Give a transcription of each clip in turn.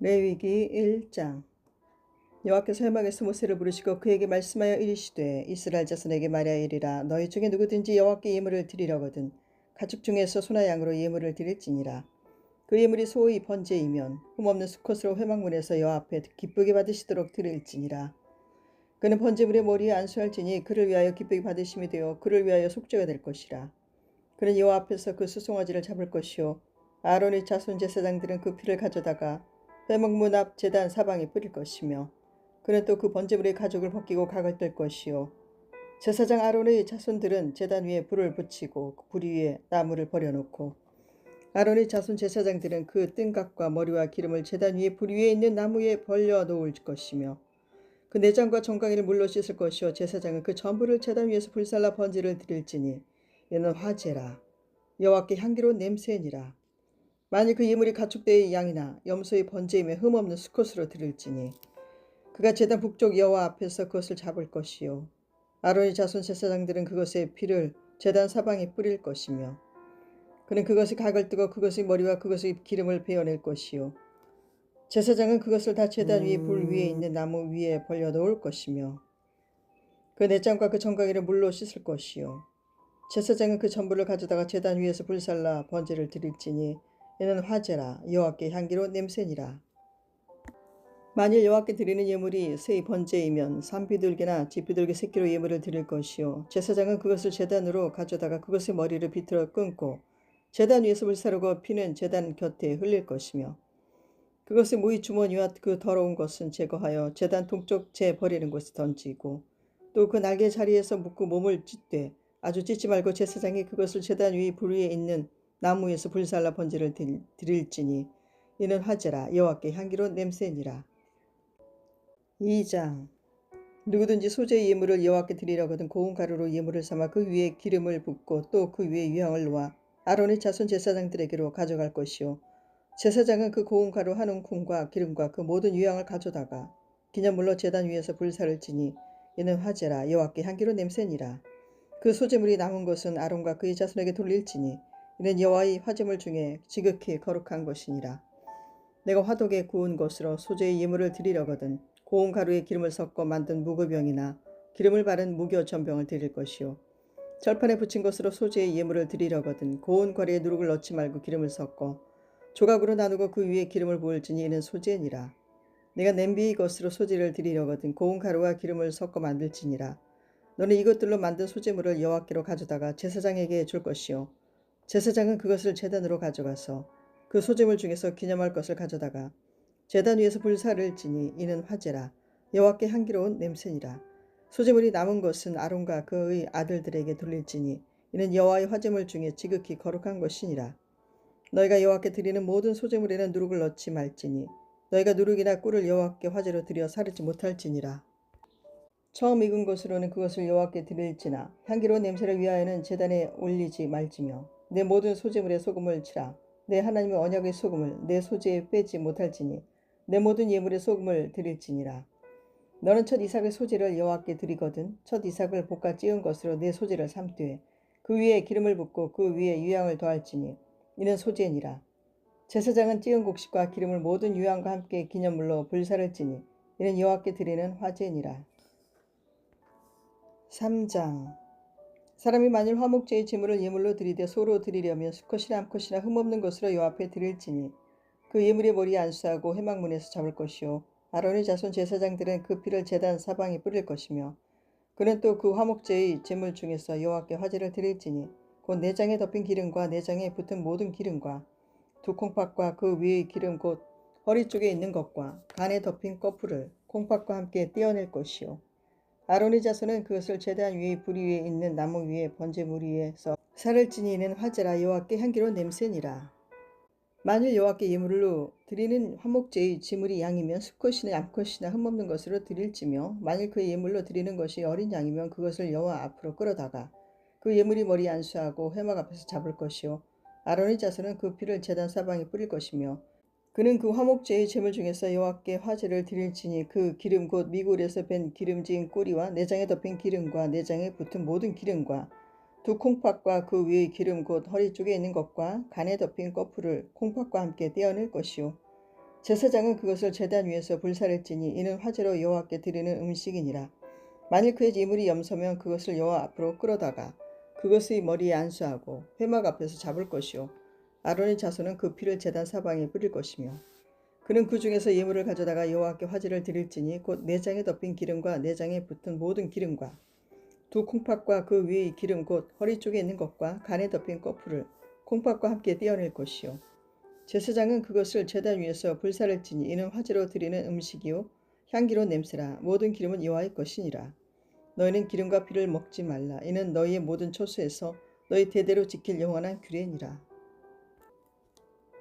레위기 1장. 여호와께서 회막에서 모세를 부르시고 그에게 말씀하여 이르시되 이스라엘 자손에게 말하이리라. 너희 중에 누구든지 여호와께 예물을 드리려거든 가축 중에서 소나 양으로 예물을 드릴지니라. 그 예물이 소의 번제이면 흠없는 수컷으로 회막문에서 여호와 앞에 기쁘게 받으시도록 드릴지니라. 그는 번제물의 머리에 안수할지니 그를 위하여 기쁘게 받으심이 되어 그를 위하여 속죄가 될 것이라. 그는 여호와 앞에서 그 수송아지를 잡을 것이요 아론의 자손 제사장들은 그 피를 가져다가 회막문 앞 제단 사방에 뿌릴 것이며 그는 또 그 번제물의 가죽을 벗기고 각을 뗄 것이요 제사장 아론의 자손들은 제단 위에 불을 붙이고 그 불 위에 나무를 버려놓고 아론의 자손 제사장들은 그 뜬각과 머리와 기름을 제단 위에 불 위에 있는 나무에 벌려 놓을 것이며 그 내장과 정강이를 물로 씻을 것이요 제사장은 그 전부를 제단 위에서 불살라 번제를 드릴지니 이는 화제라. 여호와께 향기로운 냄새니라. 만일 그 예물이 가축대의 양이나 염소의 번제임에 흠없는 수컷으로 드릴지니 그가 제단 북쪽 여호와 앞에서 그것을 잡을 것이요 아론의 자손 제사장들은 그것의 피를 제단 사방에 뿌릴 것이며 그는 그것의 각을 뜨고 그것의 머리와 그것의 기름을 베어낼 것이요 제사장은 그것을 다 제단 위에 불 위에 있는 나무 위에 벌려 놓을 것이며 그 내장과 그 정강이를 물로 씻을 것이요 제사장은 그 전부를 가져다가 제단 위에서 불살라 번제를 드릴지니 이는 화제라. 여호와께 향기로운 냄새니라. 만일 여호와께 드리는 예물이 새의 번제이면 산비둘기나 집비둘기 새끼로 예물을 드릴 것이요 제사장은 그것을 제단으로 가져다가 그것의 머리를 비틀어 끊고 제단 위에서 불사르고 피는 제단 곁에 흘릴 것이며 그것의 모이 주머니와 그 더러운 것은 제거하여 제단 동쪽 재 버리는 곳에 던지고 또 그 날개 자리에서 묶고 몸을 찢되 아주 찢지 말고 제사장이 그것을 제단 위 불 위에 있는 나무에서 불살라 번제를 드릴지니 이는 화제라. 여호와께 향기로운 냄새니라. 2장. 누구든지 소재의 예물을 여호와께 드리려거든 고운 가루로 예물을 삼아 그 위에 기름을 붓고 또 그 위에 유향을 놓아 아론의 자손 제사장들에게로 가져갈 것이요 제사장은 그 고운 가루 한 움큼과 기름과 그 모든 유향을 가져다가 기념물로 제단 위에서 불사를 지니 이는 화제라. 여호와께 향기로운 냄새니라. 그 소재물이 남은 것은 아론과 그의 자손에게 돌릴지니 이는 여호와의 화제물 중에 지극히 거룩한 것이니라. 내가 화덕에 구운 것으로 소재의 예물을 드리려거든 고운 가루에 기름을 섞어 만든 무교병이나 기름을 바른 무교 전병을 드릴 것이요 절판에 붙인 것으로 소재의 예물을 드리려거든 고운 거리에 누룩을 넣지 말고 기름을 섞어 조각으로 나누고 그 위에 기름을 부을지니 이는 소재니라. 내가 냄비의 것으로 소재를 드리려거든 고운 가루와 기름을 섞어 만들지니라. 너는 이것들로 만든 소재물을 여호와께로 가져다가 제사장에게 줄 것이요 제사장은 그것을 제단으로 가져가서 그 소재물 중에서 기념할 것을 가져다가 제단 위에서 불사를 지니 이는 화제라. 여호와께 향기로운 냄새니라. 소재물이 남은 것은 아론과 그의 아들들에게 돌릴지니 이는 여호와의 화제물 중에 지극히 거룩한 것이니라. 너희가 여호와께 드리는 모든 소재물에는 누룩을 넣지 말지니 너희가 누룩이나 꿀을 여호와께 화제로 드려 사르지 못할지니라. 처음 익은 것으로는 그것을 여호와께 드릴지나 향기로운 냄새를 위하여는 제단에 올리지 말지며 내 모든 소재물에 소금을 치라. 내 하나님의 언약의 소금을 내 소재에 빼지 못할지니 내 모든 예물에 소금을 드릴지니라. 너는 첫 이삭의 소재를 여호와께 드리거든 첫 이삭을 볶아 찌은 것으로 내 소재를 삼되 그 위에 기름을 붓고 그 위에 유향을 더할지니 이는 소재니라. 제사장은 찌은 곡식과 기름을 모든 유향과 함께 기념물로 불사를 지니 이는 여호와께 드리는 화제니라. 3장. 사람이 만일 화목제의 제물을 예물로 드리되 소로 드리려면 수컷이나 암컷이나 흠없는 것으로 여호와 앞에 드릴지니 그 예물의 머리에 안수하고 회막문에서 잡을 것이요 아론의 자손 제사장들은 그 피를 제단 사방에 뿌릴 것이며 그는 또 그 화목제의 제물 중에서 여호와께 화제를 드릴지니 곧 내장에 덮인 기름과 내장에 붙은 모든 기름과 두 콩팥과 그 위의 기름 곧 허리 쪽에 있는 것과 간에 덮인 꺼풀을 콩팥과 함께 떼어낼 것이요 아론의 자손은 그것을 제단 위의 불 위에 있는 나무 위에 번제물 위에서 살을 지니는 화제라. 여호와께 향기로운 냄새니라. 만일 여호와께 예물로 드리는 화목제의 제물이 양이면 수컷이나 암컷이나 흠없는 것으로 드릴지며 만일 그 예물로 드리는 것이 어린 양이면 그것을 여호와 앞으로 끌어다가 그 예물이 머리에 안수하고 회막 앞에서 잡을 것이요 아론의 자손은 그 피를 제단 사방에 뿌릴 것이며 그는 그 화목제의 제물 중에서 여호와께 화제를 드릴지니 그 기름 곧 미굴에서 뺀 기름진 꼬리와 내장에 덮인 기름과 내장에 붙은 모든 기름과 두 콩팥과 그 위의 기름 곧 허리 쪽에 있는 것과 간에 덮인 꺼풀을 콩팥과 함께 떼어낼 것이요 제사장은 그것을 제단 위에서 불사를 지니 이는 화제로 여호와께 드리는 음식이니라. 만일 그의 이물이 염소면 그것을 여호와 앞으로 끌어다가 그것의 머리에 안수하고 회막 앞에서 잡을 것이요 아론의 자손은 그 피를 제단 사방에 뿌릴 것이며 그는 그 중에서 예물을 가져다가 여호와께 화제를 드릴지니 곧 내장에 덮인 기름과 내장에 붙은 모든 기름과 두 콩팥과 그 위의 기름 곧 허리 쪽에 있는 것과 간에 덮인 꺼풀을 콩팥과 함께 떼어낼 것이요 제사장은 그것을 제단 위에서 불사를 지니 이는 화제로 드리는 음식이요 향기로운 냄새라. 모든 기름은 여호와의 것이니라. 너희는 기름과 피를 먹지 말라. 이는 너희의 모든 처소에서 너희 대대로 지킬 영원한 규례니라.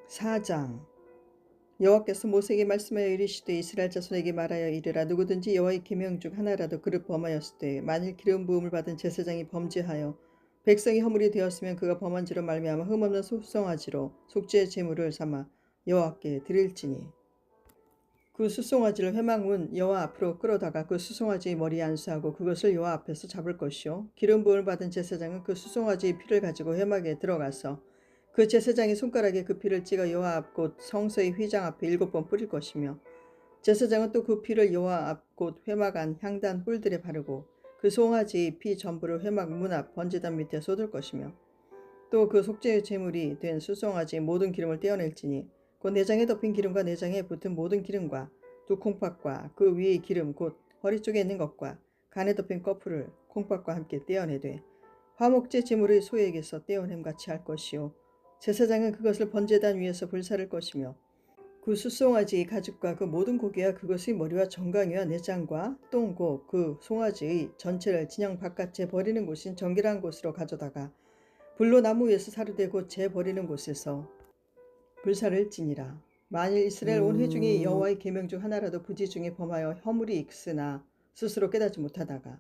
4장. 여호와께서 모세에게 말씀하여 이르시되 이스라엘 자손에게 말하여 이르라. 누구든지 여호와의 계명 중 하나라도 그를 범하였을 때 만일 기름 부음을 받은 제사장이 범죄하여 백성이 허물이 되었으면 그가 범한 죄로 말미암아 흠없는 수송아지로 속죄의 제물을 삼아 여호와께 드릴지니 그 수송아지를 회막문 여호와 앞으로 끌어다가 그 수송아지의 머리에 안수하고 그것을 여호와 앞에서 잡을 것이요 기름 부음을 받은 제사장은 그 수송아지의 피를 가지고 회막에 들어가서 그 제사장의 손가락에 그 피를 찍어 여호와 앞 곧 성소의 휘장 앞에 7번 뿌릴 것이며 제사장은 또 그 피를 여호와 앞 곧 회막 안 향단 뿔들에 바르고 그 송아지의 피 전부를 회막 문 앞 번제단 밑에 쏟을 것이며 또 그 속죄의 제물이 된 수송아지의 모든 기름을 떼어낼지니 곧 내장에 덮인 기름과 내장에 붙은 모든 기름과 두 콩팥과 그 위의 기름 곧 허리 쪽에 있는 것과 간에 덮인 꺼풀을 콩팥과 함께 떼어내되 화목제 제물의 소에게서 떼어냄 같이 할 것이요 제사장은 그것을 번제단 위에서 불사를 것이며 그 수송아지의 가죽과 그 모든 고기와 그것의 머리와 정강이와 내장과 똥고 그 송아지의 전체를 진영 바깥에 버리는 곳인 정결한 곳으로 가져다가 불로 나무 위에서 사르되 곧 재 버리는 곳에서 불사를 지니라. 만일 이스라엘 온 회중이 여호와의 계명 중 하나라도 부지 중에 범하여 허물이 있으나 스스로 깨닫지 못하다가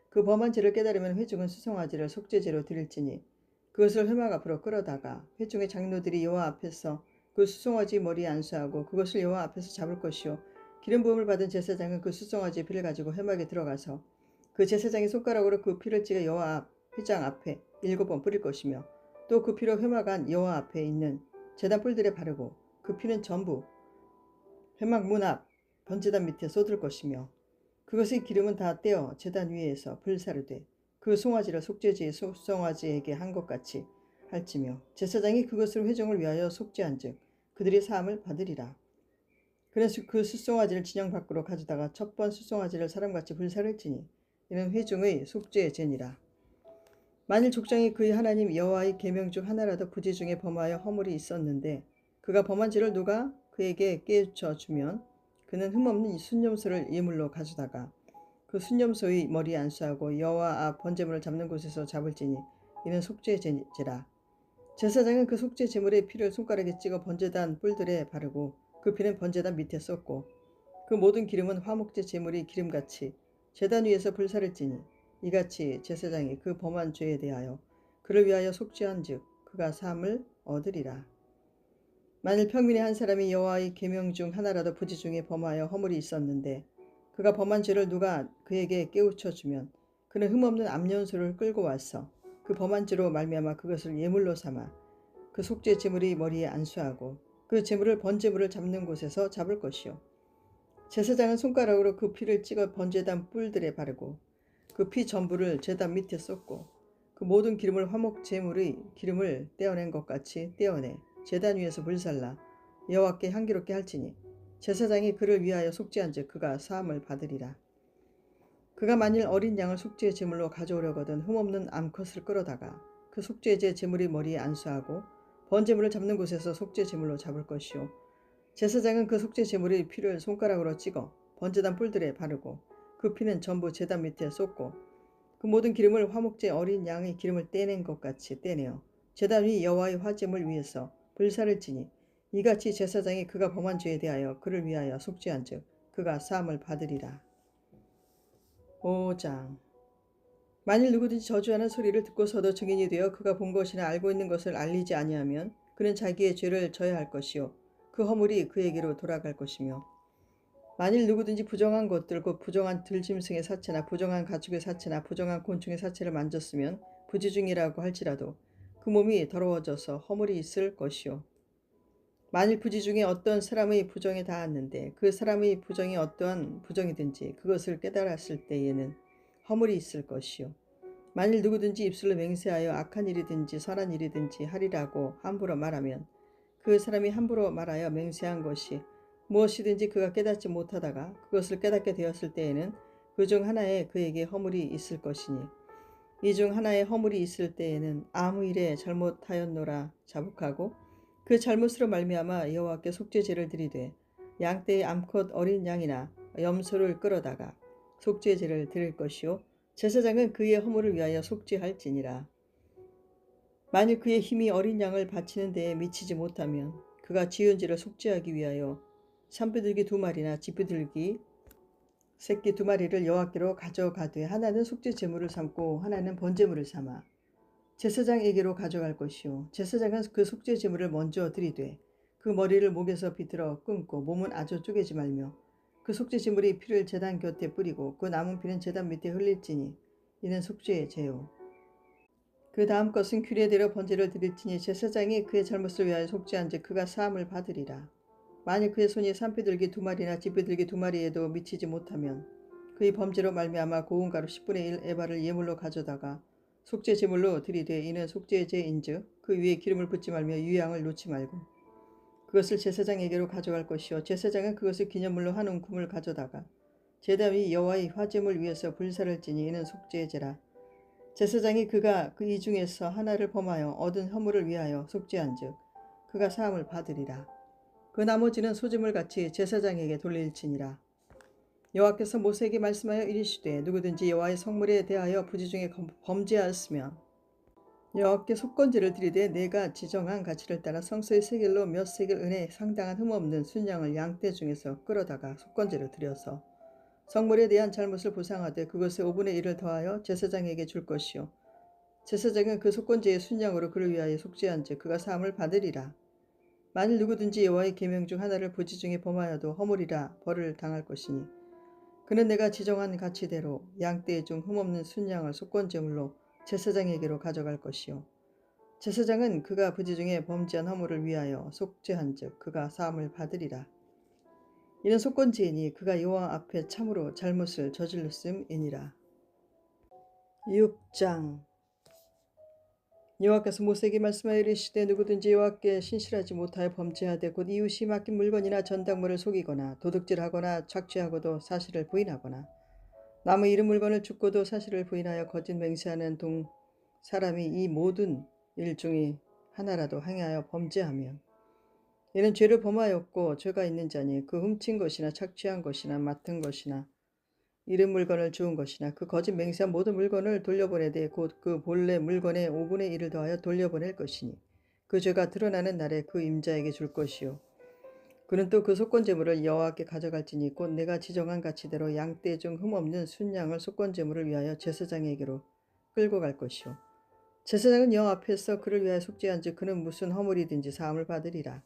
그 범한 죄를 깨달으면 회중은 수송아지를 속죄제로 드릴지니 그것을 회막 앞으로 끌어다가 회중의 장로들이 여호와 앞에서 그 수송아지 머리에 안수하고 그것을 여호와 앞에서 잡을 것이요 기름 부음을 받은 제사장은 그 수송아지의 피를 가지고 회막에 들어가서 그 제사장의 손가락으로 그 피를 찍어 여호와 앞 휘장 앞에 7번 뿌릴 것이며 또 그 피로 회막 안 여호와 앞에 있는 제단 뿔들에 바르고 그 피는 전부 회막 문 앞 번제단 밑에 쏟을 것이며 그것의 기름은 다 떼어 제단 위에서 불사르되 그 송아지를 속죄제의 수송아지에게 한 것 같이 할지며 제사장이 그것을 회중을 위하여 속죄한즉 그들이 사함을 받으리라. 그래서 그 수송아지를 진영 밖으로 가져다가 첫 번 수송아지를 사람같이 불사를 지니 이는 회중의 속죄의 제니라. 만일 족장이 그의 하나님 여호와의 계명 중 하나라도 부지 중에 범하여 허물이 있었는데 그가 범한 죄를 누가 그에게 깨우쳐 주면 그는 흠없는 순념소를 예물로 가져다가 그 순념소의 머리에 안수하고 여호와 앞 번제물을 잡는 곳에서 잡을지니 이는 속죄제라. 제사장은 그 속죄 제물의 피를 손가락에 찍어 번제단 뿔들에 바르고 그 피는 번제단 밑에 쏟고 그 모든 기름은 화목제 제물이 기름같이 제단 위에서 불사를 지니 이같이 제사장이 그 범한 죄에 대하여 그를 위하여 속죄한즉 그가 사함을 얻으리라. 만일 평민의 한 사람이 여호와의 계명 중 하나라도 부지 중에 범하여 허물이 있었는데 그가 범한 죄를 누가 그에게 깨우쳐 주면 그는 흠없는 암연소를 끌고 와서 그 범한 죄로 말미암아 그것을 예물로 삼아 그 속죄 제물의 머리에 안수하고 그 제물을 번제물을 잡는 곳에서 잡을 것이요 제사장은 손가락으로 그 피를 찍어 번제단 뿔들에 바르고 그 피 전부를 제단 밑에 쏟고 그 모든 기름을 화목 제물의 기름을 떼어낸 것 같이 떼어내 제단 위에서 불살라 여호와께 향기롭게 할지니 제사장이 그를 위하여 속죄한즉 그가 사함을 받으리라. 그가 만일 어린 양을 속죄 제물로 가져오려거든 흠없는 암컷을 끌어다가 그 속죄제 제물의 머리에 안수하고 번제물을 잡는 곳에서 속죄 제물로 잡을 것이요 제사장은 그 속죄 제물의 피를 손가락으로 찍어 번제단 뿔들에 바르고 그 피는 전부 제단 밑에 쏟고 그 모든 기름을 화목제 어린 양의 기름을 떼낸 것 같이 떼내어 제단 위 여호와의 화제물 위에서 불사를 지니 이같이 제사장이 그가 범한 죄에 대하여 그를 위하여 속죄한즉 그가 사함을 받으리라. 5장. 만일 누구든지 저주하는 소리를 듣고서도 증인이 되어 그가 본 것이나 알고 있는 것을 알리지 아니하면 그는 자기의 죄를 져야 할 것이요 그 허물이 그에게로 돌아갈 것이며 만일 누구든지 부정한 것들 곧 부정한 들짐승의 사체나 부정한 가축의 사체나 부정한 곤충의 사체를 만졌으면 부지중이라고 할지라도 그 몸이 더러워져서 허물이 있을 것이요 만일 부지 중에 어떤 사람의 부정에 닿았는데 그 사람의 부정이 어떠한 부정이든지 그것을 깨달았을 때에는 허물이 있을 것이요. 만일 누구든지 입술로 맹세하여 악한 일이든지 선한 일이든지 하리라고 함부로 말하면 그 사람이 함부로 말하여 맹세한 것이 무엇이든지 그가 깨닫지 못하다가 그것을 깨닫게 되었을 때에는 그 중 하나에 그에게 허물이 있을 것이니 이 중 하나에 허물이 있을 때에는 아무 일에 잘못하였노라 자복하고 그 잘못으로 말미암아 여호와께 속죄제를 드리되 양떼의 암컷 어린 양이나 염소를 끌어다가 속죄제를 드릴 것이요 제사장은 그의 허물을 위하여 속죄할지니라. 만일 그의 힘이 어린 양을 바치는 데에 미치지 못하면 그가 지은 죄를 속죄하기 위하여 산비둘기 2마리나 지피들기 새끼 2마리를 여호와께로 가져가되 하나는 속죄 제물을 삼고 하나는 번제물을 삼아 제사장에게로 가져갈 것이요 제사장은 그 속죄 제물을 먼저 드리되 그 머리를 목에서 비틀어 끊고 몸은 아주 쪼개지 말며 그 속죄 제물의 피를 제단 곁에 뿌리고 그 남은 피는 제단 밑에 흘릴지니 이는 속죄의 죄요. 그 다음 것은 규례대로 번제를 드릴지니 제사장이 그의 잘못을 위하여 속죄한즉 그가 사함을 받으리라. 만일 그의 손이 산비둘기 2마리나 지피들기 2마리에도 미치지 못하면 그의 범죄로 말미암아 고운 가루 10분의 1 에바를 예물로 가져다가 속죄 제물로 드리되 이는 속죄의 죄인즉 그 위에 기름을 붓지 말며 유향을 놓지 말고 그것을 제사장에게로 가져갈 것이요 제사장은 그것을 기념물로 한 움큼을 가져다가 제단 위 여호와의 화제물 위에서 불사를 지니 이는 속죄의 죄라. 제사장이 그가 그 이 중에서 하나를 범하여 얻은 허물을 위하여 속죄한즉 그가 사함을 받으리라. 그 나머지는 소재물 같이 제사장에게 돌릴지니라. 여호와께서 모세에게 말씀하여 이르시되 누구든지 여호와의 성물에 대하여 부지 중에 범죄하였으면 여호와께 속건제를 드리되 내가 지정한 가치를 따라 성소의 세겔로 몇 세겔 은에 상당한 흠없는 순양을 양떼 중에서 끌어다가 속건제를 드려서 성물에 대한 잘못을 보상하되 그것의 5분의 1을 더하여 제사장에게 줄 것이요 제사장은 그 속건제의 순양으로 그를 위하여 속죄한즉 그가 사함을 받으리라. 만일 누구든지 여호와의 계명 중 하나를 부지 중에 범하여도 허물이라 벌을 당할 것이니 그는 내가 지정한 가치대로 양떼 중 흠없는 순양을 속건제물로 제사장에게로 가져갈 것이요 제사장은 그가 부지 중에 범죄한 허물을 위하여 속죄한즉 그가 사함을 받으리라. 이는 속건제이니 그가 여호와 앞에 참으로 잘못을 저질렀음이니라. 6장 여호와께서 모세에게 말씀하여 이르시되 누구든지 여호와께 신실하지 못하여 범죄하되 곧 이웃이 맡긴 물건이나 전당물을 속이거나 도둑질하거나 착취하고도 사실을 부인하거나 남의 이름 물건을 죽고도 사실을 부인하여 거짓 맹세하는 사람이 이 모든 일 중에 하나라도 행하여 범죄하면 이는 죄를 범하였고 죄가 있는 자니 그 훔친 것이나 착취한 것이나 맡은 것이나 이름 물건을 주운 것이나 그 거짓 맹세한 모든 물건을 돌려보내되 곧 그 본래 물건의 5분의 1을 더하여 돌려보낼 것이니 그 죄가 드러나는 날에 그 임자에게 줄 것이요 그는 또 그 속건제물을 여호와께 가져갈지니 곧 내가 지정한 가치대로 양떼 중 흠없는 순양을 속건제물을 위하여 제사장에게로 끌고 갈 것이요 제사장은 여호와 앞에서 그를 위하여 속죄한즉 그는 무슨 허물이든지 사함을 받으리라.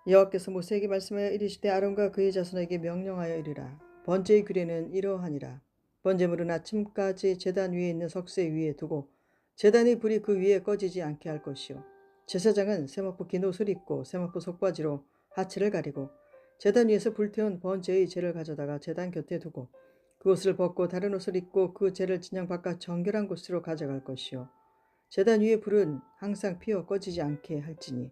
여호와께서 모세에게 말씀하여 이르시되 아론과 그의 자손에게 명령하여 이르라. 번제의 규례는 이러하니라. 번제물은 아침까지 제단 위에 있는 석쇠 위에 두고 제단의 불이 그 위에 꺼지지 않게 할 것이요 제사장은 세마포 긴 옷을 입고 세마포 속바지로 하체를 가리고 제단 위에서 불태운 번제의 재를 가져다가 제단 곁에 두고 그 옷을 벗고 다른 옷을 입고 그 재를 진영 바깥 정결한 곳으로 가져갈 것이요 제단 위에 불은 항상 피어 꺼지지 않게 할지니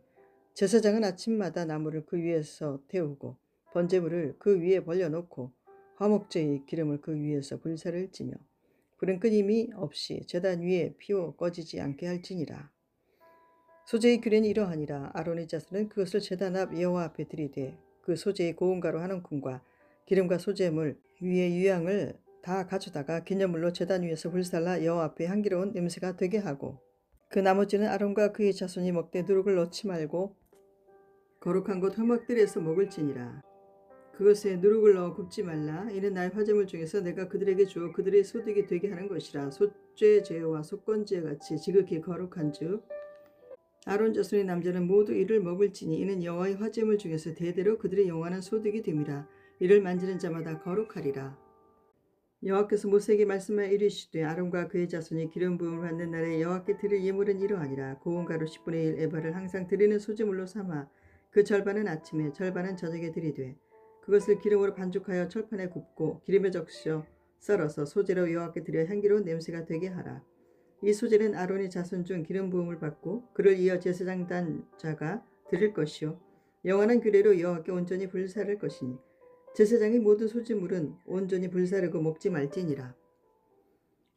제사장은 아침마다 나무를 그 위에서 태우고 번제물을 그 위에 벌려놓고 화목제의 기름을 그 위에서 불사를 찌며 불은 끊임이 없이 제단 위에 피워 꺼지지 않게 할지니라. 소제의 규례는 이러하니라. 아론의 자손은 그것을 제단 앞 여호와 앞에 들이되 그 소제의 고운 가루 한 움큼과 기름과 소제물 위에 유향을 다 가져다가 기념물로 제단 위에서 불살라 여호와 앞에 향기로운 냄새가 되게 하고 그 나머지는 아론과 그의 자손이 먹되 누룩을 넣지 말고 거룩한 곳 회막들에서 먹을지니라. 그것에 누룩을 넣어 굽지 말라. 이는 나의 화제물 중에서 내가 그들에게 주어 그들의 소득이 되게 하는 것이라. 속죄제와 속건제와 같이 지극히 거룩한즉 아론 자손의 남자는 모두 이를 먹을지니 이는 여호와의 화제물 중에서 대대로 그들의 영원한 소득이 됨이라. 이를 만지는 자마다 거룩하리라. 여호와께서 모세에게 말씀하여 이르시되 아론과 그의 자손이 기름 부음을 받는 날에 여호와께 드릴 예물은 이러하니라. 고운 가루 10분의 1 에바를 항상 드리는 소제물로 삼아 그 절반은 아침에 절반은 저녁에 들이되 그것을 기름으로 반죽하여 철판에 굽고 기름에 적셔 썰어서 소재로 여호와께 드려 향기로운 냄새가 되게 하라. 이 소재는 아론의 자손 중 기름 부음을 받고 그를 이어 제사장 단 자가 드릴 것이요 영원한 규례로 여호와께 온전히 불사를 것이니 제사장의 모든 소지물은 온전히 불사르고 먹지 말지니라.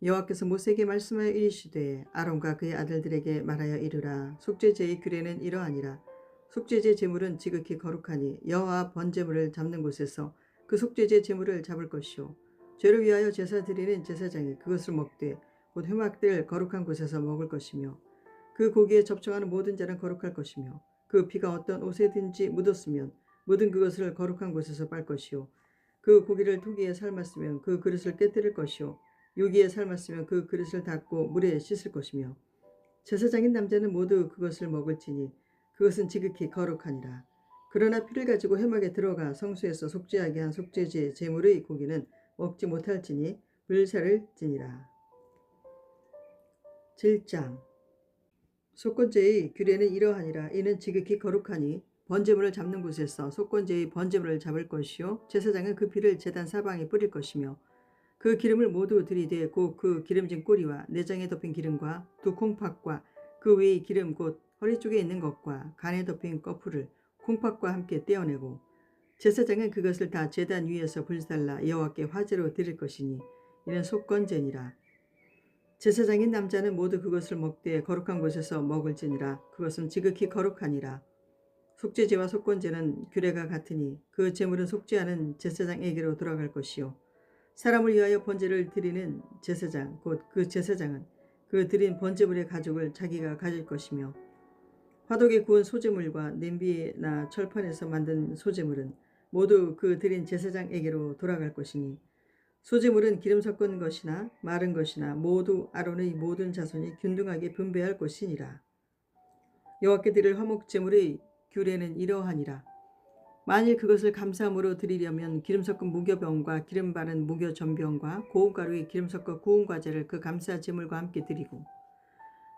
여호와께서 모세에게 말씀하여 이르시되 아론과 그의 아들들에게 말하여 이르라. 속죄제의 규례는 이러하니라. 속죄제 제물은 지극히 거룩하니 여호와 번제물을 잡는 곳에서 그 속죄제 제물을 잡을 것이요 죄를 위하여 제사 드리는 제사장이 그것을 먹되 곧 회막될 거룩한 곳에서 먹을 것이며 그 고기에 접촉하는 모든 자는 거룩할 것이며 그 피가 어떤 옷에든지 묻었으면 묻은 그것을 거룩한 곳에서 빨 것이요 그 고기를 토기에 삶았으면 그 그릇을 깨뜨릴 것이요 유기에 삶았으면 그 그릇을 닦고 물에 씻을 것이며 제사장인 남자는 모두 그것을 먹을지니 그것은 지극히 거룩하니라. 그러나 피를 가지고 회막에 들어가 성소에서 속죄하게 한 속죄제 제물의 고기는 먹지 못할지니 불사를지니라. 7장 속건제의 규례는 이러하니라. 이는 지극히 거룩하니 번제물을 잡는 곳에서 속건제의 번제물을 잡을 것이요 제사장은 그 피를 제단 사방에 뿌릴 것이며 그 기름을 모두 들이되 곧 그 기름진 꼬리와 내장에 덮인 기름과 두 콩팥과 그 외의 기름 곧 허리 쪽에 있는 것과 간에 덮인 꺼풀을 콩팥과 함께 떼어내고 제사장은 그것을 다 제단 위에서 불살라 여호와께 화제로 드릴 것이니 이는 속건제니라. 제사장인 남자는 모두 그것을 먹되 거룩한 곳에서 먹을지니라. 그것은 지극히 거룩하니라. 속죄제와 속건제는 규례가 같으니 그 제물은 속죄하는 제사장에게로 돌아갈 것이요 사람을 위하여 번제를 드리는 제사장 곧 그 제사장은 그 드린 번제물의 가죽을 자기가 가질 것이며 화덕에 구운 소제물과 냄비나 철판에서 만든 소제물은 모두 그 드린 제사장에게로 돌아갈 것이니 소제물은 기름 섞은 것이나 마른 것이나 모두 아론의 모든 자손이 균등하게 분배할 것이니라. 여호와께 드릴 화목제물의 규례는 이러하니라. 만일 그것을 감사함으로 드리려면 기름 섞은 무교병과 기름 바른 무교 전병과 고운 가루에 기름 섞어 구운 과자를 그 감사 제물과 함께 드리고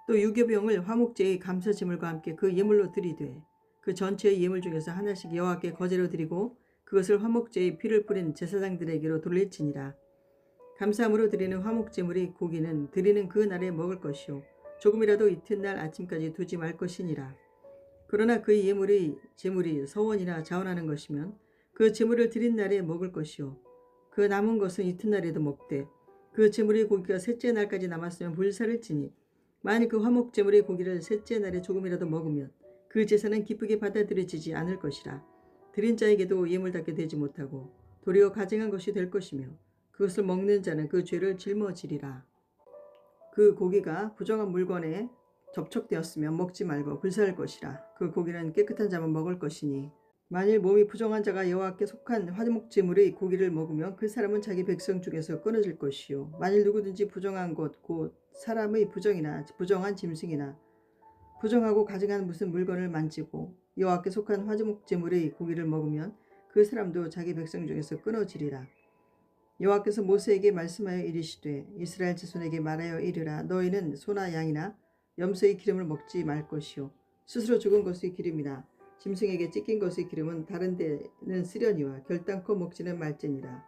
또 유교병을 화목제의 감사 제물과 함께 그 예물로 드리되 그 전체의 예물 중에서 하나씩 여호와께 거제로 드리고 그것을 화목제의 피를 뿌린 제사장들에게로 돌릴지니라. 감사함으로 드리는 화목제물의 고기는 드리는 그 날에 먹을 것이요 조금이라도 이튿날 아침까지 두지 말 것이니라. 그러나 그 예물의 제물이 서원이나 자원하는 것이면 그 제물을 드린 날에 먹을 것이요 그 남은 것은 이튿날에도 먹되 그 제물의 고기가 셋째 날까지 남았으면 불사를 지니 만일 그 화목 제물의 고기를 셋째 날에 조금이라도 먹으면 그 제사는 기쁘게 받아들여지지 않을 것이라. 드린 자에게도 예물답게 되지 못하고 도리어 가증한 것이 될 것이며 그것을 먹는 자는 그 죄를 짊어지리라. 그 고기가 부정한 물건에 접촉되었으면 먹지 말고 불사할 것이라. 그 고기는 깨끗한 자만 먹을 것이니 만일 몸이 부정한 자가 여호와께 속한 화목제물의 고기를 먹으면 그 사람은 자기 백성 중에서 끊어질 것이요 만일 누구든지 부정한 것 곧 사람의 부정이나 부정한 짐승이나 부정하고 가증한 무슨 물건을 만지고 여호와께 속한 화목제물의 고기를 먹으면 그 사람도 자기 백성 중에서 끊어지리라. 여호와께서 모세에게 말씀하여 이르시되 이스라엘 자손에게 말하여 이르라. 너희는 소나 양이나 염소의 기름을 먹지 말 것이요 스스로 죽은 것의 기름이나 짐승에게 찢긴 것의 기름은 다른 데는 쓰려니와 결단코 먹지는 말지니라.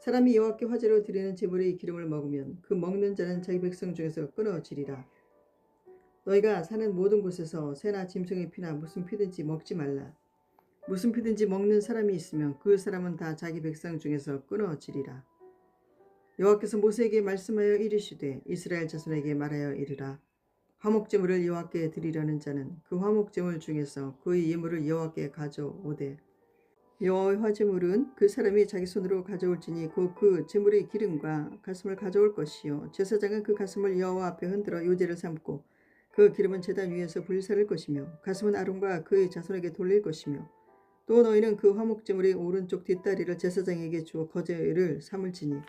사람이 여호와께 화제로 드리는 제물의 기름을 먹으면 그 먹는 자는 자기 백성 중에서 끊어지리라. 너희가 사는 모든 곳에서 새나 짐승의 피나 무슨 피든지 먹지 말라. 무슨 피든지 먹는 사람이 있으면 그 사람은 다 자기 백성 중에서 끊어지리라. 여호와께서 모세에게 말씀하여 이르시되 이스라엘 자손에게 말하여 이르라. 화목제물을 여호와께 드리려는 자는 그 화목제물 중에서 그의 예물을 여호와께 가져오되 여호와의 화제물은 그 사람이 자기 손으로 가져올지니 곧 그 제물의 기름과 가슴을 가져올 것이요 제사장은 그 가슴을 여호와 앞에 흔들어 요제를 삼고 그 기름은 제단 위에서 불사를 것이며 가슴은 아론과 그의 자손에게 돌릴 것이며 또 너희는 그 화목제물의 오른쪽 뒷다리를 제사장에게 주어 거제를 삼을지니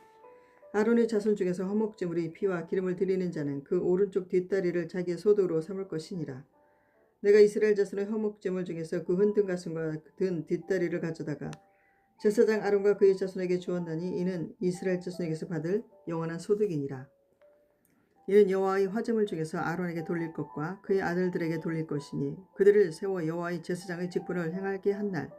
아론의 자손 중에서 화목제물의 피와 기름을 드리는 자는 그 오른쪽 뒷다리를 자기의 소도로 삼을 것이니라. 내가 이스라엘 자손의 화목제물 중에서 그 흔든 가슴과 든 뒷다리를 가져다가 제사장 아론과 그의 자손에게 주었나니 이는 이스라엘 자손에게서 받을 영원한 소득이니라. 이는 여호와의 화제물 중에서 아론에게 돌릴 것과 그의 아들들에게 돌릴 것이니 그들을 세워 여호와의 제사장의 직분을 행하게 한 날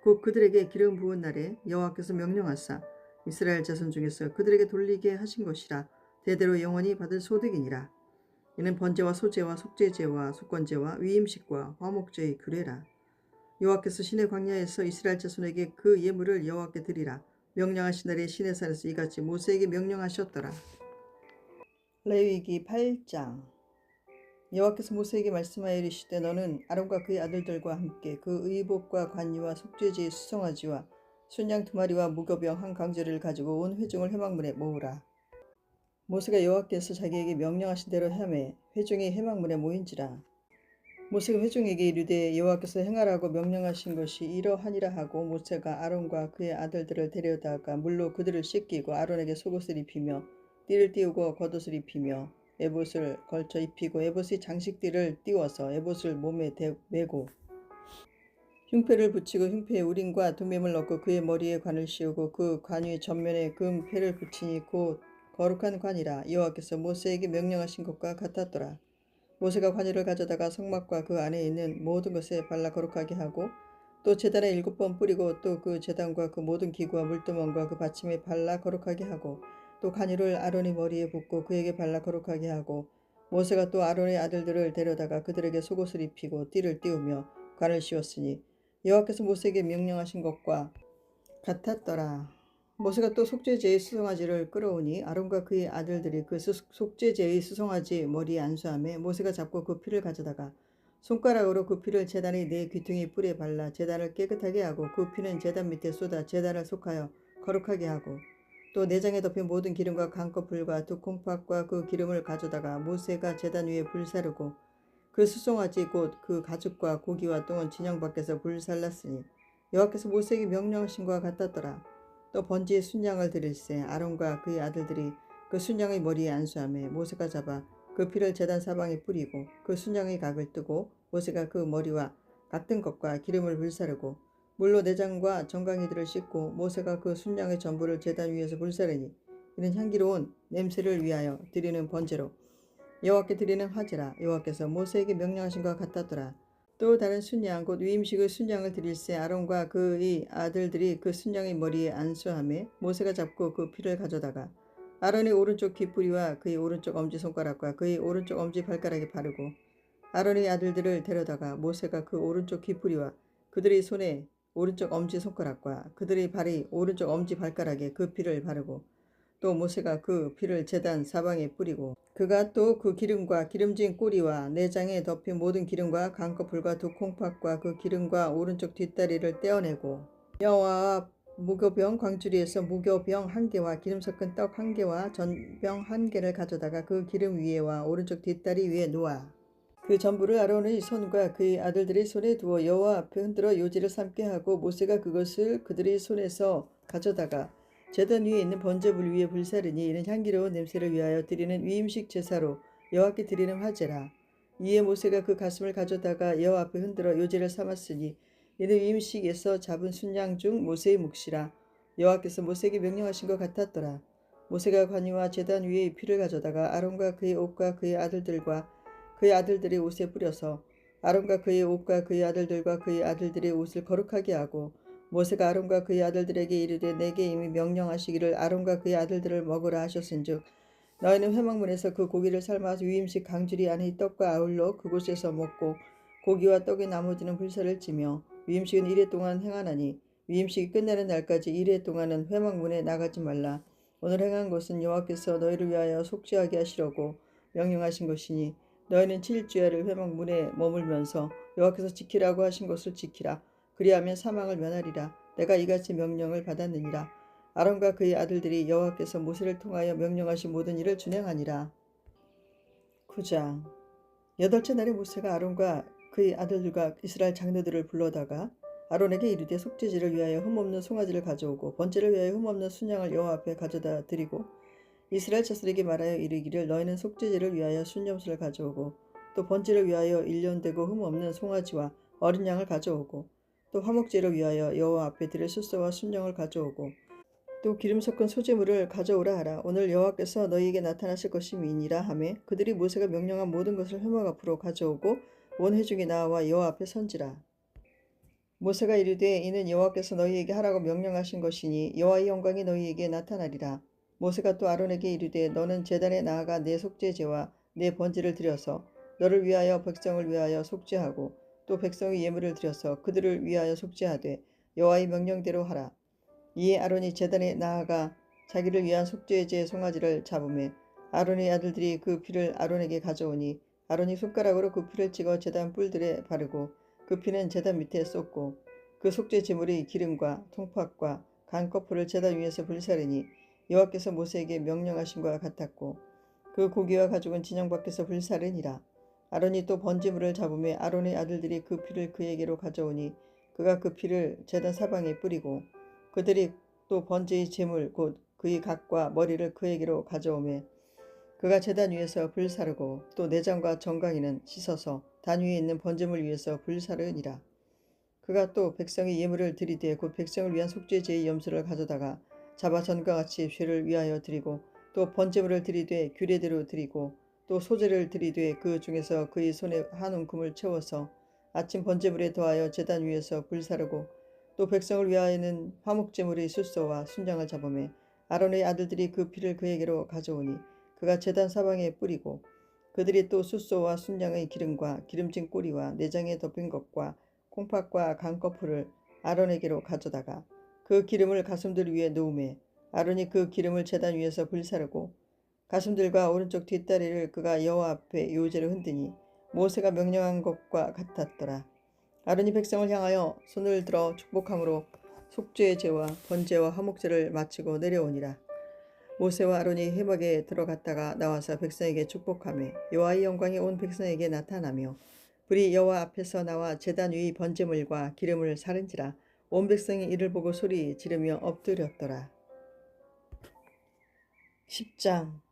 곧 그들에게 기름 부은 날에 여호와께서 명령하사 이스라엘 자손 중에서 그들에게 돌리게 하신 것이라. 대대로 영원히 받을 소득이니라. 이는 번제와 소제와 속죄제와 속건제와 위임식과 화목제의 규례라. 여호와께서 시내 광야에서 이스라엘 자손에게 그 예물을 여호와께 드리라 명령하신 날에 시내산에서 이같이 모세에게 명령하셨더라. 레위기 8장. 여호와께서 모세에게 말씀하여 이르시되 너는 아론과 그의 아들들과 함께 그 의복과 관유와 속죄제의 수송아지와 순양 2마리와 무교병 한 강제를 가지고 온 회중을 회막문에 모으라. 모세가 여호와께서 자기에게 명령하신 대로 하매 회중이 회막문에 모인지라. 모세가 회중에게 이르되 여호와께서 행하라고 명령하신 것이 이러하니라 하고 모세가 아론과 그의 아들들을 데려다가 물로 그들을 씻기고 아론에게 속옷을 입히며 띠를 띄우고 겉옷을 입히며 에봇을 걸쳐 입히고 에봇의 장식띠를 띄워서 에봇을 몸에 메고 흉패를 붙이고 흉패에 우림과 두맴을 넣고 그의 머리에 관을 씌우고 그 관의 전면에 금 패를 붙이니 곧 거룩한 관이라. 여호와께서 모세에게 명령하신 것과 같았더라. 모세가 관유를 가져다가 성막과 그 안에 있는 모든 것에 발라 거룩하게 하고 또 제단에 7번 뿌리고 또 그 제단과 그 모든 기구와 물두멍과 그 받침에 발라 거룩하게 하고 또 관유를 아론의 머리에 붓고 그에게 발라 거룩하게 하고 모세가 또 아론의 아들들을 데려다가 그들에게 속옷을 입히고 띠를 띄우며 관을 씌웠으니 여호와께서 모세에게 명령하신 것과 같았더라. 모세가 또 속죄제의 수송아지를 끌어오니 아론과 그의 아들들이 그 속죄제의 수송아지 머리에 안수하며 모세가 잡고 그 피를 가져다가 손가락으로 그 피를 제단의 4귀퉁이 뿔에 발라 제단을 깨끗하게 하고 그 피는 제단 밑에 쏟아 제단을 속하여 거룩하게 하고 또 내장에 덮인 모든 기름과 강꺼풀과 두 콩팥과 그 기름을 가져다가 모세가 제단 위에 불사르고 그 수송아지 곧 그 가죽과 고기와 똥은 진영 밖에서 불살랐으니 여호와께서 모세에게 명령하신 것과 같았더라. 또 번제의 순양을 드릴새 아론과 그의 아들들이 그 순양의 머리에 안수하며 모세가 잡아 그 피를 제단 사방에 뿌리고 그 순양의 각을 뜨고 모세가 그 머리와 같은 것과 기름을 불사르고 물로 내장과 정강이들을 씻고 모세가 그 순양의 전부를 제단 위에서 불사르니 이는 향기로운 냄새를 위하여 드리는 번제로 여호와께 드리는 화제라. 여호와께서 모세에게 명령하신 것과 같았더라. 또 다른 순양 곧 위임식의 순양을 드릴새 아론과 그의 아들들이 그 순양의 머리에 안수하며 모세가 잡고 그 피를 가져다가 아론의 오른쪽 귓뿌리와 그의 오른쪽 엄지손가락과 그의 오른쪽 엄지발가락에 바르고 아론의 아들들을 데려다가 모세가 그 오른쪽 귓뿌리와 그들의 손에 오른쪽 엄지손가락과 그들의 발의 오른쪽 엄지발가락에 그 피를 바르고 또 모세가 그 피를 제단 사방에 뿌리고 그가 또 그 기름과 기름진 꼬리와 내장에 덮인 모든 기름과 강꺼풀과 두 콩팥과 그 기름과 오른쪽 뒷다리를 떼어내고 여호와 무교병 광주리에서 무교병 1개와 기름 섞은 떡 1개와 전병 1개를 가져다가 그 기름 위에와 오른쪽 뒷다리 위에 놓아 그 전부를 아론의 손과 그의 아들들의 손에 두어 여호와 앞에 흔들어 요지를 삼게 하고 모세가 그것을 그들의 손에서 가져다가 제단 위에 있는 번제불 위에 불사르니 이는 향기로운 냄새를 위하여 드리는 위임식 제사로 여호와께 드리는 화제라. 이에 모세가 그 가슴을 가져다가 여호와 앞에 흔들어 요제를 삼았으니 이는 위임식에서 잡은 순양 중 모세의 몫이라. 여호와께서 모세에게 명령하신 것 같았더라. 모세가 관유와 제단 위에 피를 가져다가 아론과 그의 옷과 그의 아들들과 그의 아들들의 옷에 뿌려서 아론과 그의 옷과 그의 아들들과 그의 아들들의 옷을 거룩하게 하고 모세가 아론과 그의 아들들에게 이르되 내게 이미 명령하시기를 아론과 그의 아들들을 먹으라 하셨은즉 너희는 회막문에서 그 고기를 삶아서 위임식 강주리 안의 떡과 아울러 그곳에서 먹고 고기와 떡의 나머지는 불사를 지며 위임식은 1회 동안 행하나니 위임식이 끝나는 날까지 1회 동안은 회막문에 나가지 말라. 오늘 행한 것은 여호와께서 너희를 위하여 속죄하게 하시려고 명령하신 것이니 너희는 7주야를 회막문에 머물면서 여호와께서 지키라고 하신 것을 지키라. 그리하면 사망을 면하리라. 내가 이같이 명령을 받았느니라. 아론과 그의 아들들이 여호와께서 모세를 통하여 명령하신 모든 일을 준행하니라. 9장. 8째 날에 모세가 아론과 그의 아들들과 이스라엘 장로들을 불러다가 아론에게 이르되 속죄제를 위하여 흠없는 송아지를 가져오고 번제를 위하여 흠없는 순양을 여호와 앞에 가져다 드리고 이스라엘 자손에게 말하여 이르기를 너희는 속죄제를 위하여 순염소를 가져오고 또 번제를 위하여 1년 되고 흠없는 송아지와 어린 양을 가져오고 또 화목제를 위하여 여호와 앞에 드릴 숫소와 순양을 가져오고 또 기름 섞은 소재물을 가져오라 하라. 오늘 여호와께서 너희에게 나타나실 것임이니라 하매 그들이 모세가 명령한 모든 것을 회막 앞으로 가져오고 온 회중이 나와 여호와 앞에 선지라. 모세가 이르되 이는 여호와께서 너희에게 하라고 명령하신 것이니 여호와의 영광이 너희에게 나타나리라. 모세가 또 아론에게 이르되 너는 제단에 나아가 내 속죄제와 내 번제를 드려서 너를 위하여 백성을 위하여 속죄하고 또 백성의 예물을 드려서 그들을 위하여 속죄하되 여호와의 명령대로 하라. 이에 아론이 제단에 나아가 자기를 위한 속죄제의 송아지를 잡으매 아론의 아들들이 그 피를 아론에게 가져오니 아론이 손가락으로 그 피를 찍어 제단 뿔들에 바르고 그 피는 제단 밑에 쏟고 그 속죄 제물의 기름과 통팥과 간꺼풀을 제단 위에서 불사르니 여호와께서 모세에게 명령하신 것과 같았고 그 고기와 가죽은 진영 밖에서 불사르니라. 아론이 또 번제물을 잡으매 아론의 아들들이 그 피를 그에게로 가져오니 그가 그 피를 제단 사방에 뿌리고 그들이 또 번제의 제물 곧 그의 각과 머리를 그에게로 가져오매 그가 제단 위에서 불사르고 또 내장과 정강이는 씻어서 단 위에 있는 번제물 위에서 불사르니라. 그가 또 백성의 예물을 드리되 곧 백성을 위한 속죄제의 염소를 가져다가 잡아 전과 같이 죄를 위하여 드리고 또 번제물을 드리되 규례대로 드리고 또 소제를 드리되 그 중에서 그의 손에 한 움큼을 채워서 아침 번제물에 더하여 제단 위에서 불사르고 또 백성을 위하여는 화목제물의 숫소와 순장을 잡으매 아론의 아들들이 그 피를 그에게로 가져오니 그가 제단 사방에 뿌리고 그들이 또 숫소와 순장의 기름과 기름진 꼬리와 내장에 덮인 것과 콩팥과 간꺼풀을 아론에게로 가져다가 그 기름을 가슴들 위에 놓으매 아론이 그 기름을 제단 위에서 불사르고 가슴들과 오른쪽 뒷다리를 그가 여호와 앞에 요제로 흔드니 모세가 명령한 것과 같았더라. 아론이 백성을 향하여 손을 들어 축복함으로 속죄제와 번제와 화목제를 마치고 내려오니라. 모세와 아론이 회막에 들어갔다가 나와서 백성에게 축복하며 여호와의 영광이 온 백성에게 나타나며 불이 여호와 앞에서 나와 제단 위 번제물과 기름을 사른지라. 온 백성이 이를 보고 소리 지르며 엎드렸더라. 10장.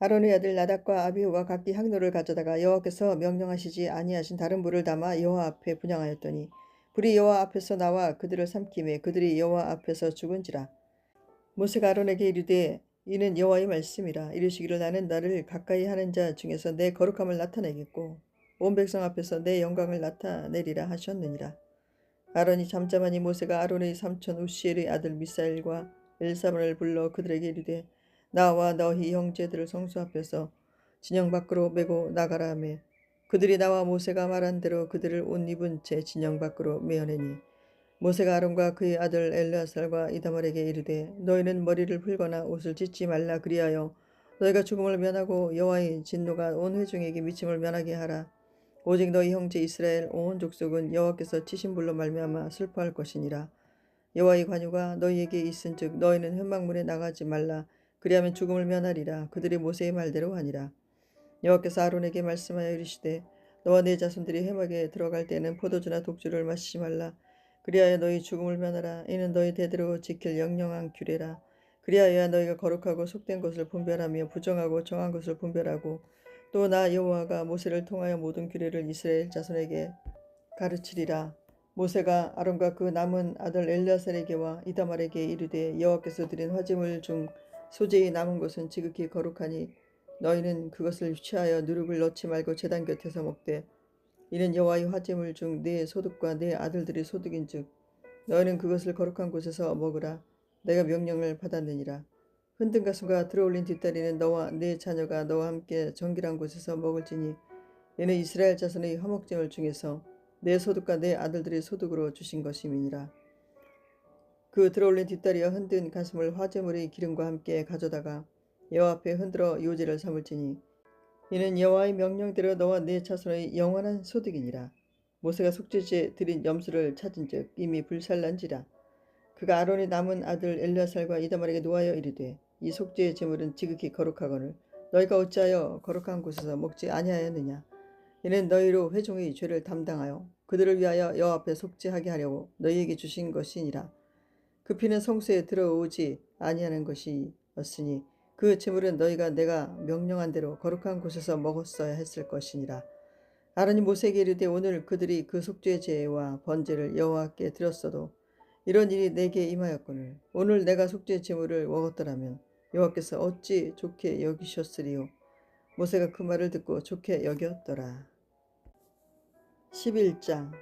아론의 아들 나답과 아비후가 각기 향로를 가져다가 여호와께서 명령하시지 아니하신 다른 불을 담아 여호와 앞에 분향하였더니 불이 여호와 앞에서 나와 그들을 삼키매 그들이 여호와 앞에서 죽은지라. 모세가 아론에게 이르되 이는 여호와의 말씀이라. 이르시기를 나는 나를 가까이 하는 자 중에서 내 거룩함을 나타내겠고 온 백성 앞에서 내 영광을 나타내리라 하셨느니라. 아론이 잠잠하니 모세가 아론의 삼촌 우시엘의 아들 미사엘과 엘사반을 불러 그들에게 이르되 나와 너희 형제들을 성소 앞에서 진영 밖으로 메고 나가라 하며 그들이 나와 모세가 말한 대로 그들을 옷 입은 채 진영 밖으로 메어내니 모세가 아론과 그의 아들 엘르아살과 이다말에게 이르되 너희는 머리를 풀거나 옷을 찢지 말라. 그리하여 너희가 죽음을 면하고 여호와의 진노가 온 회중에게 미침을 면하게 하라. 오직 너희 형제 이스라엘 온 족속은 여호와께서 치신 불로 말미암아 슬퍼할 것이니라. 여호와의 관유가 너희에게 있은즉 너희는 회막문에 나가지 말라. 그리하면 죽음을 면하리라. 그들이 모세의 말대로 하니라. 여호와께서 아론에게 말씀하여 이르시되 너와 네 자손들이 회막에 들어갈 때는 포도주나 독주를 마시지 말라. 그리하여 너희 죽음을 면하라. 이는 너희 대대로 지킬 영영한 규례라. 그리하여야 너희가 거룩하고 속된 것을 분별하며 부정하고 정한 것을 분별하고 또 나 여호와가 모세를 통하여 모든 규례를 이스라엘 자손에게 가르치리라. 모세가 아론과 그 남은 아들 엘르아살에게와 이다말에게 이르되 여호와께서 드린 화제물 중 소재의 남은 것은 지극히 거룩하니 너희는 그것을 취하여 누룩을 넣지 말고 제단 곁에서 먹되 이는 여호와의 화제물 중 네 소득과 네 아들들의 소득인즉 너희는 그것을 거룩한 곳에서 먹으라. 내가 명령을 받았느니라. 흔든 가슴과 들어올린 뒷다리는 너와 네 자녀가 너와 함께 정결한 곳에서 먹을지니 이는 이스라엘 자손의 화목제물 중에서 내 소득과 내 아들들의 소득으로 주신 것임이니라. 그 들어올린 뒷다리와 흔든 가슴을 화제물의 기름과 함께 가져다가 여호와 앞에 흔들어 요제를 삼을지니 이는 여호와의 명령대로 너와 네 자손의 영원한 소득이니라. 모세가 속죄제 드린 염소를 찾은즉 이미 불살난지라. 그가 아론의 남은 아들 엘르아살과 이다말에게 노하여 이르되 이 속죄의 제물은 지극히 거룩하거늘 너희가 어찌하여 거룩한 곳에서 먹지 아니하였느냐. 이는 너희로 회중의 죄를 담당하여 그들을 위하여 여호와 앞에 속죄하게 하려고 너희에게 주신 것이니라. 그 피는 성소에 들어오지 아니하는 것이었으니 그 제물은 너희가 내가 명령한 대로 거룩한 곳에서 먹었어야 했을 것이니라. 아론이 모세에게 이르되 오늘 그들이 그 속죄제와 번제를 여호와께 드렸어도 이런 일이 내게 임하였거늘 오늘 내가 속죄 제물을 먹었더라면 여호와께서 어찌 좋게 여기셨으리요. 모세가 그 말을 듣고 좋게 여겼더라. 11장.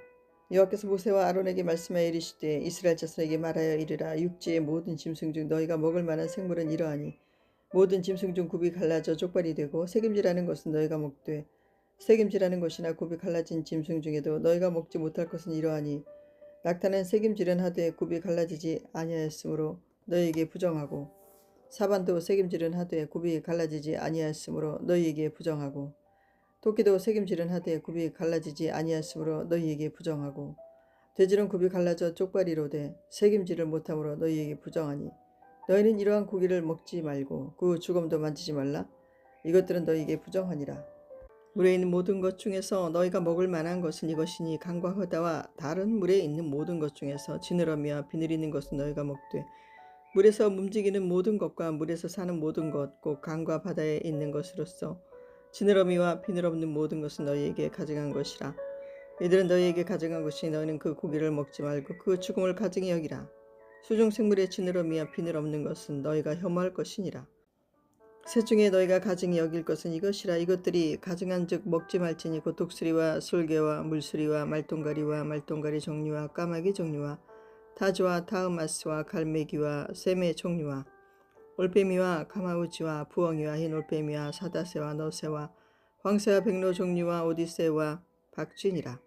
여호와께서 모세와 아론에게 말씀하여 이르시되 이스라엘 자손에게 말하여 이르라. 육지의 모든 짐승 중 너희가 먹을 만한 생물은 이러하니 모든 짐승 중 굽이 갈라져 족발이 되고 새김질하는 것은 너희가 먹되 새김질하는 것이나 굽이 갈라진 짐승 중에도 너희가 먹지 못할 것은 이러하니 낙타는 새김질은 하되 굽이 갈라지지 아니하였으므로 너희에게 부정하고 사반도 새김질은 하되 굽이 갈라지지 아니하였으므로 너희에게 부정하고 토끼도 새김질은 하되 굽이 갈라지지 아니하였으므로 너희에게 부정하고 돼지는 굽이 갈라져 쪽발이로되 새김질을 못함으로 너희에게 부정하니 너희는 이러한 고기를 먹지 말고 그 주검도 만지지 말라. 이것들은 너희에게 부정하니라. 물에 있는 모든 것 중에서 너희가 먹을 만한 것은 이것이니 강과 허다와 다른 물에 있는 모든 것 중에서 지느러미와 비늘 있는 것은 너희가 먹되 물에서 움직이는 모든 것과 물에서 사는 모든 것 곧 강과 바다에 있는 것으로서 지느러미와 비늘 없는 모든 것은 너희에게 가증한 것이라. 이들은 너희에게 가증한 것이 너희는 그 고기를 먹지 말고 그 죽음을 가증히 여기라. 수중 생물의 지느러미와 비늘 없는 것은 너희가 혐오할 것이니라. 새 중에 너희가 가증히 여길 것은 이것이라. 이것들이 가증한 즉 먹지 말지니 곧 독수리와 솔개와 물수리와 말똥가리와 말똥가리 종류와 까마귀 종류와 타조와 타흐마스와 갈매기와 샘의 종류와 올빼미와 가마우지와 부엉이와 흰 올빼미와 사다새와 너새와 황새와 백로 종류와 오디새와 박쥐니라.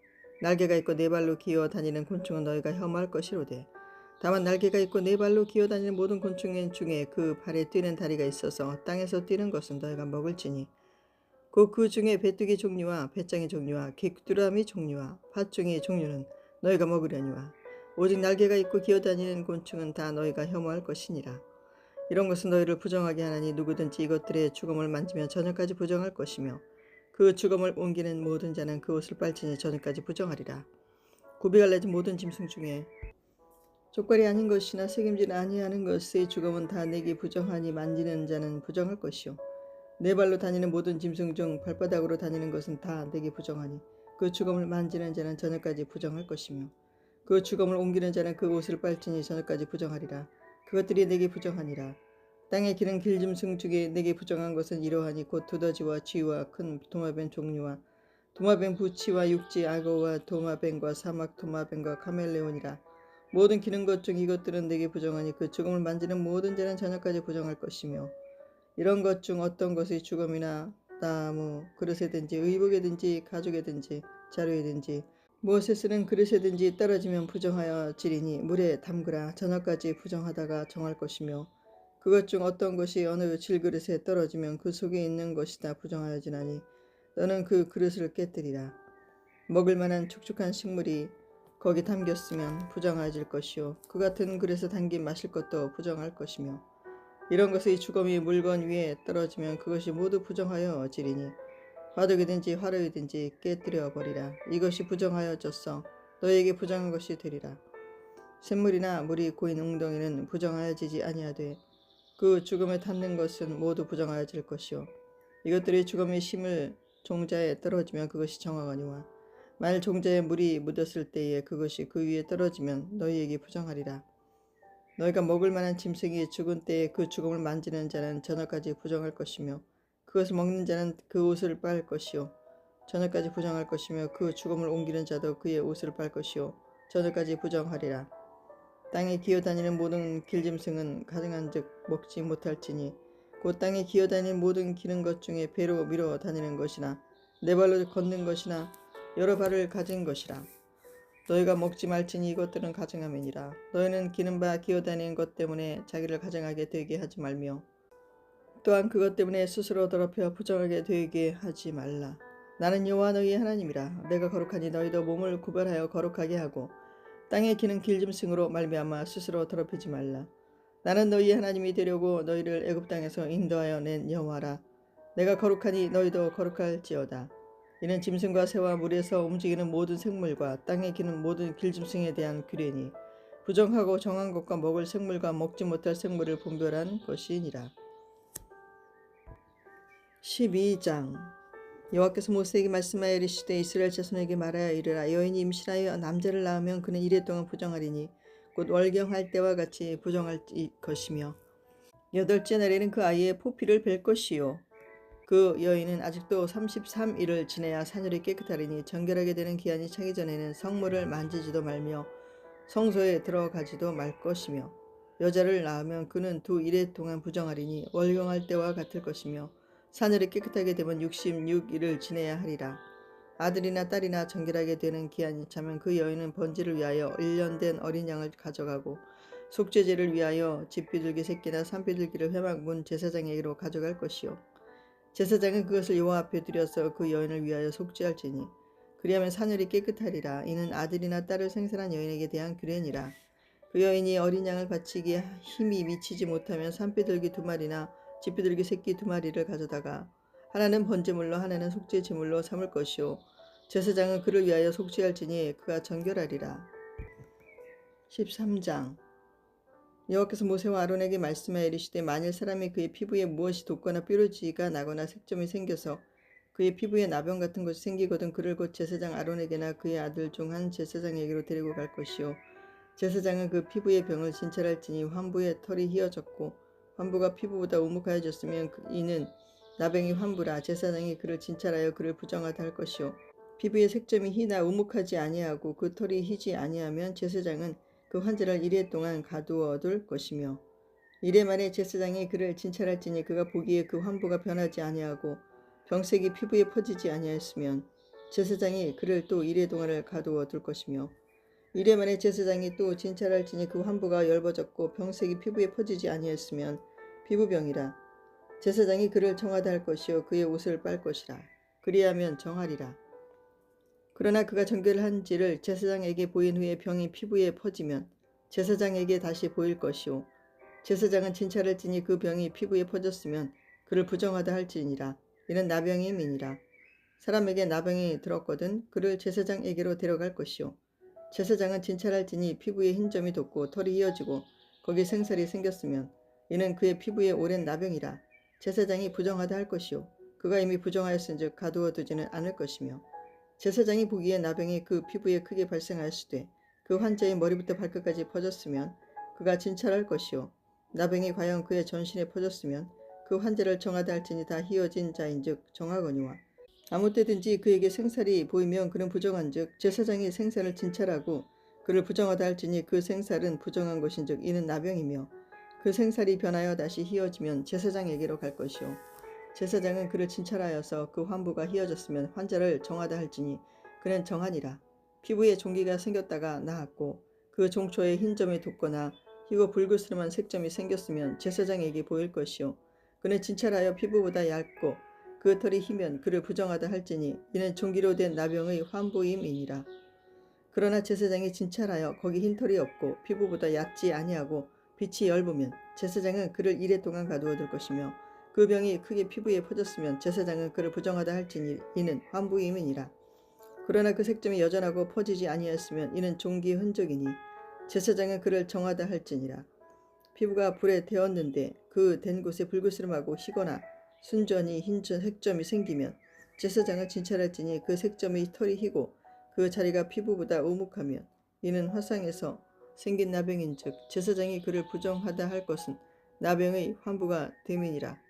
날개가 있고 네 발로 기어 다니는 곤충은 너희가 혐오할 것이로되 다만 날개가 있고 네 발로 기어 다니는 모든 곤충 중에 그 발에 뛰는 다리가 있어서 땅에서 뛰는 것은 너희가 먹을지니 곧 그 중에 베뚜기 종류와 배짱이 종류와 객두라미 종류와 팥종이 종류는 너희가 먹으려니와 오직 날개가 있고 기어 다니는 곤충은 다 너희가 혐오할 것이니라. 이런 것은 너희를 부정하게 하나니 누구든지 이것들의 죽음을 만지면 저녁까지 부정할 것이며 그 죽음을 옮기는 모든 자는 그 옷을 빨지니 저녁까지 부정하리라. 굽이 갈라진 모든 짐승 중에 족발이 아닌 것이나 새김질 아니하는 것의 죽음은 다 내게 부정하니 만지는 자는 부정할 것이요 네 발로 다니는 모든 짐승 중 발바닥으로 다니는 것은 다 내게 부정하니 그 죽음을 만지는 자는 저녁까지 부정할 것이며 그 죽음을 옮기는 자는 그 옷을 빨지니 저녁까지 부정하리라. 그것들이 내게 부정하니라. 땅에 기는 길짐승 중에 내게 부정한 것은 이러하니 곧 두더지와 쥐와 큰 도마뱀 종류와 도마뱀 부치와 육지 악어와 도마뱀과 사막 도마뱀과 카멜레온이라. 모든 기는 것 중 이것들은 내게 부정하니 그 죽음을 만지는 모든 자는 저녁까지 부정할 것이며 이런 것 중 어떤 것의 죽음이나 나무 그릇에든지 의복에든지 가죽에든지 자루에든지 무엇에 쓰는 그릇에든지 떨어지면 부정하여 지리니 물에 담그라. 저녁까지 부정하다가 정할 것이며 그것 중 어떤 것이 어느 질그릇에 떨어지면 그 속에 있는 것이 다 부정하여 지나니 너는 그 그릇을 깨뜨리라. 먹을 만한 촉촉한 식물이 거기 담겼으면 부정하여질 것이요 그 같은 그릇에 담긴 마실 것도 부정할 것이며 이런 것의 죽음이 물건 위에 떨어지면 그것이 모두 부정하여 지리니 바둑이든지 화로이든지 깨뜨려 버리라. 이것이 부정하여졌어 너희에게 부정한 것이 되리라. 샘물이나 물이 고인 웅덩이는 부정하여지지 아니하되 그 죽음에 닿는 것은 모두 부정하여질 것이요 이것들이 죽음의 심을 종자에 떨어지면 그것이 정하거니와 만일 종자에 물이 묻었을 때에 그것이 그 위에 떨어지면 너희에게 부정하리라. 너희가 먹을 만한 짐승이 죽은 때에 그 죽음을 만지는 자는 저녁까지 부정할 것이며 그것을 먹는 자는 그 옷을 빨 것이요 저녁까지 부정할 것이며 그 죽음을 옮기는 자도 그의 옷을 빨 것이요 저녁까지 부정하리라. 땅에 기어다니는 모든 길짐승은 가증한즉 먹지 못할지니 곧 땅에 기어다니는 모든 기는 것 중에 배로 밀어 다니는 것이나 네 발로 걷는 것이나 여러 발을 가진 것이라. 너희가 먹지 말지니 이것들은 가증함이니라. 너희는 기는 바 기어다니는 것 때문에 자기를 가증하게 되게 하지 말며 또한 그것 때문에 스스로 더럽혀 부정하게 되게 하지 말라. 나는 여호와 너희의 하나님이라. 내가 거룩하니 너희도 몸을 구별하여 거룩하게 하고 땅에 기는 길짐승으로 말미암아 스스로 더럽히지 말라. 나는 너희의 하나님이 되려고 너희를 애굽 땅에서 인도하여 낸 여호와라. 내가 거룩하니 너희도 거룩할지어다. 이는 짐승과 새와 물에서 움직이는 모든 생물과 땅에 기는 모든 길짐승에 대한 규례니 부정하고 정한 것과 먹을 생물과 먹지 못할 생물을 분별한 것이니라. 12장. 여호와께서 모세에게 말씀하여 이르시되 이스라엘 자손에게 말하여 이르라. 여인이 임신하여 남자를 낳으면 그는 이레 동안 부정하리니 곧 월경할 때와 같이 부정할 것이며 여덟째 날에는 그 아이의 포피를 벨 것이요 그 여인은 아직도 33일을 지내야 사늘이 깨끗하리니 정결하게 되는 기한이 차기 전에는 성물을 만지지도 말며 성소에 들어가지도 말 것이며 여자를 낳으면 그는 2일 동안 부정하리니 월경할 때와 같을 것이며 사늘이 깨끗하게 되면 66일을 지내야 하리라. 아들이나 딸이나 정결하게 되는 기한이 차면 그 여인은 번제를 위하여 1년 된 어린 양을 가져가고 속죄제를 위하여 집비둘기 새끼나 산비둘기를 회막문 제사장에게로 가져갈 것이요 제사장은 그것을 여호와 앞에 드려서 그 여인을 위하여 속죄할지니 그리하면 사늘이 깨끗하리라. 이는 아들이나 딸을 생산한 여인에게 대한 규례니라. 그 여인이 어린 양을 바치기에 힘이 미치지 못하면 산비둘기 2마리나 집비둘기 새끼 2마리를 가져다가 하나는 번제물로 하나는 속죄제물로 삼을 것이요 제사장은 그를 위하여 속죄할지니 그가 정결하리라. 13장 여호와께서 모세와 아론에게 말씀하여 이르시되 만일 사람이 그의 피부에 무엇이 돋거나 뾰루지가 나거나 색점이 생겨서 그의 피부에 나병 같은 것이 생기거든 그를 곧 제사장 아론에게나 그의 아들 중 한 제사장에게로 데리고 갈 것이요 제사장은 그 피부의 병을 진찰할지니 환부의 털이 휘어졌고 환부가 피부보다 우묵하여졌으면 이는 나병이 환부라. 제사장이 그를 진찰하여 그를 부정하다 할 것이요 피부의 색점이 희나 우묵하지 아니하고 그 털이 희지 아니하면 제사장은 그 환자를 1일 동안 가두어 둘 것이며 1일 만에 제사장이 그를 진찰할지니 그가 보기에 그 환부가 변하지 아니하고 병색이 피부에 퍼지지 아니하였으면 제사장이 그를 또 1일 동안을 가두어 둘 것이며 1일 만에 제사장이 또 진찰할지니 그 환부가 엷어졌고 병색이 피부에 퍼지지 아니하였으면 피부병이라. 제사장이 그를 정하다 할 것이요 그의 옷을 빨 것이라. 그리하면 정하리라. 그러나 그가 정결한지를 제사장에게 보인 후에 병이 피부에 퍼지면 제사장에게 다시 보일 것이요 제사장은 진찰할지니 그 병이 피부에 퍼졌으면 그를 부정하다 할지니라. 이는 나병임이니라. 사람에게 나병이 들었거든 그를 제사장에게로 데려갈 것이요 제사장은 진찰할지니 피부에 흰 점이 돋고 털이 휘어지고 거기 생살이 생겼으면 이는 그의 피부에 오랜 나병이라. 제사장이 부정하다 할 것이요 그가 이미 부정하였은즉 가두어 두지는 않을 것이며 제사장이 보기에 나병이 그 피부에 크게 발생하였으되 그 환자의 머리부터 발끝까지 퍼졌으면 그가 진찰할 것이요 나병이 과연 그의 전신에 퍼졌으면 그 환자를 정하다 할지니 다 휘어진 자인즉 정하거니와 아무 때든지 그에게 생살이 보이면 그는 부정한즉 제사장이 생살을 진찰하고 그를 부정하다 할지니 그 생살은 부정한 것인즉 이는 나병이며 그 생살이 변하여 다시 휘어지면 제사장에게로 갈 것이요 제사장은 그를 진찰하여서 그 환부가 휘어졌으면 환자를 정하다 할지니 그는 정하니라. 피부에 종기가 생겼다가 나았고 그 종초에 흰 점이 돋거나 희고 붉으스름한 색점이 생겼으면 제사장에게 보일 것이요 그는 진찰하여 피부보다 얇고 그 털이 희면 그를 부정하다 할지니 이는 종기로 된 나병의 환부임이니라. 그러나 제사장이 진찰하여 거기 흰 털이 없고 피부보다 얕지 아니하고 빛이 엷으면 제사장은 그를 1일 동안 가두어 둘 것이며 그 병이 크게 피부에 퍼졌으면 제사장은 그를 부정하다 할지니 이는 환부임이니라. 그러나 그 색점이 여전하고 퍼지지 아니하였으면 이는 종기의 흔적이니 제사장은 그를 정하다 할지니라. 피부가 불에 데었는데 그 된 곳에 붉으스름하고 희거나 순전히 흰 색점이 생기면 제사장은 진찰할지니 그 색점의 털이 희고 그 자리가 피부보다 우묵하면 이는 화상에서 생긴 나병인즉 제사장이 그를 부정하다 할 것은 나병의 환부가 됨이니라.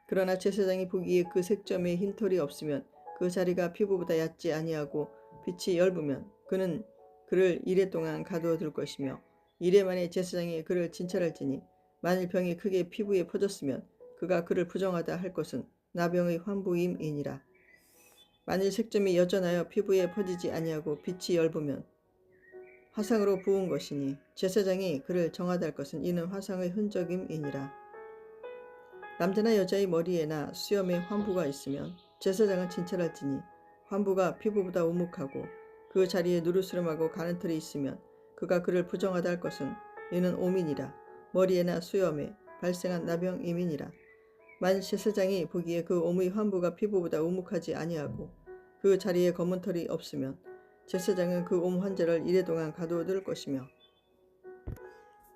그러나 제사장이 보기에 그 색점에 흰 털이 없으면 그 자리가 피부보다 얕지 아니하고 빛이 엷으면 그는 그를 1일 동안 가두어 둘 것이며 1일 만에 제사장이 그를 진찰할지니 만일 병이 크게 피부에 퍼졌으면 그가 그를 부정하다 할 것은 나병의 환부임이니라. 만일 색점이 여전하여 피부에 퍼지지 아니하고 빛이 엷으면 화상으로 부은 것이니 제사장이 그를 정하다 할 것은 이는 화상의 흔적임이니라. 남자나 여자의 머리에나 수염에 환부가 있으면 제사장은 진찰할지니 환부가 피부보다 우묵하고 그 자리에 누르스름하고 가는 털이 있으면 그가 그를 부정하다 할 것은 이는 오민이라. 머리에나 수염에 발생한 나병임이니라. 만일 제사장이 보기에 그 옴의 환부가 피부보다 우묵하지 아니하고 그 자리에 검은 털이 없으면 제사장은 그 옴 환자를 1일 동안 가두어 둘 것이며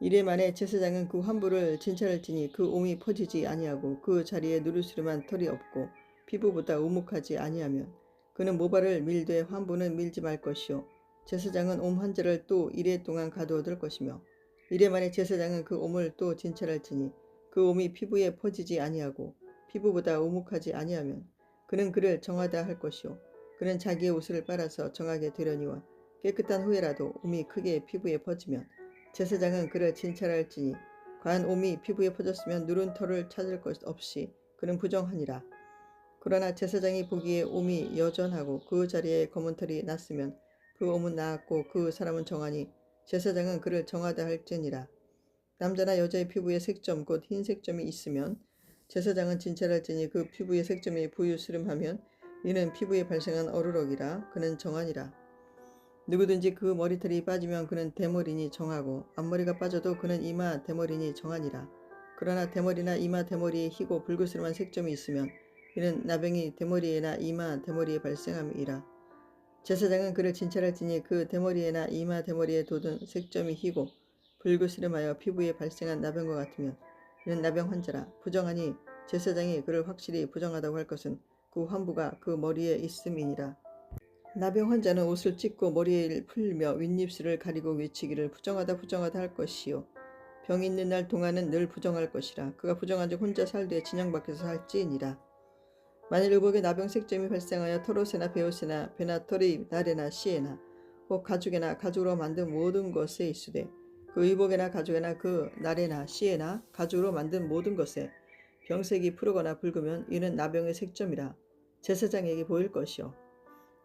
1일 만에 제사장은 그 환부를 진찰할지니 그 옴이 퍼지지 아니하고 그 자리에 누르스름한 털이 없고 피부보다 우묵하지 아니하면 그는 모발을 밀되 환부는 밀지 말 것이요 제사장은 옴 한 자를 또 이레 동안 가두어둘 것이며 이레 만에 제사장은 그 옴을 또 진찰할지니 그 옴이 피부에 퍼지지 아니하고 피부보다 오목하지 아니하면 그는 그를 정하다 할 것이요 그는 자기의 옷을 빨아서 정하게 되려니와 깨끗한 후에라도 옴이 크게 피부에 퍼지면 제사장은 그를 진찰할지니 과연 옴이 피부에 퍼졌으면 누른 털을 찾을 것 없이 그는 부정하니라. 그러나 제사장이 보기에 옴이 여전하고 그 자리에 검은 털이 났으면 그 옴은 나았고 그 사람은 정하니 제사장은 그를 정하다 할지니라. 남자나 여자의 피부에 색점 곧 흰 색점이 있으면 제사장은 진찰할지니 그 피부의 색점이 부유스름하면 이는 피부에 발생한 어루럭이라 그는 정하니라. 누구든지 그 머리털이 빠지면 그는 대머리니 정하고 앞머리가 빠져도 그는 이마 대머리니 정하니라. 그러나 대머리나 이마 대머리에 희고 붉으스름한 색점이 있으면 이는 나병이 대머리에나 이마 대머리에 발생함이라. 제사장은 그를 진찰할지니 그 대머리에나 이마 대머리에 돋은 색점이 희고 붉으스름하여 피부에 발생한 나병과 같으면 이는 나병 환자라. 부정하니 제사장이 그를 확실히 부정하다고 할 것은 그 환부가 그 머리에 있음이니라. 나병 환자는 옷을 찢고 머리에 풀며 윗입술을 가리고 외치기를 부정하다 부정하다 할 것이요 병이 있는 날 동안은 늘 부정할 것이라. 그가 부정한즉 혼자 살되 진영 밖에서 살지니라. 만일 의복에 나병 색점이 발생하여 털옷에나 베옷에나 배나 털의 나래나 씨에나 혹 가죽에나 가죽으로 만든 모든 것에 있으되 그 의복에나 가죽에나 그 나래나 씨에나 가죽으로 만든 모든 것에 병색이 푸르거나 붉으면 이는 나병의 색점이라 제사장에게 보일 것이요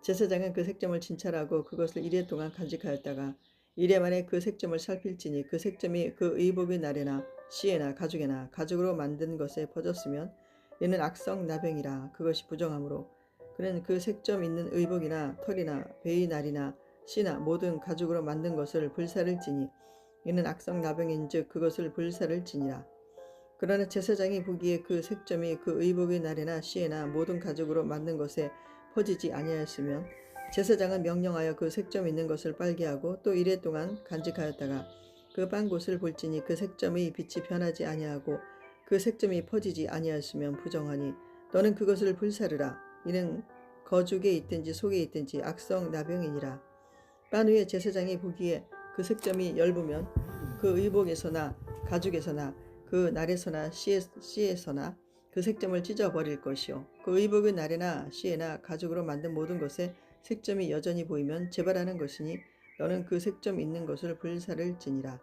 제사장은 그 색점을 진찰하고 그것을 이레 동안 간직하였다가 이레 만에 그 색점을 살필지니 그 색점이 그 의복의 나래나 씨에나 가죽에나 가죽으로 만든 것에 퍼졌으면 이는 악성 나병이라. 그것이 부정하므로 그는 그 색점 있는 의복이나 털이나 베의 날이나 씨나 모든 가죽으로 만든 것을 불사를 지니 이는 악성 나병인즉 그것을 불사를 지니라. 그러나 제사장이 보기에 그 색점이 그 의복의 날에나 씨에나 모든 가죽으로 만든 것에 퍼지지 아니하였으면 제사장은 명령하여 그 색점 있는 것을 빨게 하고 또 이레 동안 간직하였다가 그 빤 곳을 볼지니 그 색점의 빛이 변하지 아니하고 그 색점이 퍼지지 아니하였으면 부정하니 너는 그것을 불사르라. 이는 거죽에 있든지 속에 있든지 악성 나병이니라. 빤 후에 제사장이 보기에 그 색점이 엷으면 그 의복에서나 가죽에서나 그 날에서나 씨에서나 그 색점을 찢어버릴 것이요 그 의복의 날에나 씨에나 가죽으로 만든 모든 것에 색점이 여전히 보이면 재발하는 것이니 너는 그 색점 있는 것을 불사를지니라.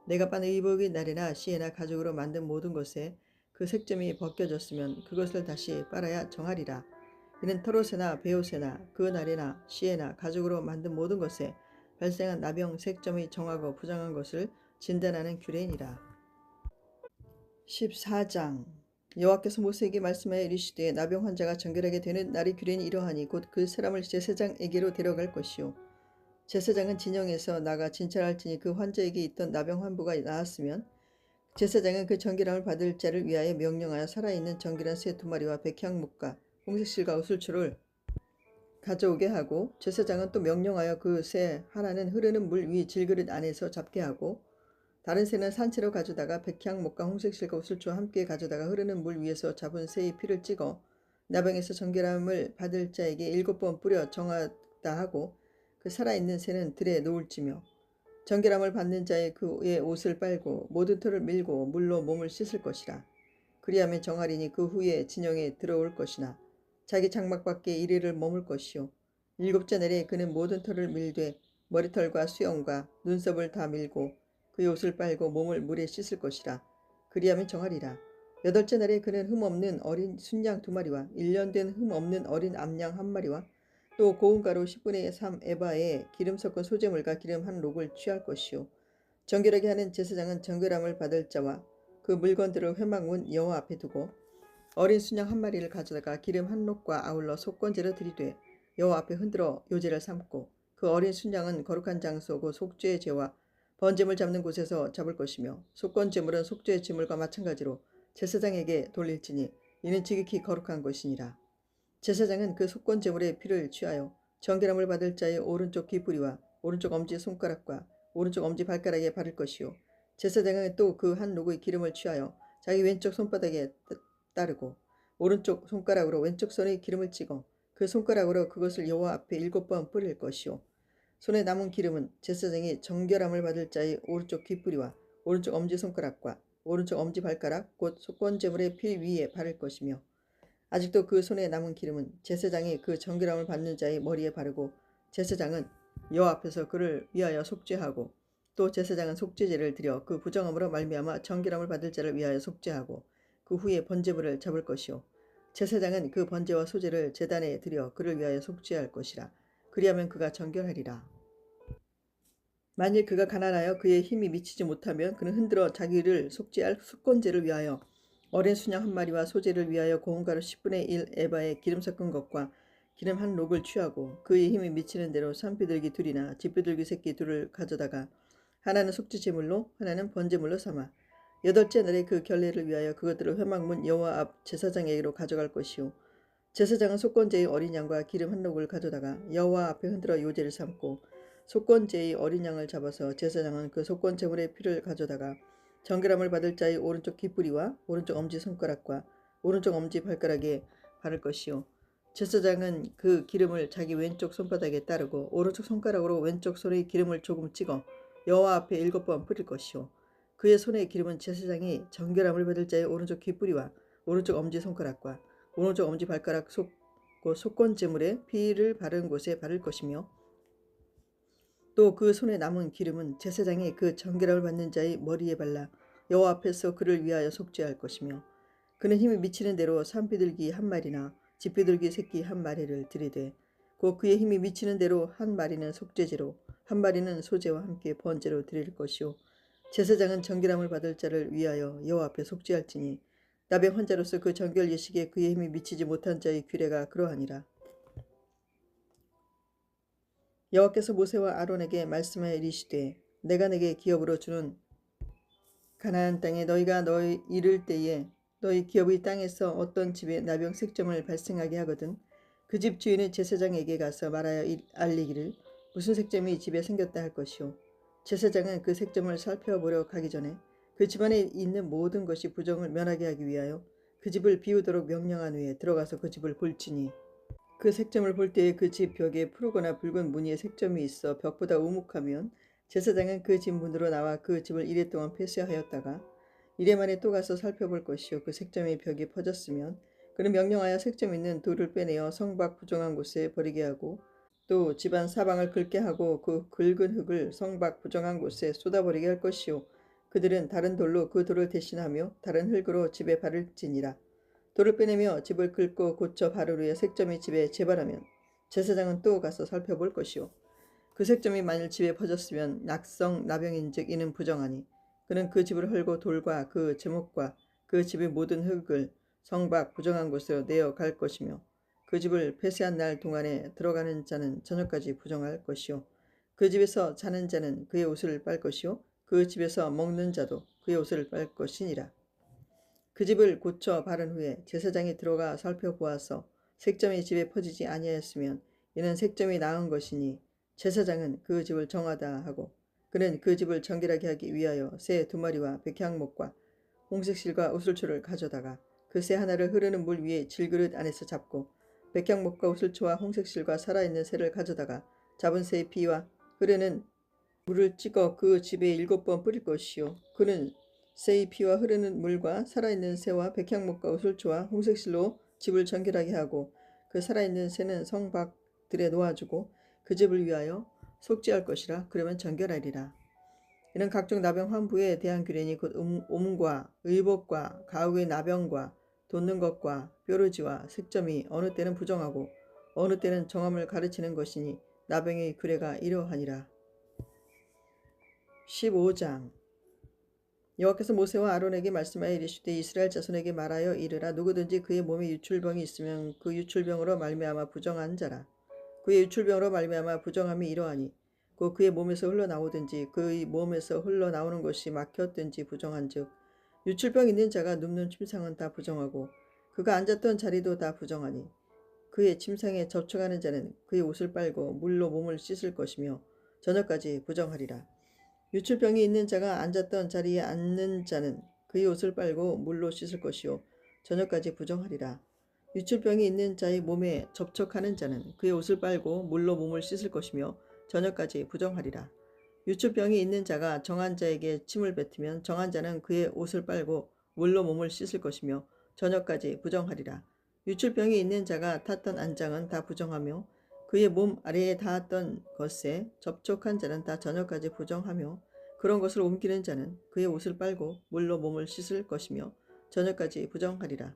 내가 빤 의복의 날에나 씨에나 가죽으로 만든 모든 것에 그 색점이 벗겨졌으면 그것을 다시 빨아야 정하리라. 이는 털옷에나 베옷에나 그 날에나 씨에나 가죽으로 만든 모든 것에 발생한 나병 색점이 정하고 부정한 것을 진단하는 규례니라. 14장 여호와께서 모세에게 말씀하여 이르시되 나병 환자가 정결하게 되는 날이 규례니 이러하니 곧 그 사람을 제사장에게로 데려갈 것이요 제사장은 진영에서 나가 진찰할지니 그 환자에게 있던 나병 환부가 나았으면 제사장은 그 정결함을 받을 자를 위하여 명령하여 살아있는 정결한 새 2마리와 백향목과 홍색실과 우슬초를 가져오게 하고 제사장은 또 명령하여 그 새 하나는 흐르는 물 위 질그릇 안에서 잡게 하고 다른 새는 산채로 가져다가 백향목과 홍색실과 우슬초와 함께 가져다가 흐르는 물 위에서 잡은 새의 피를 찍어 나병에서 정결함을 받을 자에게 7번 뿌려 정하다 하고 그 살아있는 새는 들에 놓을지며 정결함을 받는 자의 그의 옷을 빨고 모든 털을 밀고 물로 몸을 씻을 것이라. 그리하면 정하리니 그 후에 진영에 들어올 것이나 자기 장막 밖에 이리를 머물 것이요 7째 내내 그는 모든 털을 밀되 머리털과 수염과 눈썹을 다 밀고 그의 옷을 빨고 몸을 물에 씻을 것이라. 그리하면 정하리라. 8째 날에 그는 흠없는 어린 순양 2마리와 1년 된 흠없는 어린 암양 1마리와 또 고운 가루 10분의 3 에바에 기름 섞은 소재물과 기름 한 록을 취할 것이요 정결하게 하는 제사장은 정결함을 받을 자와 그 물건들을 회막문 여호와 앞에 두고 어린 순양 1마리를 가져다가 기름 한 록과 아울러 속건제로 드리되 여호와 앞에 흔들어 요제를 삼고 그 어린 순양은 거룩한 장소고 속죄의 제와 번제물 잡는 곳에서 잡을 것이며 속건제물은 속죄의 제물과 마찬가지로 제사장에게 돌릴지니 이는 지극히 거룩한 것이니라. 제사장은 그 속건제물의 피를 취하여 정결함을 받을 자의 오른쪽 귀뿌리와 오른쪽 엄지 손가락과 오른쪽 엄지 발가락에 바를 것이요 제사장은 또 그 한 록의 기름을 취하여 자기 왼쪽 손바닥에 따르고 오른쪽 손가락으로 왼쪽 손의 기름을 찍어 그 손가락으로 그것을 여호와 앞에 7번 뿌릴 것이요 손에 남은 기름은 제사장이 정결함을 받을 자의 오른쪽 귓뿌리와 오른쪽 엄지손가락과 오른쪽 엄지발가락 곧 속건제물의 피 위에 바를 것이며 아직도 그 손에 남은 기름은 제사장이 그 정결함을 받는 자의 머리에 바르고 제사장은 여호와 앞에서 그를 위하여 속죄하고 또 제사장은 속죄제를 드려 그 부정함으로 말미암아 정결함을 받을 자를 위하여 속죄하고 그 후에 번제물을 잡을 것이요 제사장은 그 번제와 소제를 제단에 드려 그를 위하여 속죄할 것이라. 그리하면 그가 정결하리라. 만일 그가 가난하여 그의 힘이 미치지 못하면 그는 흔들어 자기를 속죄할 속건제를 위하여 어린 수양 한 마리와 소제를 위하여 고운 가루 10분의 1 에바에 기름 섞은 것과 기름 한 록을 취하고 그의 힘이 미치는 대로 산비둘기 둘이나 집비둘기 새끼 둘을 가져다가 하나는 속죄 제물로 하나는 번제물로 삼아 여덟째 날에 그 결례를 위하여 그것들을 회막문 여호와 앞 제사장에게로 가져갈 것이요 제사장은 속건제의 어린 양과 기름 한 록을 가져다가 여호와 앞에 흔들어 요제를 삼고 속건제의 어린 양을 잡아서 제사장은 그 속건 제물의 피를 가져다가 정결함을 받을 자의 오른쪽 귓뿌리와 오른쪽 엄지손가락과 오른쪽 엄지발가락에 바를 것이요 제사장은 그 기름을 자기 왼쪽 손바닥에 따르고 오른쪽 손가락으로 왼쪽 손에 기름을 조금 찍어 여호와 앞에 7번 뿌릴 것이요 그의 손의 기름은 제사장이 정결함을 받을 자의 오른쪽 귓뿌리와 오른쪽 엄지손가락과 오른쪽 엄지발가락 속건 제물의 피를 바른 곳에 바를 것이며 또 그 손에 남은 기름은 제사장이 그 정결함을 받는 자의 머리에 발라 여호와 앞에서 그를 위하여 속죄할 것이며 그는 힘이 미치는 대로 산비둘기 한 마리나 집비둘기 새끼 한 마리를 들이되 곧 그의 힘이 미치는 대로 한 마리는 속죄제로 한 마리는 소제와 함께 번제로 드릴 것이요 제사장은 정결함을 받을 자를 위하여 여호와 앞에 속죄할지니 나병 환자로서 그 정결 예식에 그의 힘이 미치지 못한 자의 규례가 그러하니라. 여호와께서 모세와 아론에게 말씀하여 이르시되 내가 내게 기업으로 주는 가나안 땅에 너희가 이를 때에 너희 기업의 땅에서 어떤 집에 나병 색점을 발생하게 하거든 그 집 주인은 제사장에게 가서 말하여 알리기를 무슨 색점이 집에 생겼다 할 것이요 제사장은 그 색점을 살펴보려 가기 전에 그 집안에 있는 모든 것이 부정을 면하게 하기 위하여 그 집을 비우도록 명령한 후에 들어가서 그 집을 볼지니 그 색점을 볼 때에 그 집 벽에 푸르거나 붉은 무늬의 색점이 있어 벽보다 우묵하면 제사장은 그 집 문으로 나와 그 집을 이래 동안 폐쇄하였다가 이래 만에 또 가서 살펴볼 것이요 그 색점이 벽에 퍼졌으면 그는 명령하여 색점 있는 돌을 빼내어 성 밖 부정한 곳에 버리게 하고 또 집안 사방을 긁게 하고 그 긁은 흙을 성 밖 부정한 곳에 쏟아버리게 할 것이요 그들은 다른 돌로 그 돌을 대신하며 다른 흙으로 집에 바를지니라. 돌을 빼내며 집을 긁고 고쳐 바른 후에 색점이 집에 재발하면 제사장은 또 가서 살펴볼 것이요 그 색점이 만일 집에 퍼졌으면 낙성 나병인즉 이는 부정하니 그는 그 집을 헐고 돌과 그 제목과 그 집의 모든 흙을 성 밖 부정한 곳으로 내어 갈 것이며 그 집을 폐쇄한 날 동안에 들어가는 자는 저녁까지 부정할 것이요 그 집에서 자는 자는 그의 옷을 빨 것이요 그 집에서 먹는 자도 그의 옷을 빨 것이니라. 그 집을 고쳐 바른 후에 제사장이 들어가 살펴보아서 색점이 집에 퍼지지 아니하였으면 이는 색점이 나은 것이니 제사장은 그 집을 정하다 하고 그는 그 집을 정결하게 하기 위하여 새 2마리와 백향목과 홍색실과 우슬초를 가져다가 그 새 하나를 흐르는 물 위에 질그릇 안에서 잡고 백향목과 우슬초와 홍색실과 살아있는 새를 가져다가 잡은 새의 피와 흐르는 물을 찍어 그 집에 7번 뿌릴 것이요 그는 새의 피와 흐르는 물과 살아있는 새와 백향목과 우슬초와 홍색실로 집을 정결하게 하고 그 살아있는 새는 성 밖들에 놓아주고 그 집을 위하여 속죄할 것이라. 그러면 정결하리라. 이는 각종 나병 환부에 대한 규례니 곧 옴과 의복과 가후의 나병과 돋는 것과 뾰루지와 색점이 어느 때는 부정하고 어느 때는 정함을 가르치는 것이니 나병의 규례가 이러하니라. 15장 여호와께서 모세와 아론에게 말씀하여 이르시되 이스라엘 자손에게 말하여 이르라 누구든지 그의 몸에 유출병이 있으면 그 유출병으로 말미암아 부정한 자라. 그의 유출병으로 말미암아 부정함이 이러하니 곧 그의 몸에서 흘러나오든지 그의 몸에서 흘러나오는 것이 막혔든지 부정한즉 유출병 있는 자가 눕는 침상은 다 부정하고 그가 앉았던 자리도 다 부정하니 그의 침상에 접촉하는 자는 그의 옷을 빨고 물로 몸을 씻을 것이며 저녁까지 부정하리라. 유출병이 있는 자가 앉았던 자리에 앉는 자는 그의 옷을 빨고 물로 씻을 것이요 저녁까지 부정하리라. 유출병이 있는 자의 몸에 접촉하는 자는 그의 옷을 빨고 물로 몸을 씻을 것이며 저녁까지 부정하리라. 유출병이 있는 자가 정한 자에게 침을 뱉으면 정한 자는 그의 옷을 빨고 물로 몸을 씻을 것이며 저녁까지 부정하리라. 유출병이 있는 자가 탔던 안장은 다 부정하며 그의 몸 아래에 닿았던 것에 접촉한 자는 다 저녁까지 부정하며 그런 것을 옮기는 자는 그의 옷을 빨고 물로 몸을 씻을 것이며 저녁까지 부정하리라.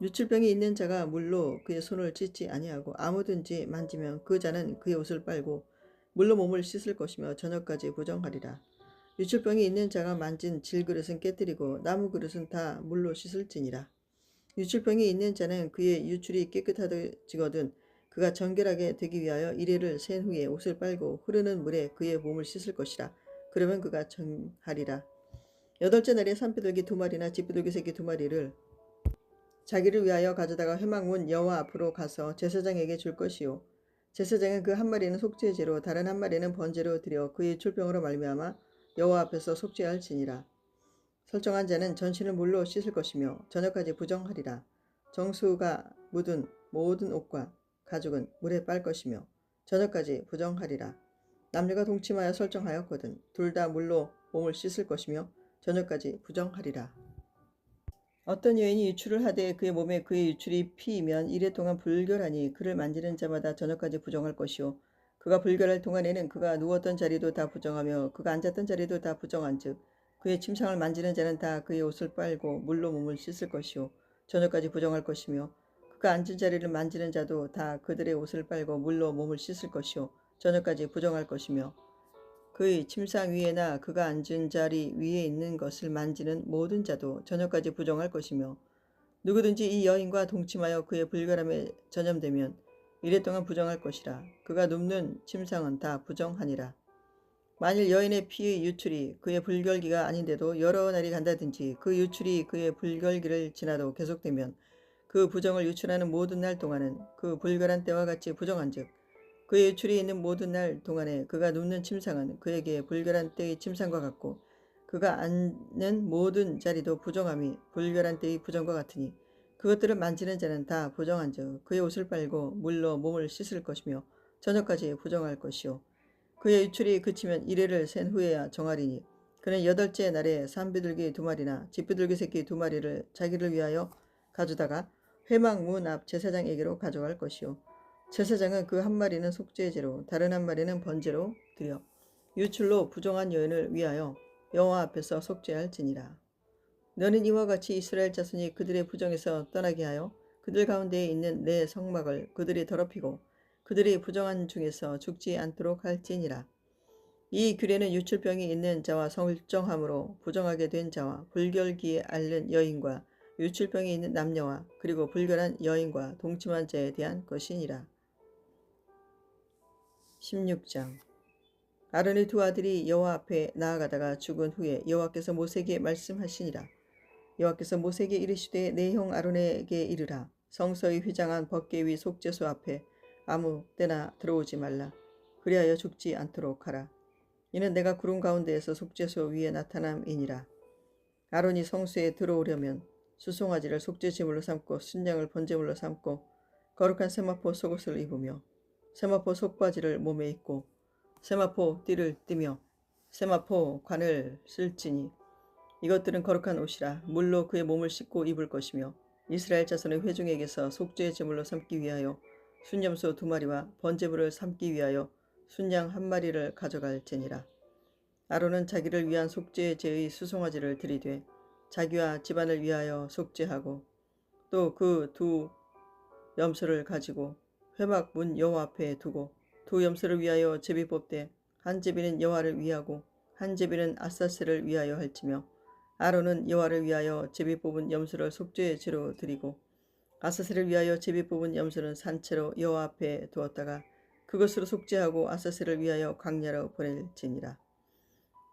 유출병이 있는 자가 물로 그의 손을 씻지 아니하고 아무든지 만지면 그 자는 그의 옷을 빨고 물로 몸을 씻을 것이며 저녁까지 부정하리라. 유출병이 있는 자가 만진 질그릇은 깨뜨리고 나무 그릇은 다 물로 씻을지니라. 유출병이 있는 자는 그의 유출이 깨끗하지거든 그가 정결하게 되기 위하여 이레를 센 후에 옷을 빨고 흐르는 물에 그의 몸을 씻을 것이라. 그러면 그가 정하리라. 여덟째 날에 산비둘기 2마리나 집비둘기 새끼 2마리를 자기를 위하여 가져다가 회막문 여호와 앞으로 가서 제사장에게 줄 것이요 제사장은 그 한 마리는 속죄의 제로 다른 한 마리는 번제로 드려 그의 출병으로 말미암아 여호와 앞에서 속죄할지니라. 설정한 자는 전신을 물로 씻을 것이며 저녁까지 부정하리라. 정수가 묻은 모든 옷과 가죽은 물에 빨 것이며 저녁까지 부정하리라. 남녀가 동침하여 설정하였거든 둘 다 물로 몸을 씻을 것이며 저녁까지 부정하리라. 어떤 여인이 유출을 하되 그의 몸에 그의 유출이 피이면 이래 동안 불결하니 그를 만지는 자마다 저녁까지 부정할 것이요 그가 불결할 동안에는 그가 누웠던 자리도 다 부정하며 그가 앉았던 자리도 다 부정한즉 그의 침상을 만지는 자는 다 그의 옷을 빨고 물로 몸을 씻을 것이요 저녁까지 부정할 것이며 그가 앉은 자리를 만지는 자도 다 그들의 옷을 빨고 물로 몸을 씻을 것이요 저녁까지 부정할 것이며 그의 침상 위에나 그가 앉은 자리 위에 있는 것을 만지는 모든 자도 저녁까지 부정할 것이며 누구든지 이 여인과 동침하여 그의 불결함에 전염되면 이래 동안 부정할 것이라. 그가 눕는 침상은 다 부정하니라. 만일 여인의 피의 유출이 그의 불결기가 아닌데도 여러 날이 간다든지 그 유출이 그의 불결기를 지나도 계속되면 그 부정을 유출하는 모든 날 동안은 그 불결한 때와 같이 부정한즉 그의 유출이 있는 모든 날 동안에 그가 눕는 침상은 그에게 불결한 때의 침상과 같고 그가 앉는 모든 자리도 부정함이 불결한 때의 부정과 같으니 그것들을 만지는 자는 다 부정한즉 그의 옷을 빨고 물로 몸을 씻을 것이며 저녁까지 부정할 것이요 그의 유출이 그치면 이레를 센 후에야 정하리니 그는 여덟째 날에 산비둘기 2마리나 집비둘기 새끼 2마리를 자기를 위하여 가져다가 회막 문 앞 제사장에게로 가져갈 것이요 제사장은 그 한 마리는 속죄제로 다른 한 마리는 번제로 드려 유출로 부정한 여인을 위하여 여호와 앞에서 속죄할지니라. 너는 이와 같이 이스라엘 자손이 그들의 부정에서 떠나게 하여 그들 가운데에 있는 내 성막을 그들이 더럽히고 그들이 부정한 중에서 죽지 않도록 할지니라. 이 규례는 유출병이 있는 자와 설정함으로 부정하게 된 자와 불결기에 앓는 여인과 유출병이 있는 남녀와 그리고 불결한 여인과 동침한 자에 대한 것이니라. 16장 아론의 2 아들이 여호와 앞에 나아가다가 죽은 후에 여호와께서 모세에게 말씀하시니라. 여호와께서 모세에게 이르시되 내 형 아론에게 이르라. 성소의 휘장한 법궤 위 속죄소 앞에 아무 때나 들어오지 말라. 그리하여 죽지 않도록 하라. 이는 내가 구름 가운데에서 속죄소 위에 나타남이니라. 아론이 성소에 들어오려면 수송아지를 속죄제물로 삼고 순양을 번제물로 삼고 거룩한 세마포 속옷을 입으며 세마포 속바지를 몸에 입고 세마포 띠를 띠며 세마포 관을 쓸지니 이것들은 거룩한 옷이라. 물로 그의 몸을 씻고 입을 것이며 이스라엘 자손의 회중에게서 속죄의 제물로 삼기 위하여 순염소 2마리와 번제물을 삼기 위하여 순양 1마리를 가져갈지니라. 아론은 자기를 위한 속죄의 제의 수송아지를 들이되 자기와 집안을 위하여 속죄하고 또 그 2 염소를 가지고 회막 문 여호와 앞에 두고 2 염소를 위하여 제비 뽑되 한 제비는 여호와를 위하고 한 제비는 아사셀을 위하여 할지며 아론은 여호와를 위하여 제비 뽑은 염소를 속죄의 제로 드리고 아사셀을 위하여 제비 뽑은 염소는 산채로 여호와 앞에 두었다가 그것으로 속죄하고 아사셀을 위하여 광야로 보낼지니라.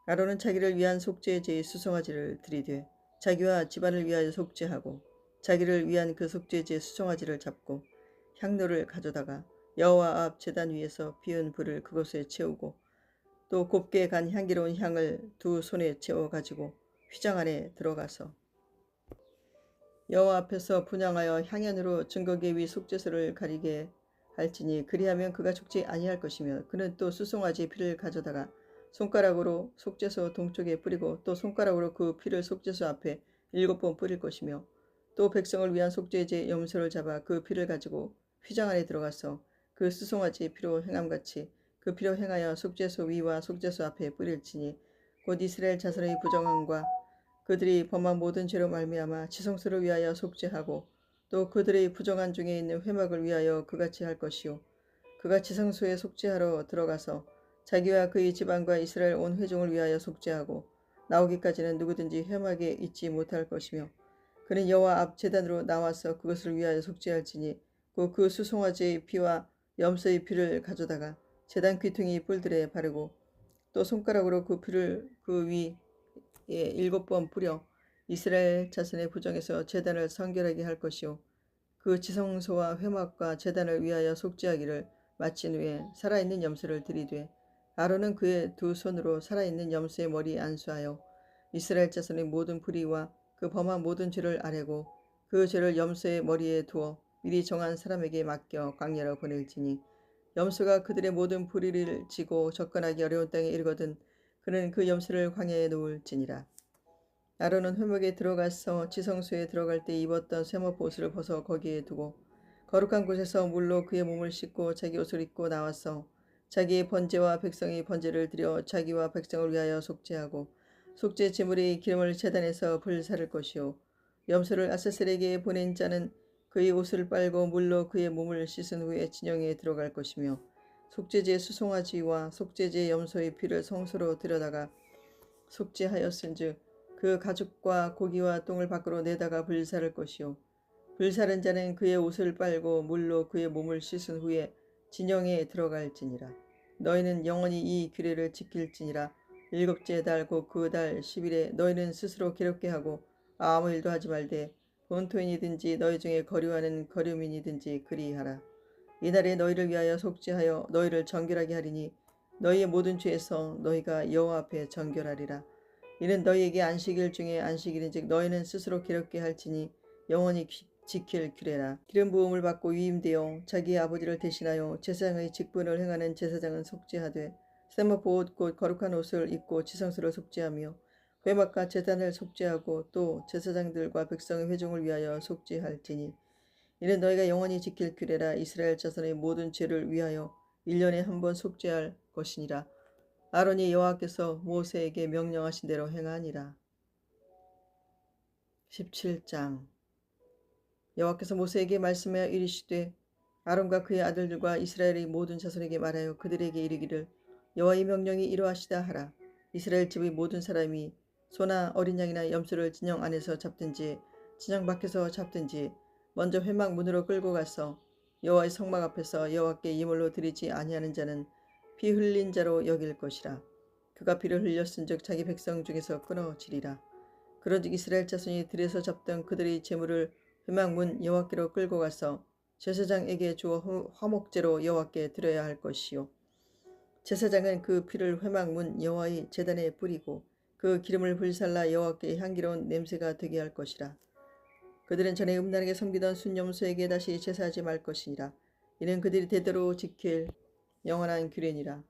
아론은 자기를 위한 속죄의 제의 수송아지를 드리되 자기와 집안을 위하여 속죄하고 자기를 위한 그 속죄의 제의 수송아지를 잡고 향로를 가져다가 여호와 앞 제단 위에서 피운 불을 그것에 채우고 또 곱게 간 향기로운 향을 2 손에 채워 가지고 휘장 안에 들어가서 여호와 앞에서 분향하여 향연으로 증거궤 위 속죄소를 가리게 할지니 그리하면 그가 죽지 아니할 것이며 그는 또 수송아지 피를 가져다가 손가락으로 속죄소 동쪽에 뿌리고 또 손가락으로 그 피를 속죄소 앞에 7번 뿌릴 것이며 또 백성을 위한 속죄제 염소를 잡아 그 피를 가지고 휘장 안에 들어가서 그 수송아지 피로 행함같이 그 피로 행하여 속죄소 위와 속죄소 앞에 뿌릴지니 곧 이스라엘 자손의 부정함과 그들이 범한 모든 죄로 말미암아 지성소를 위하여 속죄하고 또 그들의 부정한 중에 있는 회막을 위하여 그같이 할 것이요 그가 지성소에 속죄하러 들어가서 자기와 그의 집안과 이스라엘 온 회중을 위하여 속죄하고 나오기까지는 누구든지 회막에 있지 못할 것이며 그는 여호와 앞 제단으로 나와서 그것을 위하여 속죄할지니 곧 그 수송아지의 피와 염소의 피를 가져다가 제단 귀퉁이 뿔들에 바르고 또 손가락으로 그 피를 그 위에 7번 뿌려 이스라엘 자손의 부정에서 제단을 성결하게 할 것이요 그 지성소와 회막과 제단을 위하여 속죄하기를 마친 후에 살아있는 염소를 들이되 아론은 그의 두 손으로 살아있는 염소의 머리에 안수하여 이스라엘 자손의 모든 불의와 그 범한 모든 죄를 아뢰고 그 죄를 염소의 머리에 두어 미리 정한 사람에게 맡겨 광야로 보낼지니 염소가 그들의 모든 불의를 지고 접근하기 어려운 땅에 이르거든 그는 그 염소를 광야에 놓을지니라. 아론은 회막에 들어가서 지성소에 들어갈 때 입었던 쇠목 옷을 벗어 거기에 두고 거룩한 곳에서 물로 그의 몸을 씻고 자기 옷을 입고 나와서 자기의 번제와 백성의 번제를 드려 자기와 백성을 위하여 속죄하고 속죄 제물의 기름을 제단에서 불사를 것이요 염소를 아사셀에게 보낸 자는 그의 옷을 빨고 물로 그의 몸을 씻은 후에 진영에 들어갈 것이며 속죄제 수송아지와 속죄제 염소의 피를 성소로 들여다가 속죄하였은즉 그 가죽과 고기와 똥을 밖으로 내다가 불사를 것이요 불사른 자는 그의 옷을 빨고 물로 그의 몸을 씻은 후에 진영에 들어갈지니라. 너희는 영원히 이 규례를 지킬지니라. 7째 달 곧 그 달 10일에 너희는 스스로 괴롭게 하고 아무 일도 하지 말되 본토인이든지 너희 중에 거류하는 거류민이든지 그리하라. 이날에 너희를 위하여 속죄하여 너희를 정결하게 하리니 너희의 모든 죄에서 너희가 여호와 앞에 정결하리라. 이는 너희에게 안식일 중에 안식일인즉 너희는 스스로 괴롭게 할지니 영원히 지킬 규례라. 기름 부음을 받고 위임되어 자기의 아버지를 대신하여 제사장의 직분을 행하는 제사장은 속죄하되 세마포 옷 곧 거룩한 옷을 입고 지성소를 속죄하며 회막과 제단을 속죄하고 또 제사장들과 백성의 회중을 위하여 속죄할지니 이는 너희가 영원히 지킬 규례라. 이스라엘 자손의 모든 죄를 위하여 1년에 한 번 속죄할 것이니라. 아론이 여호와께서 모세에게 명령하신 대로 행하니라. 17장 여호와께서 모세에게 말씀하여 이르시되 아론과 그의 아들들과 이스라엘의 모든 자손에게 말하여 그들에게 이르기를 여호와의 명령이 이러하시다 하라. 이스라엘 집의 모든 사람이 소나 어린 양이나 염소를 진영 안에서 잡든지 진영 밖에서 잡든지 먼저 회막 문으로 끌고 가서 여호와의 성막 앞에서 여호와께 예물로 드리지 아니하는 자는 피 흘린 자로 여길 것이라. 그가 피를 흘렸은즉 자기 백성 중에서 끊어지리라. 그런즉 이스라엘 자손이 들에서 잡던 그들의 제물을 회막문 여호와께로 끌고 가서 제사장에게 주어 화목제로 여호와께 드려야 할 것이요 제사장은 그 피를 회막문 여호와의 제단에 뿌리고 그 기름을 불살라 여호와께 향기로운 냄새가 되게 할 것이라. 그들은 전에 음란하게 섬기던 순염소에게 다시 제사하지 말 것이니라. 이는 그들이 대대로 지킬 영원한 규례니라.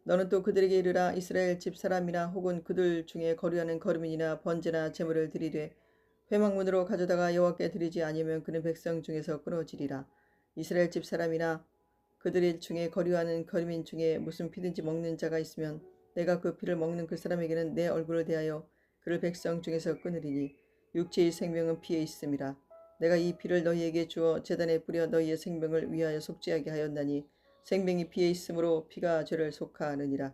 너는 또 그들에게 이르라. 이스라엘 집 사람이나 혹은 그들 중에 거류하는 거류민이나 번제나 제물을 드리되 회막문으로 가져다가 여호와께 드리지 아니하면 그는 백성 중에서 끊어지리라. 이스라엘 집 사람이나 그들 중에 거류하는 거류민 중에 무슨 피든지 먹는 자가 있으면 내가 그 피를 먹는 그 사람에게는 내 얼굴을 대하여 그를 백성 중에서 끊으리니 육체의 생명은 피에 있음이라. 내가 이 피를 너희에게 주어 제단에 뿌려 너희의 생명을 위하여 속죄하게 하였나니 생명이 피에 있으므로 피가 죄를 속하느니라.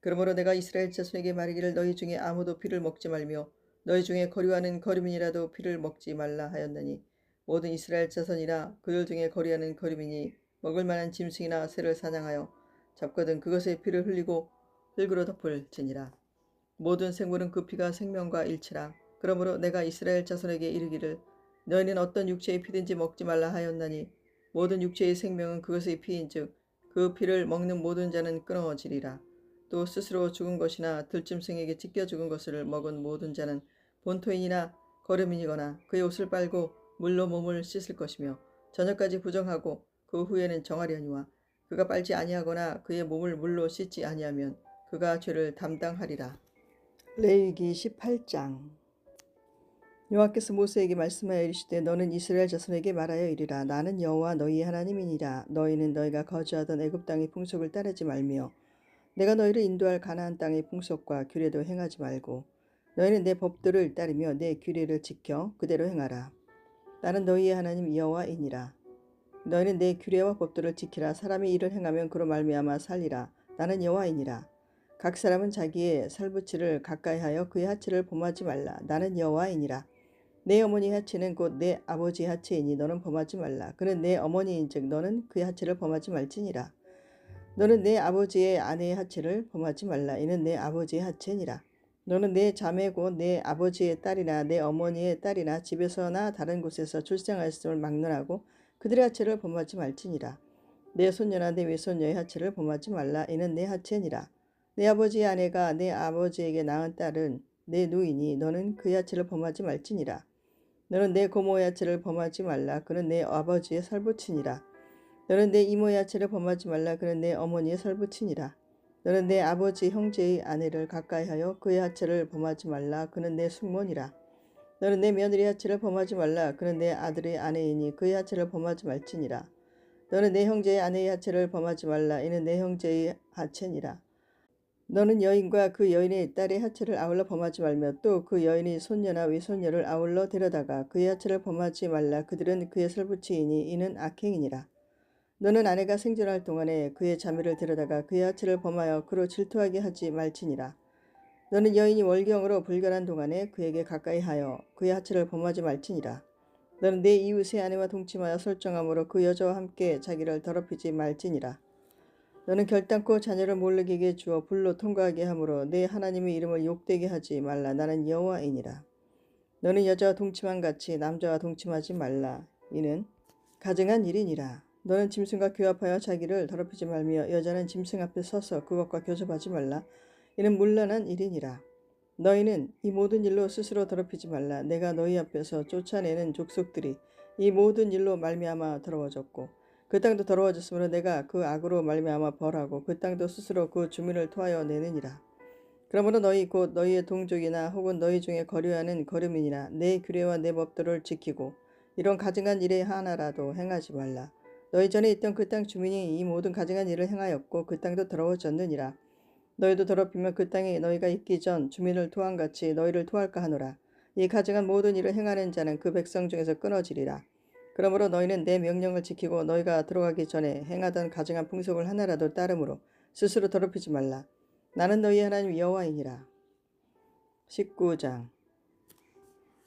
그러므로 내가 이스라엘 자손에게 말하기를 너희 중에 아무도 피를 먹지 말며 너희 중에 거류하는 거류민이라도 피를 먹지 말라 하였나니 모든 이스라엘 자손이나 그들 중에 거류하는 거류민이 먹을 만한 짐승이나 새를 사냥하여 잡거든 그것의 피를 흘리고 흙으로 덮을지니라. 모든 생물은 그 피가 생명과 일치라. 그러므로 내가 이스라엘 자손에게 이르기를 너희는 어떤 육체의 피든지 먹지 말라 하였나니 모든 육체의 생명은 그것의 피인즉 그 피를 먹는 모든 자는 끊어지리라. 또 스스로 죽은 것이나 들짐승에게 찢겨 죽은 것을 먹은 모든 자는 본토인이나 거류민이거나 그의 옷을 빨고 물로 몸을 씻을 것이며 저녁까지 부정하고 그 후에는 정하려니와 그가 빨지 아니하거나 그의 몸을 물로 씻지 아니하면 그가 죄를 담당하리라. 레위기 18장. 여호와께서 모세에게 말씀하여 이르시되 너는 이스라엘 자손에게 말하여 이르라. 나는 여호와 너희의 하나님이니라. 너희는 너희가 거주하던 애굽 땅의 풍속을 따르지 말며 내가 너희를 인도할 가나안 땅의 풍속과 규례도 행하지 말고 너희는 내 법들을 따르며 내 규례를 지켜 그대로 행하라. 나는 너희의 하나님 여호와이니라. 너희는 내 규례와 법들을 지키라. 사람이 이를 행하면 그로 말미암아 살리라. 나는 여호와이니라. 각 사람은 자기의 살부치를 가까이하여 그의 하체를 범하지 말라. 나는 여호와이니라. 내 어머니의 하체는 곧 내 아버지의 하체이니 너는 범하지 말라. 그는 내 어머니인즉 너는 그의 하체를 범하지 말지니라. 너는 내 아버지의 아내의 하체를 범하지 말라. 이는 내 아버지의 하체니라. 너는 내 자매 곧 내 아버지의 딸이나 내 어머니의 딸이나 집에서나 다른 곳에서 출생하였음을 막론하고 그들의 하체를 범하지 말지니라. 내 손녀나 내 외손녀의 하체를 범하지 말라. 이는 내 하체니라. 내 아버지의 아내가 내 아버지에게 낳은 딸은 내 누이니 너는 그의 하체를 범하지 말지니라. 너는 내 고모의 하체를 범하지 말라. 그는 내 아버지의 살부친이라. 너는 내 이모의 하체를 범하지 말라. 그는 내 어머니의 살부친이라. 너는 내 아버지 형제의 아내를 가까이하여 그의 하체를 범하지 말라. 그는 내 숙모니라. 너는 내 며느리의 하체를 범하지 말라. 그는 내 아들의 아내이니 그의 하체를 범하지 말지니라. 너는 내 형제의 아내의 하체를 범하지 말라. 이는 내 형제의 하체니라. 너는 여인과 그 여인의 딸의 하체를 아울러 범하지 말며 또 그 여인의 손녀나 외손녀를 아울러 데려다가 그의 하체를 범하지 말라. 그들은 그의 살부치이니 이는 악행이니라. 너는 아내가 생존할 동안에 그의 자매를 데려다가 그의 하체를 범하여 그로 질투하게 하지 말지니라. 너는 여인이 월경으로 불결한 동안에 그에게 가까이하여 그의 하체를 범하지 말지니라. 너는 내 이웃의 아내와 동침하여 설정함으로 그 여자와 함께 자기를 더럽히지 말지니라. 너는 결단코 자녀를 모르게 주어 불로 통과하게 하므로 내 하나님의 이름을 욕되게 하지 말라. 나는 여호와이니라. 너는 여자와 동침한 같이 남자와 동침하지 말라. 이는 가증한 일이니라. 너는 짐승과 교합하여 자기를 더럽히지 말며 여자는 짐승 앞에 서서 그것과 교접하지 말라. 이는 문란한 일이니라. 너희는 이 모든 일로 스스로 더럽히지 말라. 내가 너희 앞에서 쫓아내는 족속들이 이 모든 일로 말미암아 더러워졌고 그 땅도 더러워졌으므로 내가 그 악으로 말미암아 벌하고 그 땅도 스스로 그 주민을 토하여 내느니라. 그러므로 너희 곧 너희의 동족이나 혹은 너희 중에 거류하는 거류민이나 내 규례와 내 법도를 지키고 이런 가증한 일에 하나라도 행하지 말라. 너희 전에 있던 그 땅 주민이 이 모든 가증한 일을 행하였고 그 땅도 더러워졌느니라. 너희도 더럽히면 그 땅에 너희가 있기 전 주민을 토함같이 너희를 토할까 하노라. 이 가증한 모든 일을 행하는 자는 그 백성 중에서 끊어지리라. 그러므로 너희는 내 명령을 지키고 너희가 들어가기 전에 행하던 가증한 풍속을 하나라도 따름으로 스스로 더럽히지 말라. 나는 너희의 하나님 여호와이니라. 19장.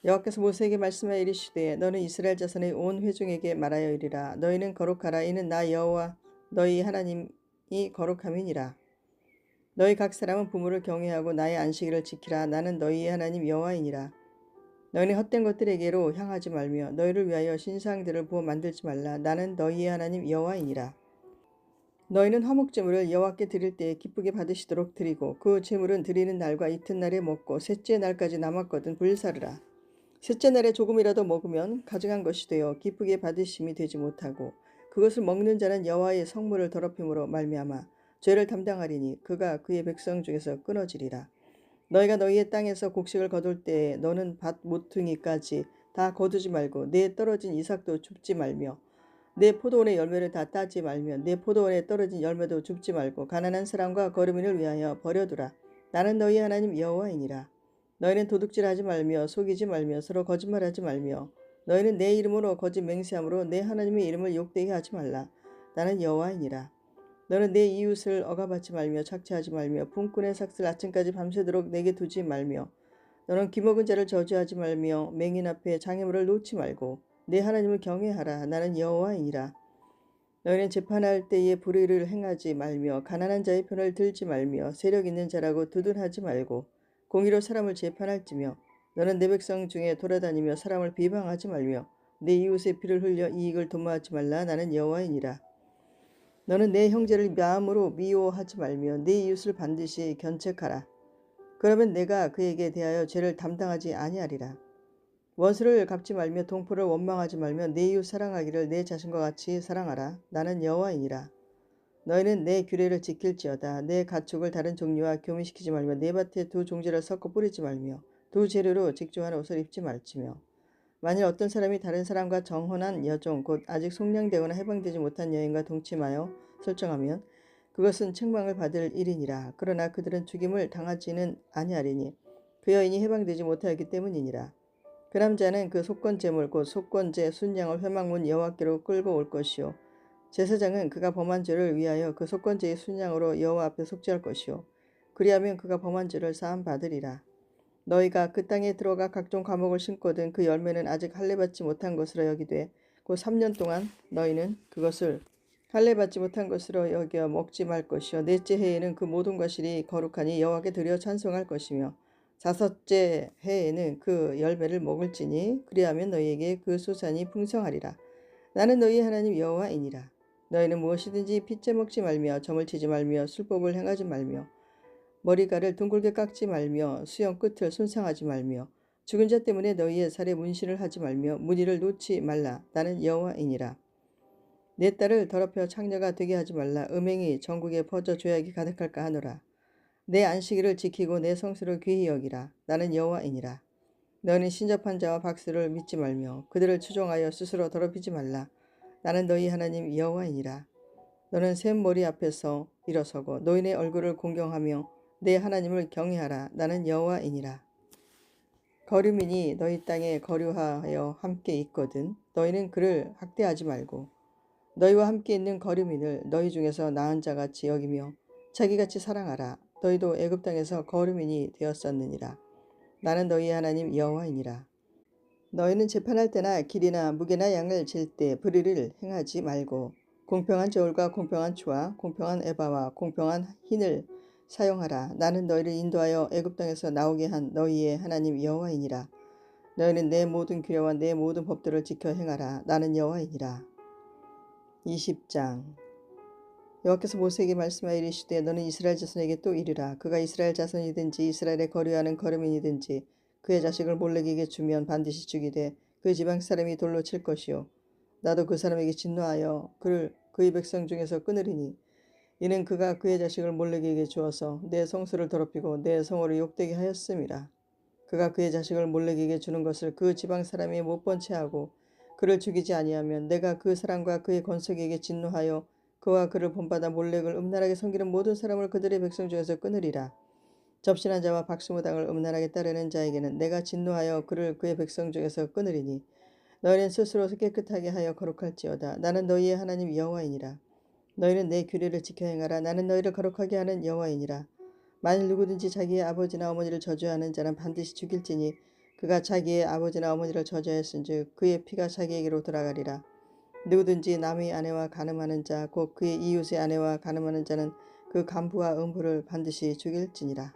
여호와께서 모세에게 말씀하여 이르시되 너는 이스라엘 자손의 온 회중에게 말하여 이르라. 너희는 거룩하라. 이는 나 여호와 너희 하나님이 거룩함이니라. 너희 각 사람은 부모를 경외하고 나의 안식일을 지키라. 나는 너희의 하나님 여호와이니라. 너희는 헛된 것들에게로 향하지 말며 너희를 위하여 신상들을 부어 만들지 말라. 나는 너희의 하나님 여호와이니라. 너희는 화목제물을 여호와께 드릴 때에 기쁘게 받으시도록 드리고 그 제물은 드리는 날과 이튿날에 먹고 셋째 날까지 남았거든 불사르라. 셋째 날에 조금이라도 먹으면 가증한 것이 되어 기쁘게 받으심이 되지 못하고 그것을 먹는 자는 여호와의 성물을 더럽힘으로 말미암아 죄를 담당하리니 그가 그의 백성 중에서 끊어지리라. 너희가 너희의 땅에서 곡식을 거둘 때에 너는 밭 모퉁이까지 다 거두지 말고 내 떨어진 이삭도 줍지 말며 내 포도원의 열매를 다 따지 말며 내 포도원에 떨어진 열매도 줍지 말고 가난한 사람과 거류민을 위하여 버려두라. 나는 너희 하나님 여호와이니라. 너희는 도둑질하지 말며 속이지 말며 서로 거짓말하지 말며 너희는 내 이름으로 거짓 맹세함으로 내 하나님의 이름을 욕되게 하지 말라. 나는 여호와이니라. 너는 내 이웃을 억압하지 말며 착취하지 말며 품꾼의 삭슬 아침까지 밤새도록 내게 두지 말며 너는 기먹은 자를 저주하지 말며 맹인 앞에 장애물을 놓지 말고 내 하나님을 경외하라. 나는 여호와이니라. 너희는 재판할 때에 불의를 행하지 말며 가난한 자의 편을 들지 말며 세력 있는 자라고 두둔하지 말고 공의로 사람을 재판할지며 너는 내 백성 중에 돌아다니며 사람을 비방하지 말며 내 이웃의 피를 흘려 이익을 도모하지 말라. 나는 여호와이니라. 너는 내 형제를 마음으로 미워하지 말며 내 이웃을 반드시 견책하라. 그러면 내가 그에게 대하여 죄를 담당하지 아니하리라. 원수를 갚지 말며 동포를 원망하지 말며 내 이웃 사랑하기를 내 자신과 같이 사랑하라. 나는 여호와이니라. 너희는 내 규례를 지킬지어다. 내 가축을 다른 종류와 교미시키지 말며 내 밭에 두 종지를 섞어 뿌리지 말며 두 재료로 직조한 옷을 입지 말지며 만일 어떤 사람이 다른 사람과 정혼한 여종 곧 아직 속량되거나 해방되지 못한 여인과 동침하여 설정하면 그것은 책망을 받을 일이니라. 그러나 그들은 죽임을 당하지는 아니하리니 그 여인이 해방되지 못하였기 때문이니라. 그 남자는 그 속건제물 곧 속건제 순양을 회막문 여호와께로 끌고 올 것이요 제사장은 그가 범한 죄를 위하여 그 속건제의 순양으로 여호와 앞에 속죄할 것이요 그리하면 그가 범한 죄를 사함 받으리라. 너희가 그 땅에 들어가 각종 과목을 심거든 그 열매는 아직 할례 받지 못한 것으로 여기되 곧 3년 동안 너희는 그것을 할례 받지 못한 것으로 여겨 먹지 말 것이요 넷째 해에는 그 모든 과실이 거룩하니 여호와께 드려 찬송할 것이며 다섯째 해에는 그 열매를 먹을지니 그리하면 너희에게 그 소산이 풍성하리라. 나는 너희 하나님 여호와이니라. 너희는 무엇이든지 핏째 먹지 말며 점을 치지 말며 술법을 행하지 말며 머리가를 둥글게 깎지 말며 수염 끝을 손상하지 말며 죽은 자 때문에 너희의 살에 문신을 하지 말며 무늬를 놓지 말라. 나는 여호와이니라. 내 딸을 더럽혀 창녀가 되게 하지 말라. 음행이 전국에 퍼져 죄악이 가득할까 하노라. 내 안식일을 지키고 내 성수를 귀히 여기라. 나는 여호와이니라. 너희는 신접한 자와 박수를 믿지 말며 그들을 추종하여 스스로 더럽히지 말라. 나는 너희 하나님 여호와이니라. 너는 샘 머리 앞에서 일어서고 노인의 얼굴을 공경하며 내 하나님을 경외하라. 나는 여호와이니라. 거류민이 너희 땅에 거류하여 함께 있거든 너희는 그를 학대하지 말고 너희와 함께 있는 거류민을 너희 중에서 나은 자같이 여기며 자기같이 사랑하라. 너희도 애굽 땅에서 거류민이 되었었느니라. 나는 너희 하나님 여호와이니라. 너희는 재판할 때나 길이나 무게나 양을 잴 때 불의를 행하지 말고 공평한 저울과 공평한 추와 공평한 에바와 공평한 흰을 사용하라. 나는 너희를 인도하여 애굽 땅에서 나오게 한 너희의 하나님 여호와이니라. 너희는 내 모든 규례와 내 모든 법들을 지켜 행하라. 나는 여호와이니라. 20장 여호와께서 모세에게 말씀하여 이르시되 너는 이스라엘 자손에게 또 이르라. 그가 이스라엘 자손이든지 이스라엘에 거류하는 거류민이든지 그의 자식을 몰렉에게 주면 반드시 죽이되 그 지방 사람이 돌로 칠 것이요 나도 그 사람에게 진노하여 그를 그의 백성 중에서 끊으리니 이는 그가 그의 자식을 몰렉에게 주어서 내 성소를 더럽히고 내 성호를 욕되게 하였음이라. 그가 그의 자식을 몰렉에게 주는 것을 그 지방 사람이 못 본 채하고 그를 죽이지 아니하면 내가 그 사람과 그의 건석에게 진노하여 그와 그를 본받아 몰렉을 음란하게 섬기는 모든 사람을 그들의 백성 중에서 끊으리라. 접신한 자와 박수무당을 음란하게 따르는 자에게는 내가 진노하여 그를 그의 백성 중에서 끊으리니 너희는 스스로 깨끗하게 하여 거룩할지어다. 나는 너희의 하나님 여호와이니라. 너희는 내 규례를 지켜 행하라. 나는 너희를 거룩하게 하는 여호와이니라. 만일 누구든지 자기의 아버지나 어머니를 저주하는 자는 반드시 죽일지니 그가 자기의 아버지나 어머니를 저주하였은즉 그의 피가 자기에게로 돌아가리라. 누구든지 남의 아내와 간음하는 자 곧 그의 이웃의 아내와 간음하는 자는 그 간부와 음부를 반드시 죽일지니라.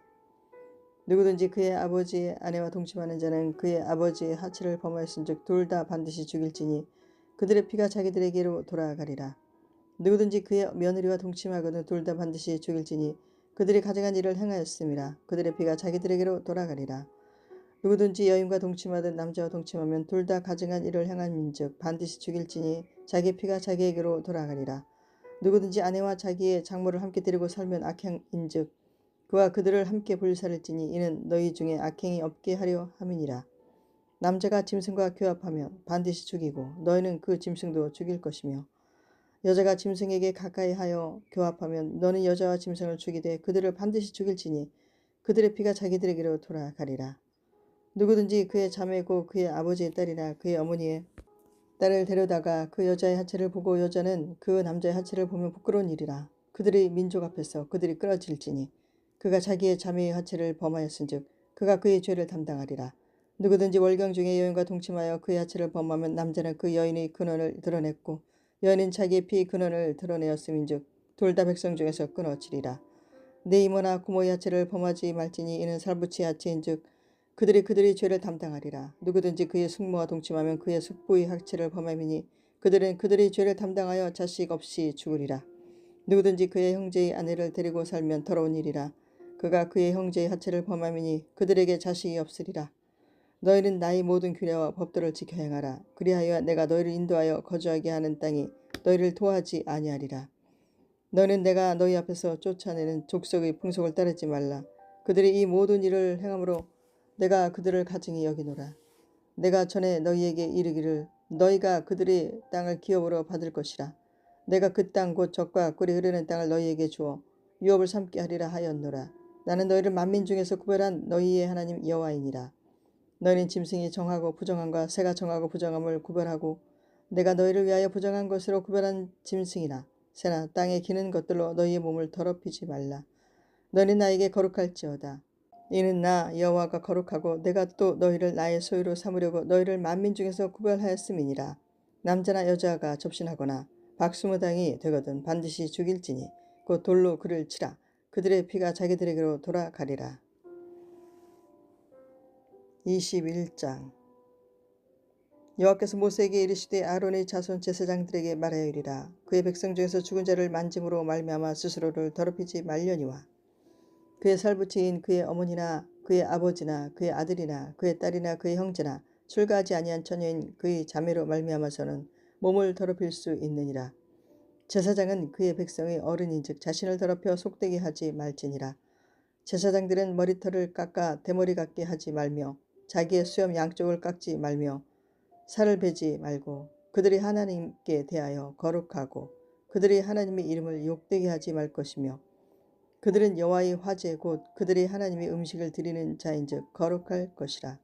누구든지 그의 아버지의 아내와 동침하는 자는 그의 아버지의 하체를 범하였은즉 둘 다 반드시 죽일지니 그들의 피가 자기들에게로 돌아가리라. 누구든지 그의 며느리와 동침하거든 둘 다 반드시 죽일지니 그들이 가증한 일을 행하였음이라. 그들의 피가 자기들에게로 돌아가리라. 누구든지 여인과 동침하든 남자와 동침하면 둘 다 가증한 일을 행한민즉 반드시 죽일지니 자기 피가 자기에게로 돌아가리라. 누구든지 아내와 자기의 장모를 함께 데리고 살면 악행인즉 그와 그들을 함께 불살을지니 이는 너희 중에 악행이 없게 하려 함이니라. 남자가 짐승과 교합하면 반드시 죽이고 너희는 그 짐승도 죽일 것이며 여자가 짐승에게 가까이하여 교합하면 너는 여자와 짐승을 죽이되 그들을 반드시 죽일지니 그들의 피가 자기들에게로 돌아가리라. 누구든지 그의 자매고 그의 아버지의 딸이나 그의 어머니의 딸을 데려다가 그 여자의 하체를 보고 여자는 그 남자의 하체를 보면 부끄러운 일이라. 그들의 민족 앞에서 그들이 끊어질지니 그가 자기의 자매의 하체를 범하였은즉 그가 그의 죄를 담당하리라. 누구든지 월경 중에 여인과 동침하여 그의 하체를 범하면 남자는 그 여인의 근원을 드러냈고 여인은 자기의 피의 근원을 드러내었음인즉 둘 다 백성 중에서 끊어지리라. 내 이모나 고모의 하체를 범하지 말지니 이는 살부치의 하체인즉 그들이 죄를 담당하리라. 누구든지 그의 숙모와 동침하면 그의 숙부의 하체를 범함이니 그들은 그들의 죄를 담당하여 자식 없이 죽으리라. 누구든지 그의 형제의 아내를 데리고 살면 더러운 일이라. 그가 그의 형제의 하체를 범함이니 그들에게 자식이 없으리라. 너희는 나의 모든 규례와 법도를 지켜 행하라. 그리하여 내가 너희를 인도하여 거주하게 하는 땅이 너희를 토하지 아니하리라. 너는 내가 너희 앞에서 쫓아내는 족속의 풍속을 따르지 말라. 그들이 이 모든 일을 행함으로 내가 그들을 가증히 여기노라. 내가 전에 너희에게 이르기를 너희가 그들의 땅을 기업으로 받을 것이라. 내가 그 땅 곧 젖과 꿀이 흐르는 땅을 너희에게 주어 유업을 삼게 하리라 하였노라. 나는 너희를 만민 중에서 구별한 너희의 하나님 여호와이니라. 너희는 짐승이 정하고 부정함과 새가 정하고 부정함을 구별하고 내가 너희를 위하여 부정한 것으로 구별한 짐승이나 새나 땅에 기는 것들로 너희의 몸을 더럽히지 말라. 너희는 나에게 거룩할지어다. 이는 나 여호와가 거룩하고 내가 또 너희를 나의 소유로 삼으려고 너희를 만민 중에서 구별하였음이니라. 남자나 여자가 접신하거나 박수무당이 되거든 반드시 죽일지니 곧 돌로 그를 치라. 그들의 피가 자기들에게로 돌아가리라. 21장. 여호와께서 모세에게 이르시되 아론의 자손 제사장들에게 말하여 이르라. 그의 백성 중에서 죽은 자를 만짐으로 말미암아 스스로를 더럽히지 말려니와 그의 살부치인 그의 어머니나 그의 아버지나 그의 아들이나 그의 딸이나 그의 형제나 출가하지 아니한 처녀인 그의 자매로 말미암아서는 몸을 더럽힐 수 있느니라. 제사장은 그의 백성의 어른인즉 자신을 더럽혀 속되게 하지 말지니라. 제사장들은 머리털을 깎아 대머리 같게 하지 말며 자기의 수염 양쪽을 깎지 말며 살을 베지 말고 그들이 하나님께 대하여 거룩하고 그들이 하나님의 이름을 욕되게 하지 말 것이며 그들은 여호와의 화제 곧 그들이 하나님의 음식을 드리는 자인즉 거룩할 것이라.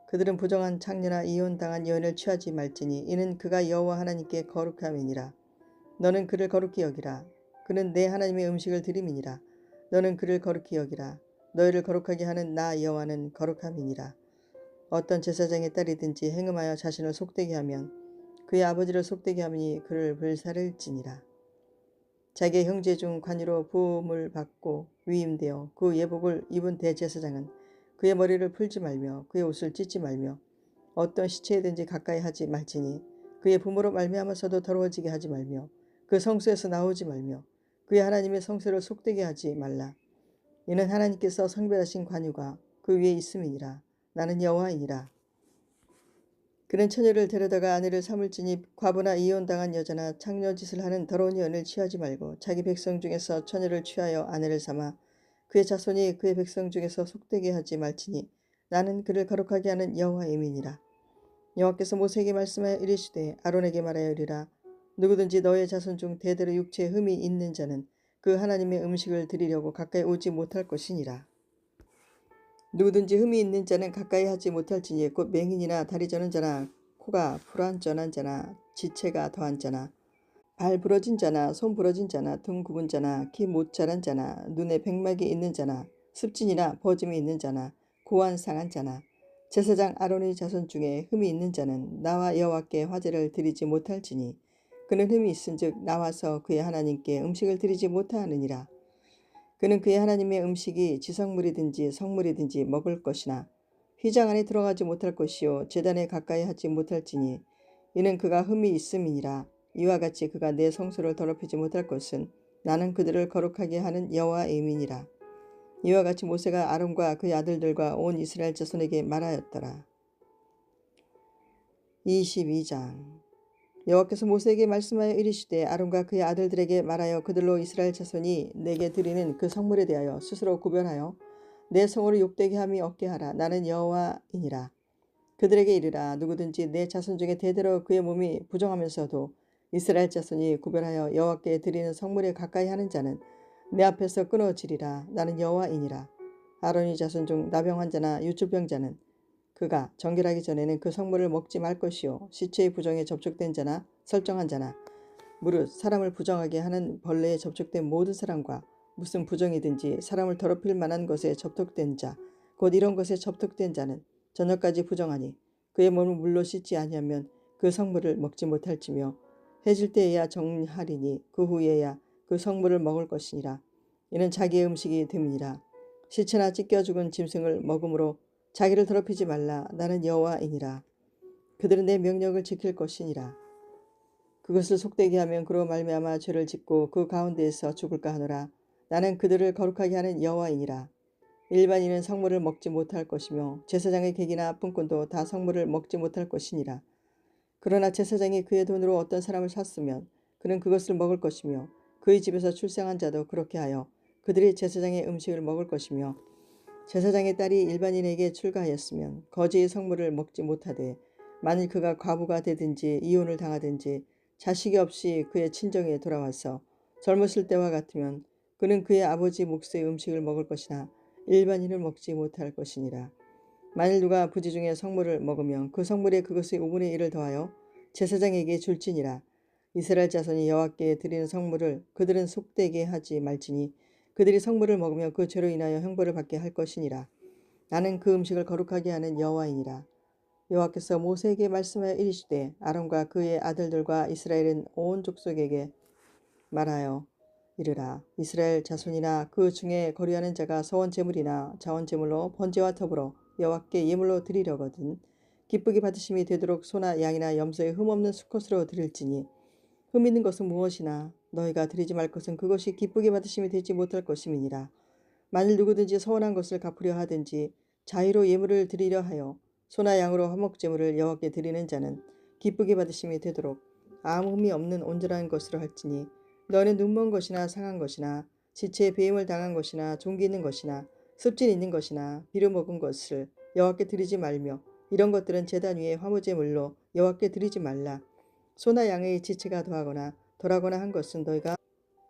그들은 부정한 창녀나 이혼당한 여인을 취하지 말지니 이는 그가 여호와 하나님께 거룩함이니라. 너는 그를 거룩히 여기라. 그는 내 하나님의 음식을 드림이니라. 너는 그를 거룩히 여기라. 너희를 거룩하게 하는 나 여호와는 거룩함이니라. 어떤 제사장의 딸이든지 행음하여 자신을 속되게 하면 그의 아버지를 속되게 하니 그를 불살을지니라. 자기의 형제 중 관유로 부음을 받고 위임되어 그 예복을 입은 대제사장은 그의 머리를 풀지 말며 그의 옷을 찢지 말며 어떤 시체에든지 가까이 하지 말지니 그의 부모로 말미암아서도 더러워지게 하지 말며 그 성소에서 나오지 말며 그의 하나님의 성소를 속되게 하지 말라. 이는 하나님께서 성별하신 관유가 그 위에 있음이니라. 나는 여호와이니라. 그는 처녀를 데려다가 아내를 삼을지니 과부나 이혼당한 여자나 창녀짓을 하는 더러운 여인을 취하지 말고 자기 백성 중에서 처녀를 취하여 아내를 삼아 그의 자손이 그의 백성 중에서 속되게 하지 말지니 나는 그를 거룩하게 하는 여호와임이니라. 여호와께서 모세에게 말씀하여 이르시되 아론에게 말하여 이르라. 누구든지 너의 자손 중 대대로 육체에 흠이 있는 자는 그 하나님의 음식을 드리려고 가까이 오지 못할 것이니라. 누구든지 흠이 있는 자는 가까이 하지 못할지니 곧 맹인이나 다리 저는 자나 코가 불완전한 자나 지체가 더한 자나 발 부러진 자나 손 부러진 자나 등 굽은 자나 키 못 자란 자나 눈에 백막이 있는 자나 습진이나 버짐이 있는 자나 고안 상한 자나 제사장 아론의 자손 중에 흠이 있는 자는 나와 여호와께 화제를 드리지 못할지니 그는 흠이 있은즉 나와서 그의 하나님께 음식을 드리지 못하느니라. 그는 그의 하나님의 음식이 지성물이든지 성물이든지 먹을 것이나 휘장 안에 들어가지 못할 것이요 제단에 가까이 하지 못할지니 이는 그가 흠이 있음이니라. 이와 같이 그가 내 성소를 더럽히지 못할 것은 나는 그들을 거룩하게 하는 여호와임이니라. 이와 같이 모세가 아론과 그의 아들들과 온 이스라엘 자손에게 말하였더라. 22장. 여호와께서 모세에게 말씀하여 이르시되 아론과 그의 아들들에게 말하여 그들로 이스라엘 자손이 내게 드리는 그 성물에 대하여 스스로 구별하여 내 성으로 욕되게 함이 없게 하라. 나는 여호와이니라. 그들에게 이르라. 누구든지 내 자손 중에 대대로 그의 몸이 부정하면서도 이스라엘 자손이 구별하여 여호와께 드리는 성물에 가까이 하는 자는 내 앞에서 끊어지리라. 나는 여호와이니라. 아론의 자손 중 나병 환자나 유추병자는 그가 정결하기 전에는 그 성물을 먹지 말 것이요 시체의 부정에 접촉된 자나 설정한 자나 무릇 사람을 부정하게 하는 벌레에 접촉된 모든 사람과 무슨 부정이든지 사람을 더럽힐 만한 것에 접촉된 자 곧 이런 것에 접촉된 자는 저녁까지 부정하니 그의 몸을 물로 씻지 아니하면 그 성물을 먹지 못할지며 해질 때에야 정하리니 그 후에야 그 성물을 먹을 것이니라. 이는 자기의 음식이 됨이니라. 시체나 찢겨 죽은 짐승을 먹음으로 자기를 더럽히지 말라. 나는 여호와이니라. 그들은 내 명령을 지킬 것이니라. 그것을 속되게 하면 그로 말미암아 죄를 짓고 그 가운데에서 죽을까 하노라. 나는 그들을 거룩하게 하는 여호와이니라. 일반인은 성물을 먹지 못할 것이며 제사장의 객이나 분꾼도 다 성물을 먹지 못할 것이니라. 그러나 제사장이 그의 돈으로 어떤 사람을 샀으면 그는 그것을 먹을 것이며 그의 집에서 출생한 자도 그렇게 하여 그들이 제사장의 음식을 먹을 것이며 제사장의 딸이 일반인에게 출가하였으면 거지의 성물을 먹지 못하되 만일 그가 과부가 되든지 이혼을 당하든지 자식이 없이 그의 친정에 돌아와서 젊었을 때와 같으면 그는 그의 아버지 몫의 음식을 먹을 것이나 일반인을 먹지 못할 것이니라. 만일 누가 부지 중에 성물을 먹으면 그 성물에 그것의 5분의 1을 더하여 제사장에게 줄지니라. 이스라엘 자손이 여호와께 드리는 성물을 그들은 속되게 하지 말지니 그들이 성물을 먹으면 그 죄로 인하여 형벌을 받게 할 것이니라. 나는 그 음식을 거룩하게 하는 여호와이니라. 여호와께서 모세에게 말씀하여 이르시되 아론과 그의 아들들과 이스라엘은 온 족속에게 말하여 이르라. 이스라엘 자손이나 그 중에 거류하는 자가 서원 제물이나 자원 제물로 번제와 더불어 여호와께 예물로 드리려거든 기쁘게 받으심이 되도록 소나 양이나 염소의 흠없는 수컷으로 드릴지니 흠 있는 것은 무엇이나 너희가 드리지 말 것은 그것이 기쁘게 받으심이 되지 못할 것임이니라. 만일 누구든지 서원한 것을 갚으려 하든지 자의로 예물을 드리려 하여 소나 양으로 화목제물을 여호와께 드리는 자는 기쁘게 받으심이 되도록 아무 흠이 없는 온전한 것으로 할지니 너는 눈먼 것이나 상한 것이나 지체에 배임을 당한 것이나 종기 있는 것이나 습진 있는 것이나 비려 먹은 것을 여호와께 드리지 말며 이런 것들은 제단 위에 화무제물로 여호와께 드리지 말라. 소나 양의 지체가 더하거나 덜하거나 한 것은 너희가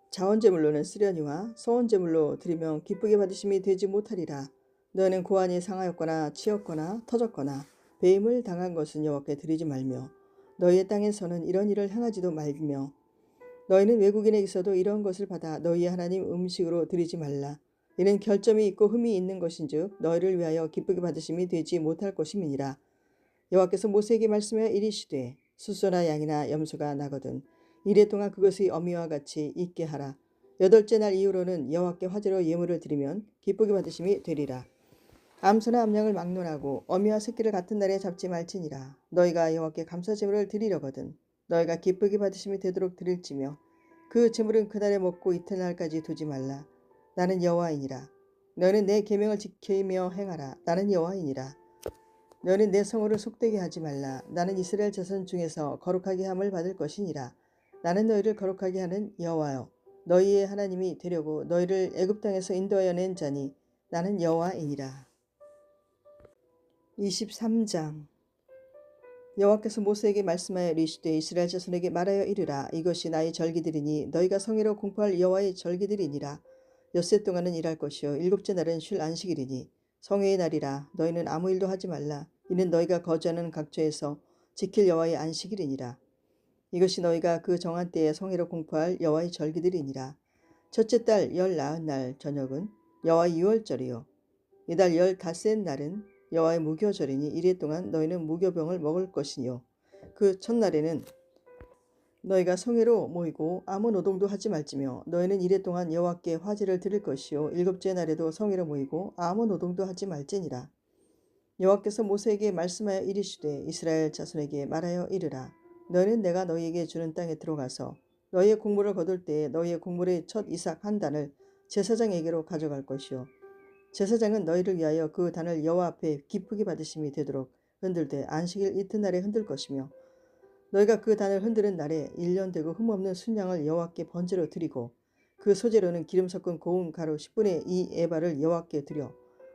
자원제물로는 쓰려니와 서원제물로 드리면 기쁘게 받으심이 되지 못하리라. 너희는 고환이 상하였거나 치였거나 터졌거나 배임을 당한 것은 여호와께 드리지 말며 너희의 땅에서는 이런 일을 행하지도 말며 너희는 외국인에 있어도 이런 것을 받아 너희의 하나님 음식으로 드리지 말라. 이는 결점이 있고 흠이 있는 것인즉 너희를 위하여 기쁘게 받으심이 되지 못할 것임이니라. 여호와께서 모세에게 말씀하여 이르시되 수소나 양이나 염소가 나거든 이래 동안 그것의 어미와 같이 있게 하라. 8째 날 이후로는 여호와께 화제로 예물을 드리면 기쁘게 받으심이 되리라. 암소나 암양을 막론하고 어미와 새끼를 같은 날에 잡지 말지니라. 너희가 여호와께 감사제물을 드리려거든 너희가 기쁘게 받으심이 되도록 드릴지며 그 제물은 그날에 먹고 이튿날까지 두지 말라. 나는 여호와이니라. 너희는 내 계명을 지키며 행하라. 나는 여호와이니라. 너희는 내 성호를 속되게 하지 말라. 나는 이스라엘 자손 중에서 거룩하게 함을 받을 것이니라. 나는 너희를 거룩하게 하는 여호와여 너희의 하나님이 되려고 너희를 애굽 땅에서 인도하여 낸 자니 나는 여호와이니라. 23장 여호와께서 모세에게 말씀하여 이르시되 이스라엘 자손에게 말하여 이르라. 이것이 나의 절기들이니 너희가 성회로 공포할 여호와의 절기들이니라. 엿새 동안은 일할 것이요 7째 날은 쉴 안식일이니 성회의 날이라. 너희는 아무 일도 하지 말라. 이는 너희가 거주하는 각처에서 지킬 여호와의 안식일이니라. 이것이 너희가 그 정한 때에 성회로 공포할 여호와의 절기들이니라. 첫째 달 열 나흔 날 저녁은 여호와의 유월절이요 이달 15째 날은 여호와의 무교절이니 이래 동안 너희는 무교병을 먹을 것이요 그 첫날에는 너희가 성회로 모이고 아무 노동도 하지 말지며 너희는 이래 동안 여호와께 화제를 드릴 것이요 7째 날에도 성회로 모이고 아무 노동도 하지 말지니라. 여호와께서 모세에게 말씀하여 이르시되 이스라엘 자손에게 말하여 이르라. 너희는 내가 너희에게 주는 땅에 들어가서 너희의 곡물을 거둘 때에 너희의 곡물의 첫 이삭 한 단을 제사장에게로 가져갈 것이요 제사장은 너희를 위하여 그 단을 여호와 앞에 기쁘게 받으심이 되도록 흔들되 안식일 이튿날에 흔들 것이며 너희가 그 단을 흔드는 날에 1년 되고 흠없는 순양을 여호와께 번제로 드리고 그 소재로는 기름 섞은 고운 가루 10분의 2 에바를 여호와께 드려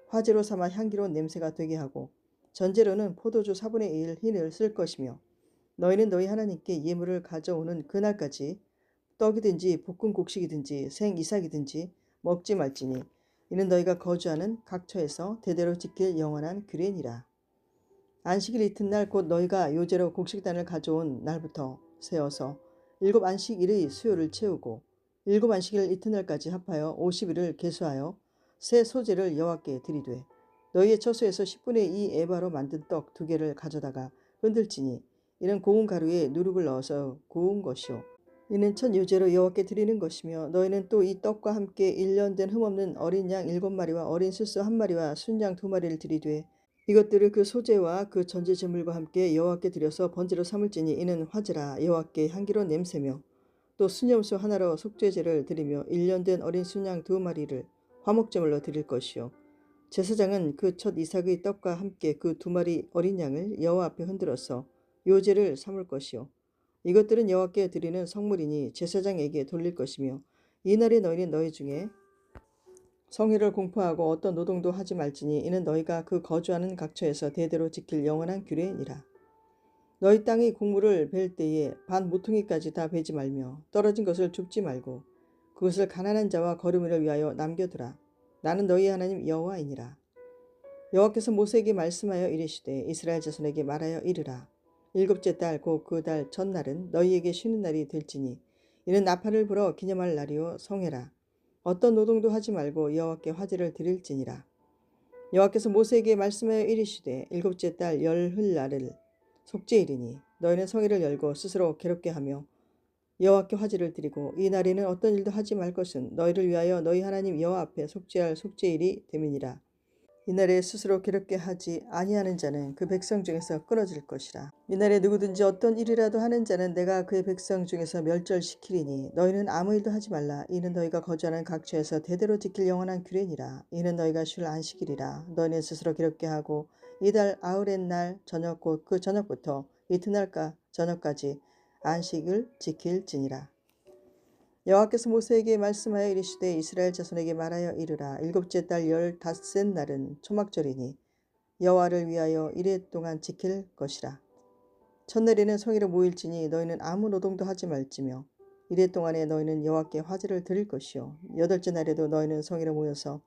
화제로 삼아 향기로운 냄새가 되게 하고 전제로는 포도주 4분의 1 흰을 쓸 것이며 너희는 너희 하나님께 예물을 가져오는 그날까지 떡이든지 볶은 곡식이든지 생 이삭이든지 먹지 말지니 이는 너희가 거주하는 각처에서 대대로 지킬 영원한 규례니라. 안식일 이튿날 곧 너희가 요제로 곡식단을 가져온 날부터 세어서 7 안식일의 수요를 채우고 7 안식일 이튿날까지 합하여 50일을 계수하여 새 소재를 여호와께 드리되 너희의 처소에서 10분의 2 에바로 만든 떡 2개를 가져다가 흔들지니 이는 고운 가루에 누룩을 넣어서 구운 것이요 이는 첫 요제로 여호와께 드리는 것이며 너희는 또 이 떡과 함께 1년 된 흠없는 어린 양 7마리와 어린 수수 1마리와 순양 2마리를 드리되 이것들을 그 소재와 그 전제 제물과 함께 여호와께 드려서 번제로 삼을지니 이는 화제라 여호와께 향기로운 냄새며 또 순염소 하나로 속죄제를 드리며 1년 된 어린 순양 2마리를 화목제물로 드릴 것이요 제사장은 그 첫 이삭의 떡과 함께 그 2마리 어린 양을 여호와 앞에 흔들어서 요제를 삼을 것이요 이것들은 여호와께 드리는 성물이니 제사장에게 돌릴 것이며 이날에 너희는 너희 중에 성회를 공포하고 어떤 노동도 하지 말지니 이는 너희가 그 거주하는 각처에서 대대로 지킬 영원한 규례니라. 너희 땅의 곡물을 벨 때에 반 모퉁이까지 다 베지 말며 떨어진 것을 줍지 말고 그것을 가난한 자와 거르미를 위하여 남겨두라. 나는 너희 하나님 여호와이니라. 여호와께서 모세에게 말씀하여 이르시되 이스라엘 자손에게 말하여 이르라. 7째 달 곧 그 달 첫날은 너희에게 쉬는 날이 될지니 이는 나팔을 불어 기념할 날이요 성회라. 어떤 노동도 하지 말고 여호와께 화제를 드릴지니라. 여호와께서 모세에게 말씀하여 이르시되 7째 달 열흘날을 속죄일이니 너희는 성회를 열고 스스로 괴롭게 하며 여호와께 화제를 드리고 이 날에는 어떤 일도 하지 말 것은 너희를 위하여 너희 하나님 여호와 앞에 속죄할 속죄일이 됨이니라. 이날에 스스로 괴롭게 하지 아니하는 자는 그 백성 중에서 끊어질 것이라. 이날에 누구든지 어떤 일이라도 하는 자는 내가 그의 백성 중에서 멸절시키리니 너희는 아무 일도 하지 말라. 이는 너희가 거주하는 각처에서 대대로 지킬 영원한 규례니라. 이는 너희가 쉴 안식일이라. 너희는 스스로 괴롭게 하고 이달 아흐렛 날 저녁 곧 그 저녁부터 이튿날까 저녁까지 안식을 지킬지니라. 여호와께서 모세에게 말씀하여 이르시되 이스라엘 자손에게 말하여 이르라. 7째 달 15셋 날은 초막절이니 여호와를 위하여 이레 동안 지킬 것이라. 첫날에는 성회로 모일지니 너희는 아무 노동도 하지 말지며 이레 동안에 너희는 여호와께 화제를 드릴 것이요 8째 날에도 너희는 성회로 모여서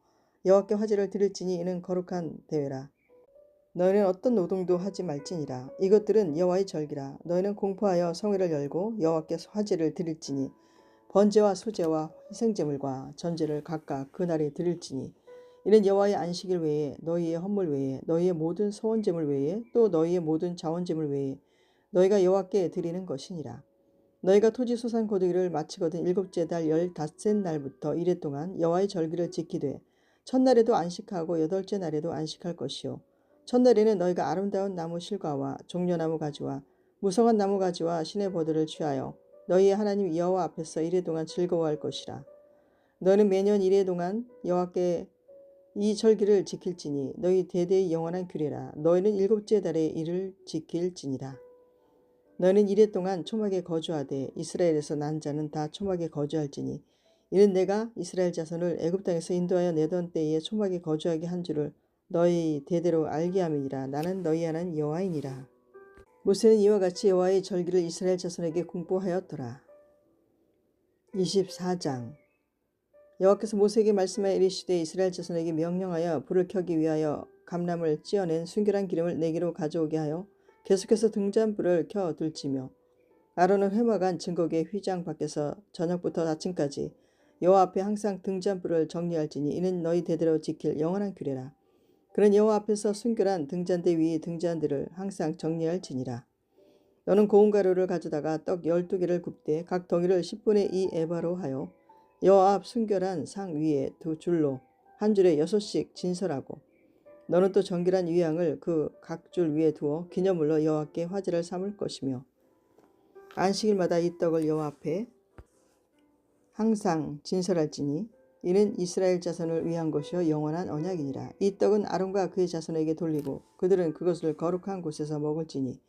여호와께 화제를 드릴지니 이는 거룩한 대회라. 너희는 어떤 노동도 하지 말지니라. 이것들은 여호와의 절기라. 너희는 공포하여 성회를 열고 여호와께 화제를 드릴지니 번제와 수제와 희생제물과 전제를 각각 그 날에 드릴지니 이는 여호와의 안식일 외에 너희의 헌물 외에 너희의 모든 소원제물 외에 또 너희의 모든 자원제물 외에 너희가 여호와께 드리는 것이니라. 너희가 토지소산 거두기를 마치거든 7째 달 15셋 날부터 이레 동안 여호와의 절기를 지키되 첫날에도 안식하고 8째 날에도 안식할 것이요 첫날에는 너희가 아름다운 나무 실과와 종려나무 가지와 무성한 나무 가지와 시내 버들을 취하여 너희의 하나님 여호와 앞에서 이레 동안 즐거워할 것이라. 너희는 매년 이레 동안 여호와께 이 절기를 지킬지니 너희 대대의 영원한 규례라. 너희는 7째 달에 이를 지킬지니라. 너희는 이레 동안 초막에 거주하되 이스라엘에서 난 자는 다 초막에 거주할지니 이는 내가 이스라엘 자손을 애굽 땅에서 인도하여 내던 때에 초막에 거주하게 한 줄을 너희 대대로 알게 함이니라. 나는 너희 하나님 여호와이니라. 모세는 이와 같이 여호와의 절기를 이스라엘 자손에게 공포하였더라. 24장 여호와께서 모세에게 말씀하여 이르시되 이스라엘 자손에게 명령하여 불을 켜기 위하여 감람을 찧어낸 순결한 기름을 내게로 가져오게 하여 계속해서 등잔불을 켜 둘지며 아론은 회막안 증거궤 휘장 밖에서 저녁부터 아침까지 여호와 앞에 항상 등잔불을 정리할지니 이는 너희 대대로 지킬 영원한 규례라. 그는 여호와 앞에서 순결한 등잔대 위의 등잔들을 항상 정리할지니라. 너는 고운 가루를 가져다가 떡 12개를 굽되 각 덩이를 10분의 2 에바로 하여 여호와 앞 순결한 상 위에 2줄로 한 줄에 6씩 진설하고 너는 또 정결한 유향을 그 각 줄 위에 두어 기념물로 여호와께 화제를 삼을 것이며 안식일마다 이 떡을 여호와 앞에 항상 진설할지니 이는 이스라엘 자손을 위한 것이요 영원한 언약이니라. 이 떡은 아론과 그의 자손에게 돌리고 그들은 그것을 거룩한 곳에서 먹을지니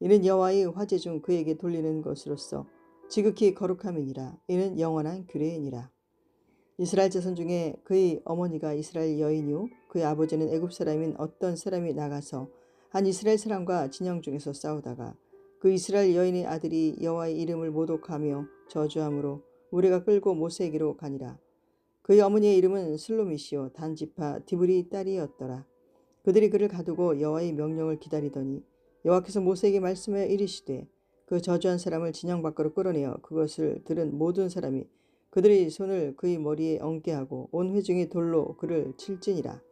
이는 여호와의 화제 중 그에게 돌리는 것으로서 지극히 거룩함이니라. 이는 영원한 규례이니라. 이스라엘 자손 중에 그의 어머니가 이스라엘 여인이요 그의 아버지는 애굽 사람인 어떤 사람이 나가서 한 이스라엘 사람과 진영 중에서 싸우다가 그 이스라엘 여인의 아들이 여호와의 이름을 모독하며 저주함으로 우리가 끌고 모세에게로 가니라. 그의 어머니의 이름은 슬로미시요 단지파 디브리 딸이었더라. 그들이 그를 가두고 여호와의 명령을 기다리더니 여호와께서 모세에게 말씀하여 이르시되 그 저주한 사람을 진영 밖으로 끌어내어 그것을 들은 모든 사람이 그들의 손을 그의 머리에 얹게 하고 온 회중이 돌로 그를 칠지니라.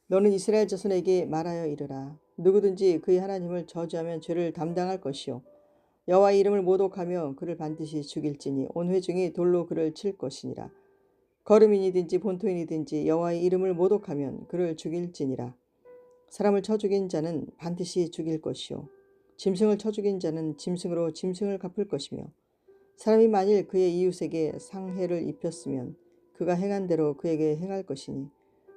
너는 이스라엘 자손에게 말하여 이르라. 누구든지 그의 하나님을 저주하면 죄를 담당할 것이요 여호와의 이름을 모독하며 그를 반드시 죽일지니 온 회중이 돌로 그를 칠 것이니라. 거름인이든지 본토인이든지 여호와의 이름을 모독하면 그를 죽일지니라. 사람을 쳐 죽인 자는 반드시 죽일 것이요 짐승을 쳐 죽인 자는 짐승으로 짐승을 갚을 것이며 사람이 만일 그의 이웃에게 상해를 입혔으면 그가 행한 대로 그에게 행할 것이니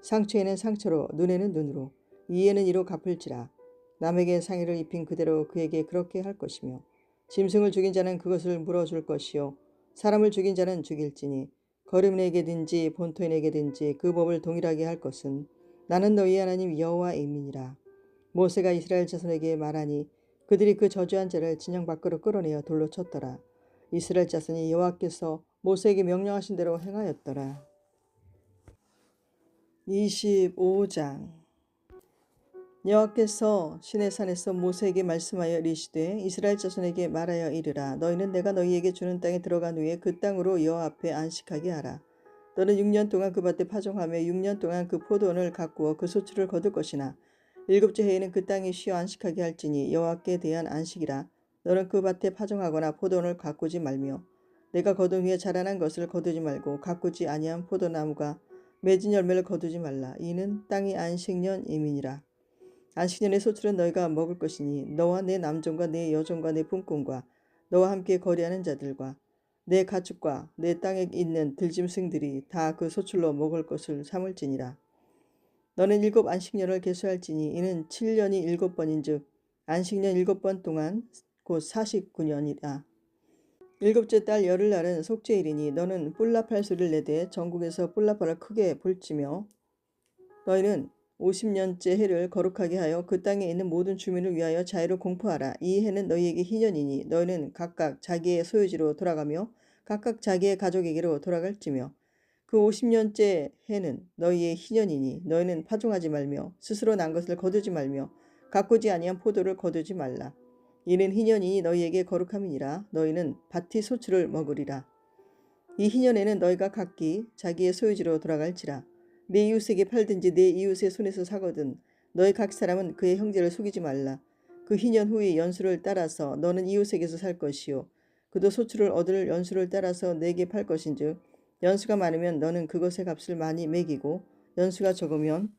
상처에는 상처로 눈에는 눈으로 이에는 이로 갚을지라. 남에게 상해를 입힌 그대로 그에게 그렇게 할 것이며 짐승을 죽인 자는 그것을 물어줄 것이요 사람을 죽인 자는 죽일지니 거류민에게든지 본토인에게든지 그 법을 동일하게 할 것은 나는 너희 하나님 여호와임이니라. 모세가 이스라엘 자손에게 말하니 그들이 그 저주한 자를 진영 밖으로 끌어내어 돌로 쳤더라. 이스라엘 자손이 여호와께서 모세에게 명령하신 대로 행하였더라. 25장. 여호와께서 시내산에서 모세에게 말씀하여 이르시되 이스라엘 자손에게 말하여 이르라. 너희는 내가 너희에게 주는 땅에 들어간 후에 그 땅으로 여호와 앞에 안식하게 하라. 너는 6년 동안 그 밭에 파종하며 6년 동안 그 포도원을 가꾸어 그 소출을 거둘 것이나 일곱째 해에는 그 땅이 쉬어 안식하게 할지니 여호와께 대한 안식이라. 너는 그 밭에 파종하거나 포도원을 가꾸지 말며 내가 거둔 후에 자라난 것을 거두지 말고 가꾸지 아니한 포도나무가 맺은 열매를 거두지 말라. 이는 땅이 안식년임이니라. 안식년의 소출은 너희가 먹을 것이니 너와 내 남종과 내 여종과 내 품꾼과 너와 함께 거리하는 자들과 내 가축과 내 땅에 있는 들짐승들이 다 그 소출로 먹을 것을 삼을지니라. 너는 7 안식년을 계수할지니 이는 7년이 7번인즉 안식년 7번 동안 곧 49년이라. 일곱째 달 열흘날은 속죄일이니 너는 뿔라팔 소리를 내되 전국에서 뿔라팔을 크게 불지며 너희는 50년째 해를 거룩하게 하여 그 땅에 있는 모든 주민을 위하여 자유를 공포하라. 이 해는 너희에게 희년이니 너희는 각각 자기의 소유지로 돌아가며 각각 자기의 가족에게로 돌아갈지며 그 50년째 해는 너희의 희년이니 너희는 파종하지 말며 스스로 난 것을 거두지 말며 가꾸지 아니한 포도를 거두지 말라. 이는 희년이니 너희에게 거룩함이니라. 너희는 밭의 소출을 먹으리라. 이 희년에는 너희가 각기 자기의 소유지로 돌아갈지라. 내 이웃에게 팔든지 내 이웃의 손에서 사거든 너희 각 사람은 그의 형제를 속이지 말라. 그 희년 후의 연수를 따라서 너는 이웃에게서 살 것이요 그도 소출을 얻을 연수를 따라서 내게 팔 것인즉 연수가 많으면 너는 그것의 값을 많이 매기고 연수가 적으면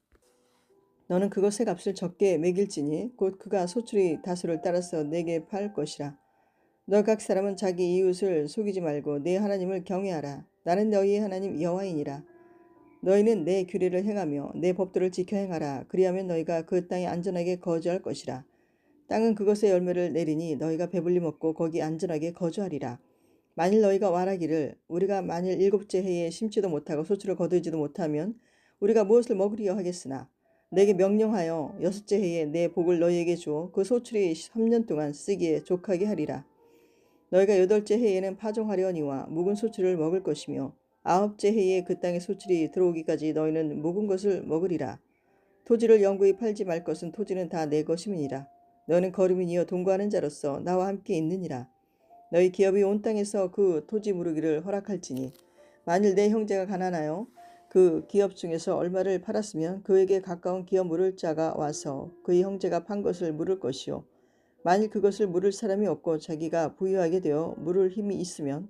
너는 그것의 값을 적게 매길지니 곧 그가 소출이 다수를 따라서 내게 팔 것이라. 너 각 사람은 자기 이웃을 속이지 말고 내 하나님을 경외하라. 나는 너희의 하나님 여호와이니라. 너희는 내 규례를 행하며 내 법도를 지켜 행하라. 그리하면 너희가 그 땅에 안전하게 거주할 것이라. 땅은 그것의 열매를 내리니 너희가 배불리 먹고 거기 안전하게 거주하리라. 만일 너희가 말하기를 우리가 만일 7째 해에 심지도 못하고 소출을 거두지도 못하면 우리가 무엇을 먹으리여 하겠으나 내게 명령하여 6째 해에 내 복을 너희에게 주어 그 소출이 3년 동안 쓰기에 족하게 하리라. 너희가 8째 해에는 파종하려니와 묵은 소출을 먹을 것이며 9째 해에 그 땅에 소출이 들어오기까지 너희는 묵은 것을 먹으리라. 토지를 영구히 팔지 말 것은 토지는 다 내 것임이니라. 너는 거류민이여 동거하는 자로서 나와 함께 있느니라. 너희 기업이 온 땅에서 그 토지 무르기를 허락할지니 만일 내 형제가 가난하여 그 기업 중에서 얼마를 팔았으면 그에게 가까운 기업 물을 자가 와서 그의 형제가 판 것을 물을 것이요 만일 그것을 물을 사람이 없고 자기가 부유하게 되어 물을 힘이 있으면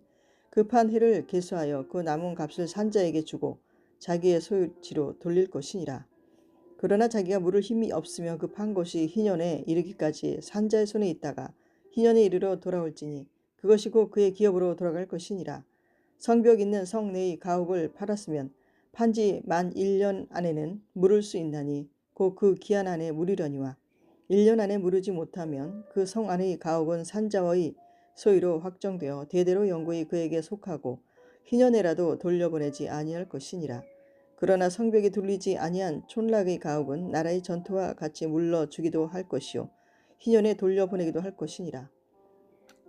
그 판 해를 계수하여 그 남은 값을 산자에게 주고 자기의 소유지로 돌릴 것이니라. 그러나 자기가 물을 힘이 없으며 그 판 것이 희년에 이르기까지 산자의 손에 있다가 희년에 이르러 돌아올지니 그것이 곧 그의 기업으로 돌아갈 것이니라. 성벽 있는 성 내의 가옥을 팔았으면 판지 만 1년 안에는 물을 수 있나니 곧 그 기한 안에 물으려니와 1년 안에 물으지 못하면 그 성 안의 가옥은 산자의 소유로 확정되어 대대로 영구히 그에게 속하고 희년에라도 돌려보내지 아니할 것이니라. 그러나 성벽이 둘리지 아니한 촌락의 가옥은 나라의 전투와 같이 물러주기도 할 것이요 희년에 돌려보내기도 할 것이니라.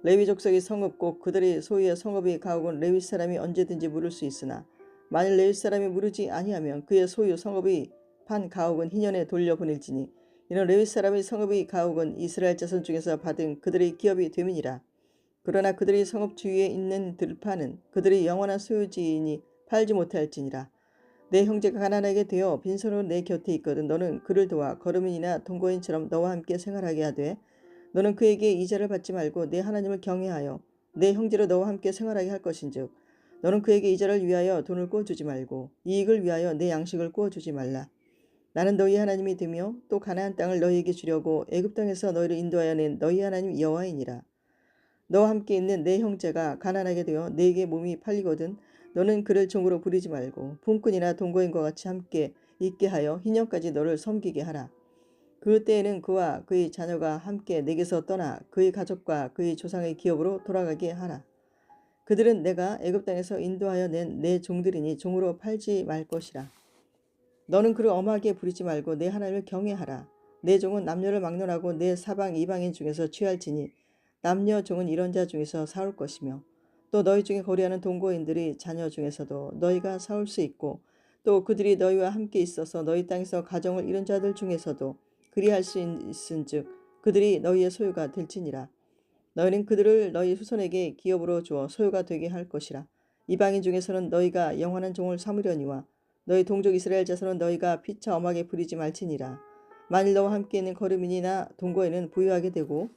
레위 족속의 성읍 곧 그들의 소유의 성읍의 가옥은 레위 사람이 언제든지 물을 수 있으나 만일 레위 사람이 물으지 아니하면 그의 소유 성읍의 판 가옥은 희년에 돌려보낼지니 이는 레위 사람의 성읍의 가옥은 이스라엘 자손 중에서 받은 그들의 기업이 됨이니라. 그러나 그들의 성읍 주위에 있는 들판은 그들의 영원한 소유지이니 팔지 못할지니라. 내 형제가 가난하게 되어 빈손으로 내 곁에 있거든 너는 그를 도와 거류민이나 동거인처럼 너와 함께 생활하게 하되 너는 그에게 이자를 받지 말고 내 하나님을 경외하여 내 형제로 너와 함께 생활하게 할 것인즉 너는 그에게 이자를 위하여 돈을 구워주지 말고 이익을 위하여 내 양식을 구워주지 말라. 나는 너희 하나님이 되며 또 가나안 땅을 너희에게 주려고 애굽 땅에서 너희를 인도하여 낸 너희 하나님 여호와이니라. 너와 함께 있는 내 형제가 가난하게 되어 내게 몸이 팔리거든 너는 그를 종으로 부리지 말고 품꾼이나 동거인과 같이 함께 있게 하여 희년까지 너를 섬기게 하라. 그 때에는 그와 그의 자녀가 함께 내게서 떠나 그의 가족과 그의 조상의 기업으로 돌아가게 하라. 그들은 내가 애굽 땅에서 인도하여 낸 내 종들이니 종으로 팔지 말 것이라. 너는 그를 엄하게 부리지 말고 내 하나님을 경외하라. 내 종은 남녀를 막론하고 내 사방 이방인 중에서 취할지니 남녀 종은 이런 자 중에서 사올 것이며 또 너희 중에 거리하는 동거인들이 자녀 중에서도 너희가 사올 수 있고 또 그들이 너희와 함께 있어서 너희 땅에서 가정을 이룬 자들 중에서도 그리할 수 있은즉 그들이 너희의 소유가 될지니라. 너희는 그들을 너희 후손에게 기업으로 주어 소유가 되게 할 것이라. 이방인 중에서는 너희가 영원한 종을 삼으려니와 너희 동족 이스라엘 자손은 너희가 피차 엄하게 부리지 말지니라. 만일 너와 함께 있는 거류민이나 동거에는 부유하게 되고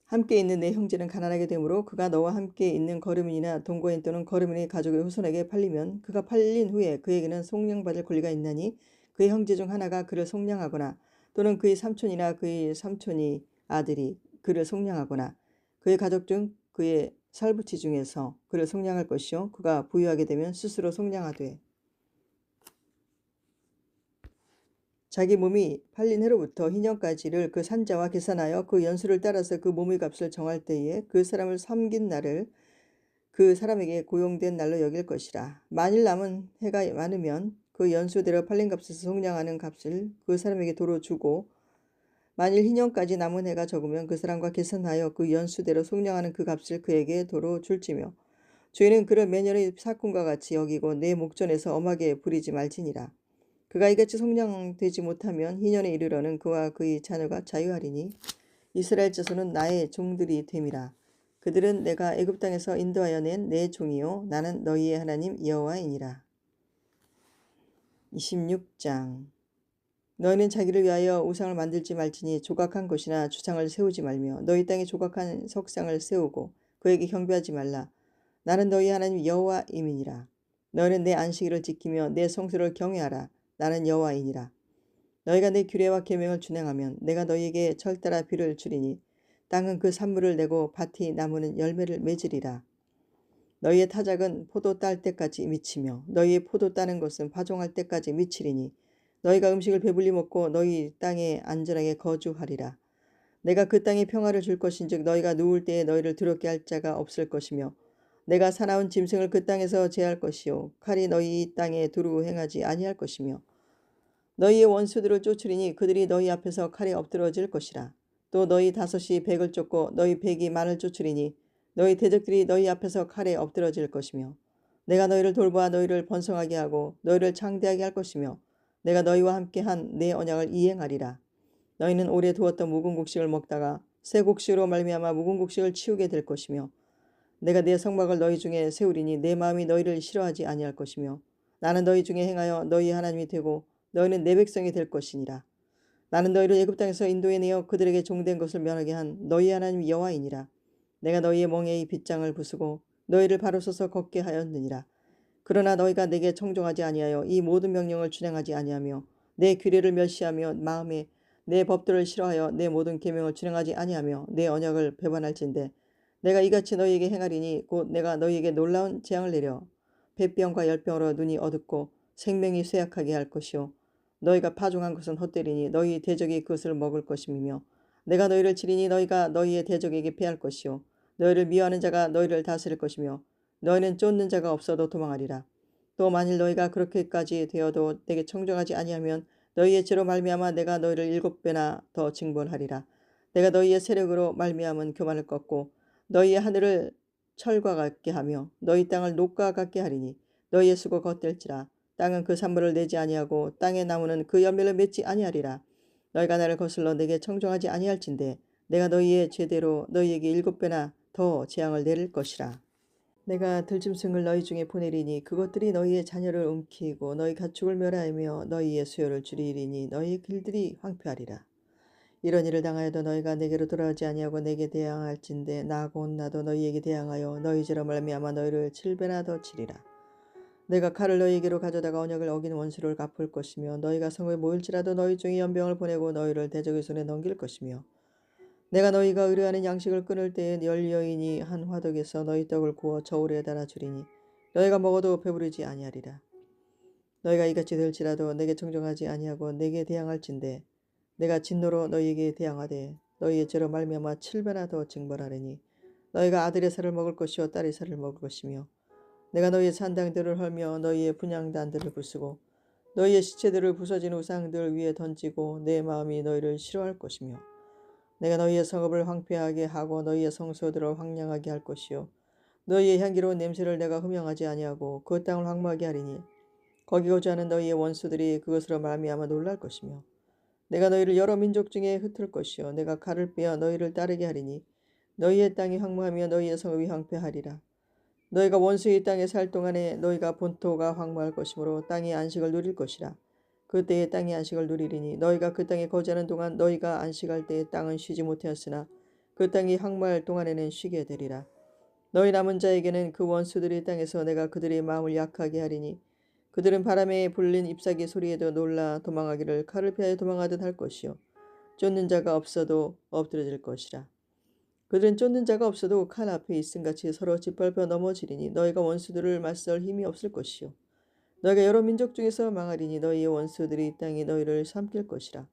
함께 있는 내 형제는 가난하게 되므로 그가 너와 함께 있는 거류민이나 동거인 또는 거류민의 가족의 후손에게 팔리면 그가 팔린 후에 그에게는 속량받을 권리가 있나니 그의 형제 중 하나가 그를 속량하거나 또는 그의 삼촌이나 그의 삼촌이 아들이 그를 속량하거나 그의 가족 중 그의 살부치 중에서 그를 속량할 것이요 그가 부유하게 되면 스스로 속량하되 자기 몸이 팔린 해로부터 희년까지를 그 산자와 계산하여 그 연수를 따라서 그 몸의 값을 정할 때에 그 사람을 섬긴 날을 그 사람에게 고용된 날로 여길 것이라. 만일 남은 해가 많으면 그 연수대로 팔린 값에서 속량하는 값을 그 사람에게 도로 주고 만일 희년까지 남은 해가 적으면 그 사람과 계산하여 그 연수대로 속량하는 그 값을 그에게 도로 줄지며 주인은 그를 매년의 사꾼과 같이 여기고 내 목전에서 엄하게 부리지 말지니라. 그가 이같이 속량되지 못하면 희년에 이르러는 그와 그의 자녀가 자유하리니 이스라엘 자손은 나의 종들이 됨이라. 그들은 내가 애굽 땅에서 인도하여 낸 내 종이요 나는 너희의 하나님 여호와이니라. 26장 너희는 자기를 위하여 우상을 만들지 말지니 조각한 것이나 주상을 세우지 말며 너희 땅에 조각한 석상을 세우고 그에게 경배하지 말라. 나는 너희 하나님 여호와임이니라. 너희는 내 안식일을 지키며 내 성수를 경외하라. 나는 여호와이니라. 너희가 내 규례와 계명을 준행하면 내가 너희에게 철따라 비를 주리니 땅은 그 산물을 내고 밭이 나무는 열매를 맺으리라. 너희의 타작은 포도 딸 때까지 미치며 너희의 포도 따는 것은 파종할 때까지 미치리니 너희가 음식을 배불리 먹고 너희 땅에 안전하게 거주하리라. 내가 그 땅에 평화를 줄 것인즉 너희가 누울 때에 너희를 두렵게 할 자가 없을 것이며 내가 사나운 짐승을 그 땅에서 제할 것이요 칼이 너희 땅에 두루 행하지 아니할 것이며 너희의 원수들을 쫓으리니 그들이 너희 앞에서 칼에 엎드러질 것이라. 또 너희 다섯이 백을 쫓고 너희 백이 만을 쫓으리니 너희 대적들이 너희 앞에서 칼에 엎드러질 것이며 내가 너희를 돌보아 너희를 번성하게 하고 너희를 창대하게 할 것이며 내가 너희와 함께 한 내 언약을 이행하리라. 너희는 오래 두었던 묵은 곡식을 먹다가 새 곡식으로 말미암아 묵은 곡식을 치우게 될 것이며 내가 내 성막을 너희 중에 세우리니 내 마음이 너희를 싫어하지 아니할 것이며 나는 너희 중에 행하여 너희 하나님이 되고 너희는 내 백성이 될 것이니라. 나는 너희를 애굽 땅에서 인도해 내어 그들에게 종된 것을 면하게 한 너희 하나님 여호와이니라. 내가 너희의 멍에의 빗장을 부수고 너희를 바로 서서 걷게 하였느니라. 그러나 너희가 내게 청종하지 아니하여 이 모든 명령을 준행하지 아니하며 내 규례를 멸시하며 마음에 내 법도를 싫어하여 내 모든 계명을 준행하지 아니하며 내 언약을 배반할진대 내가 이같이 너희에게 행하리니 곧 내가 너희에게 놀라운 재앙을 내려 뱃병과 열병으로 눈이 어둡고 생명이 쇠약하게 할 것이요 너희가 파종한 것은 헛되리니 너희 대적이 그것을 먹을 것임이며 내가 너희를 치리니 너희가 너희의 대적에게 패할 것이요 너희를 미워하는 자가 너희를 다스릴 것이며 너희는 쫓는 자가 없어도 도망하리라. 또 만일 너희가 그렇게까지 되어도 내게 청정하지 아니하면 너희의 죄로 말미암아 내가 너희를 7배나 더 징벌하리라. 내가 너희의 세력으로 말미암은 교만을 꺾고 너희의 하늘을 철과 같게 하며 너희 땅을 녹과 같게 하리니 너희의 수고 겉될지라. 땅은 그 산물을 내지 아니하고 땅의 나무는 그 열매를 맺지 아니하리라. 너희가 나를 거슬러 내게 청정하지 아니할진대 내가 너희의 죄대로 너희에게 7배나 더 재앙을 내릴 것이라. 내가 들짐승을 너희 중에 보내리니 그것들이 너희의 자녀를 움키고 너희 가축을 멸하며 너희의 수요를 줄이리니 너희의 길들이 황폐하리라. 이런 일을 당하여도 너희가 내게로 돌아오지 아니하고 내게 대항할진대 나 곧 나도 너희에게 대항하여 너희 죄로 말미암아 너희를 7배나 더 치리라. 내가 칼을 너희에게로 가져다가 언약을 어긴 원수를 갚을 것이며 너희가 성읍에 모일지라도 너희 중에 연병을 보내고 너희를 대적의 손에 넘길 것이며 내가 너희가 의뢰하는 양식을 끊을 때에 열 여인이 한 화덕에서 너희 떡을 구워 저울에 달아 주리니 너희가 먹어도 배부르지 아니하리라. 너희가 이같이 될지라도 내게 청정하지 아니하고 내게 대항할진대 내가 진노로 너희에게 대항하되 너희의 죄로 말미암아 7배나 더 징벌하리니 너희가 아들의 살을 먹을 것이요 딸의 살을 먹을 것이며 내가 너희의 산당들을 헐며 너희의 분향단들을 부수고 너희의 시체들을 부서진 우상들 위에 던지고 내 마음이 너희를 싫어할 것이며 내가 너희의 성읍을 황폐하게 하고 너희의 성소들을 황량하게 할 것이요 너희의 향기로운 냄새를 내가 흠명하지 아니하고 그 땅을 황무하게 하리니 거기 거주하는 너희의 원수들이 그것으로 말미암아 놀랄 것이며 내가 너희를 여러 민족 중에 흩을 것이요 내가 칼을 빼어 너희를 따르게 하리니 너희의 땅이 황무하며 너희의 성읍이 황폐하리라. 너희가 원수의 땅에 살 동안에 너희가 본토가 황무할 것이므로 땅의 안식을 누릴 것이라. 그때에 땅의 안식을 누리리니 너희가 그 땅에 거주하는 동안 너희가 안식할 때에 땅은 쉬지 못하였으나 그 땅이 황무할 동안에는 쉬게 되리라. 너희 남은 자에게는 그 원수들의 땅에서 내가 그들의 마음을 약하게 하리니 그들은 바람에 불린 잎사귀 소리에도 놀라 도망하기를 칼을 피하여 도망하듯 할 것이요 쫓는 자가 없어도 엎드러질 것이라. 그들은 쫓는 자가 없어도 칼 앞에 있음같이 서로 짓밟혀 넘어지리니 너희가 원수들을 맞설 힘이 없을 것이요 너희가 여러 민족 중에서 망하리니 너희의 원수들이 이 땅에 너희를 삼킬 것이라.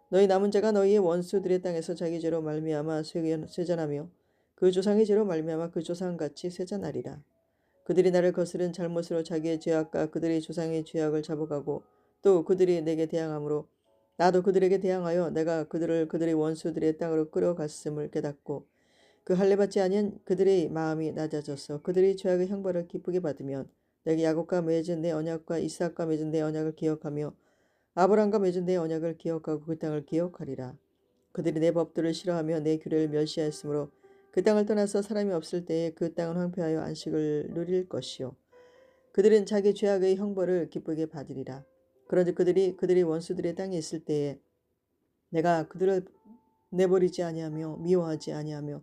너희 남은 자가 너희의 원수들의 땅에서 자기 죄로 말미암아 쇠잔하며 그 조상의 죄로 말미암아 그 조상같이 쇠잔하리라. 그들이 나를 거스른 잘못으로 자기의 죄악과 그들의 조상의 죄악을 잡아가고 또 그들이 내게 대항하므로 나도 그들에게 대항하여 내가 그들을 그들의 원수들의 땅으로 끌어갔음을 깨닫고 그 할례받지 아니한 그들의 마음이 낮아져서 그들의 죄악의 형벌을 기쁘게 받으면 내가 야곱과 맺은 내 언약과 이삭과 맺은 내 언약을 기억하며 아브라함과 맺은 내 언약을 기억하고 그 땅을 기억하리라. 그들이 내 법도를 싫어하며 내 규례를 멸시하였으므로 그 땅을 떠나서 사람이 없을 때에 그 땅은 황폐하여 안식을 누릴 것이요 그들은 자기 죄악의 형벌을 기쁘게 받으리라. 그런즉 그들이 그들의 원수들의 땅에 있을 때에 내가 그들을 내버리지 아니하며 미워하지 아니하며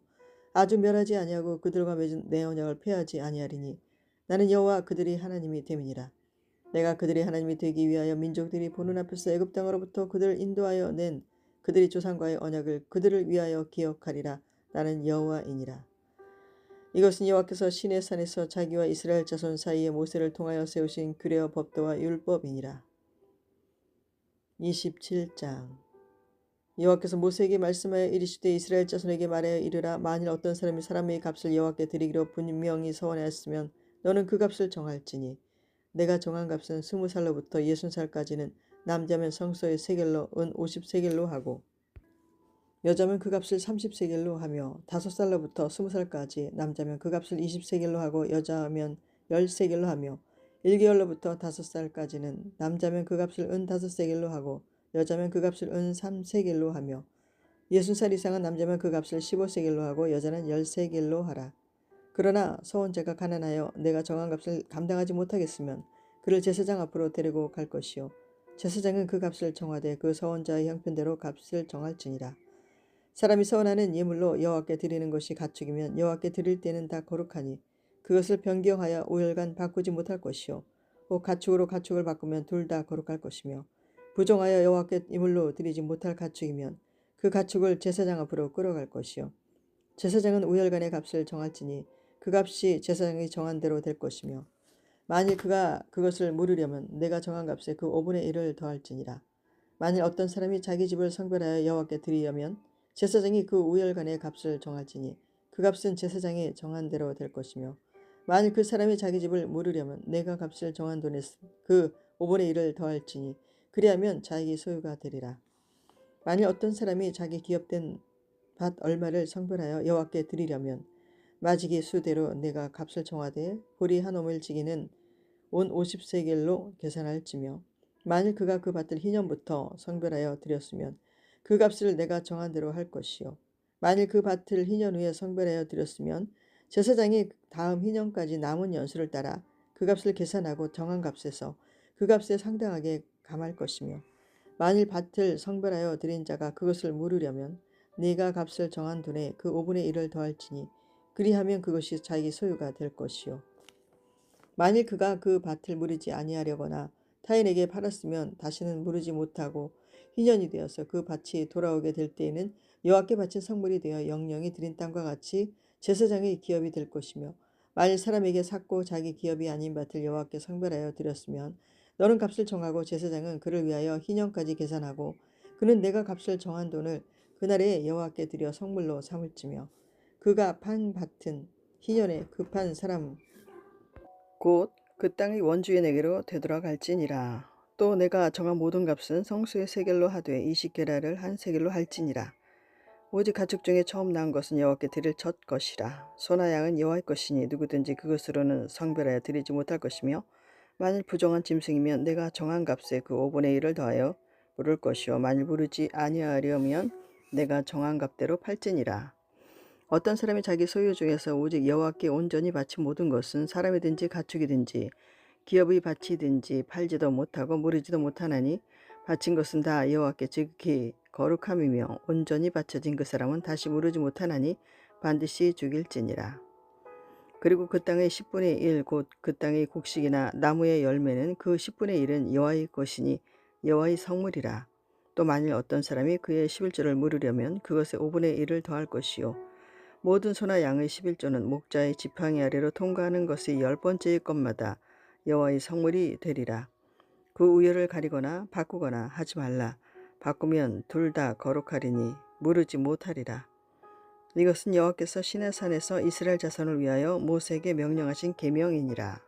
아주 멸하지 아니하고 그들과 맺은 내 언약을 폐하지 아니하리니 나는 여호와 그들이 하나님이 됨이니라. 내가 그들의 하나님이 되기 위하여 민족들이 보는 앞에서 애굽 땅으로부터 그들을 인도하여 낸 그들의 조상과의 언약을 그들을 위하여 기억하리라. 나는 여호와이니라. 이것은 여호와께서 시내 산에서 자기와 이스라엘 자손 사이에 모세를 통하여 세우신 규례와 법도와 율법이니라. 27장 여호와께서 모세에게 말씀하여 이르시되 이스라엘 자손에게 말하여 이르라. 만일 어떤 사람이 사람의 값을 여호와께 드리기로 분명히 서원하였으면 너는 그 값을 정할지니 내가 정한 값은 20살로부터 60살까지는 남자면 성소의 세겔로 은 50세겔로 하고 여자면 그 값을 30세겔로 하며 5살로부터 20살까지 남자면 그 값을 20세겔로 하고 여자면 10세겔로 하며 1개월로부터 5살까지는 남자면 그 값을 은 5세겔로 하고 여자면 그 값을 은 3세겔로 하며 60살 이상은 남자면 그 값을 15세겔로 하고 여자는 10세겔로 하라. 그러나 서원자가 가난하여 내가 정한 값을 감당하지 못하겠으면 그를 제사장 앞으로 데리고 갈 것이요 제사장은 그 값을 정하되 그 서원자의 형편대로 값을 정할지니라. 사람이 서원하는 예물로 여호와께 드리는 것이 가축이면 여호와께 드릴 때는 다 거룩하니 그것을 변경하여 5일간 바꾸지 못할 것이요 또 가축으로 가축을 바꾸면 둘 다 거룩할 것이며 부정하여 여호와께 예물로 드리지 못할 가축이면 그 가축을 제사장 앞으로 끌어갈 것이요 제사장은 5일간의 값을 정할지니 그 값이 제사장이 정한 대로 될 것이며 만일 그가 그것을 물으려면 내가 정한 값에 그 5분의 1을 더할지니라. 만일 어떤 사람이 자기 집을 성별하여 여호와께 드리려면 제사장이 그 5일간의 값을 정할지니 그 값은 제사장이 정한 대로 될 것이며 만일 그 사람이 자기 집을 물으려면 내가 값을 정한 돈에 그 5분의 1을 더할지니 그리하면 자기 소유가 되리라. 만일 어떤 사람이 자기 기업된 밭 얼마를 성별하여 여호와께 드리려면 마지기 수대로 내가 값을 정하되 보리 한 오멜지기는 온 50세겔로 계산할지며 만일 그가 그 밭을 희년부터 성별하여 드렸으면 그 값을 내가 정한 대로 할 것이요 만일 그 밭을 희년 후에 성별하여 드렸으면 제사장이 다음 희년까지 남은 연수를 따라 그 값을 계산하고 정한 값에서 그 값에 상당하게 감할 것이며 만일 밭을 성별하여 드린 자가 그것을 물으려면 네가 값을 정한 돈에 그 5분의 1을 더할지니 그리하면 그것이 자기 소유가 될 것이요 만일 그가 그 밭을 무르지 아니하려거나 타인에게 팔았으면 다시는 무르지 못하고 희년이 되어서 그 밭이 돌아오게 될 때에는 여호와께 바친 성물이 되어 영영이 드린 땅과 같이 제사장의 기업이 될 것이며 만일 사람에게 샀고 자기 기업이 아닌 밭을 여호와께 성별하여 드렸으면 너는 값을 정하고 제사장은 그를 위하여 희년까지 계산하고 그는 내가 값을 정한 돈을 그날에 여호와께 드려 성물로 삼을지며 그가 판 밭은 희년에 급한 사람 곧 그 땅이 원주인에게로 되돌아갈지니라. 또 내가 정한 모든 값은 성수의 세겔로 하되 20게라를 한 세겔로 할지니라. 오직 가축 중에 처음 낳은 것은 여호와께 드릴 첫 것이라. 소나 양은 여호와의 것이니 누구든지 그것으로는 성별하여 드리지 못할 것이며 만일 부정한 짐승이면 내가 정한 값에 그 5분의 1을 더하여 물을 것이요 만일 부르지 아니하려면 내가 정한 값대로 팔지니라. 어떤 사람이 자기 소유 중에서 오직 여호와께 온전히 바친 모든 것은 사람이든지 가축이든지 기업의 밭이든지 팔지도 못하고 무르지도 못하나니 바친 것은 다 여호와께 지극히 거룩함이며 온전히 바쳐진 그 사람은 다시 무르지 못하나니 반드시 죽일지니라. 그리고 그 땅의 10분의 1 곧 그 땅의 곡식이나 나무의 열매는 그 10분의 1은 여호와의 것이니 여호와의 성물이라. 또 만일 어떤 사람이 그의 11조를 물으려면 그것의 5분의 1을 더할 것이요 모든 소나 양의 11조는 목자의 지팡이 아래로 통과하는 것의 10번째의 것마다 여호와의 성물이 되리라. 그 우열을 가리거나 바꾸거나 하지 말라. 바꾸면 둘 다 거룩하리니 무르지 못하리라. 이것은 여호와께서 시내산에서 이스라엘 자손을 위하여 모세에게 명령하신 계명이니라.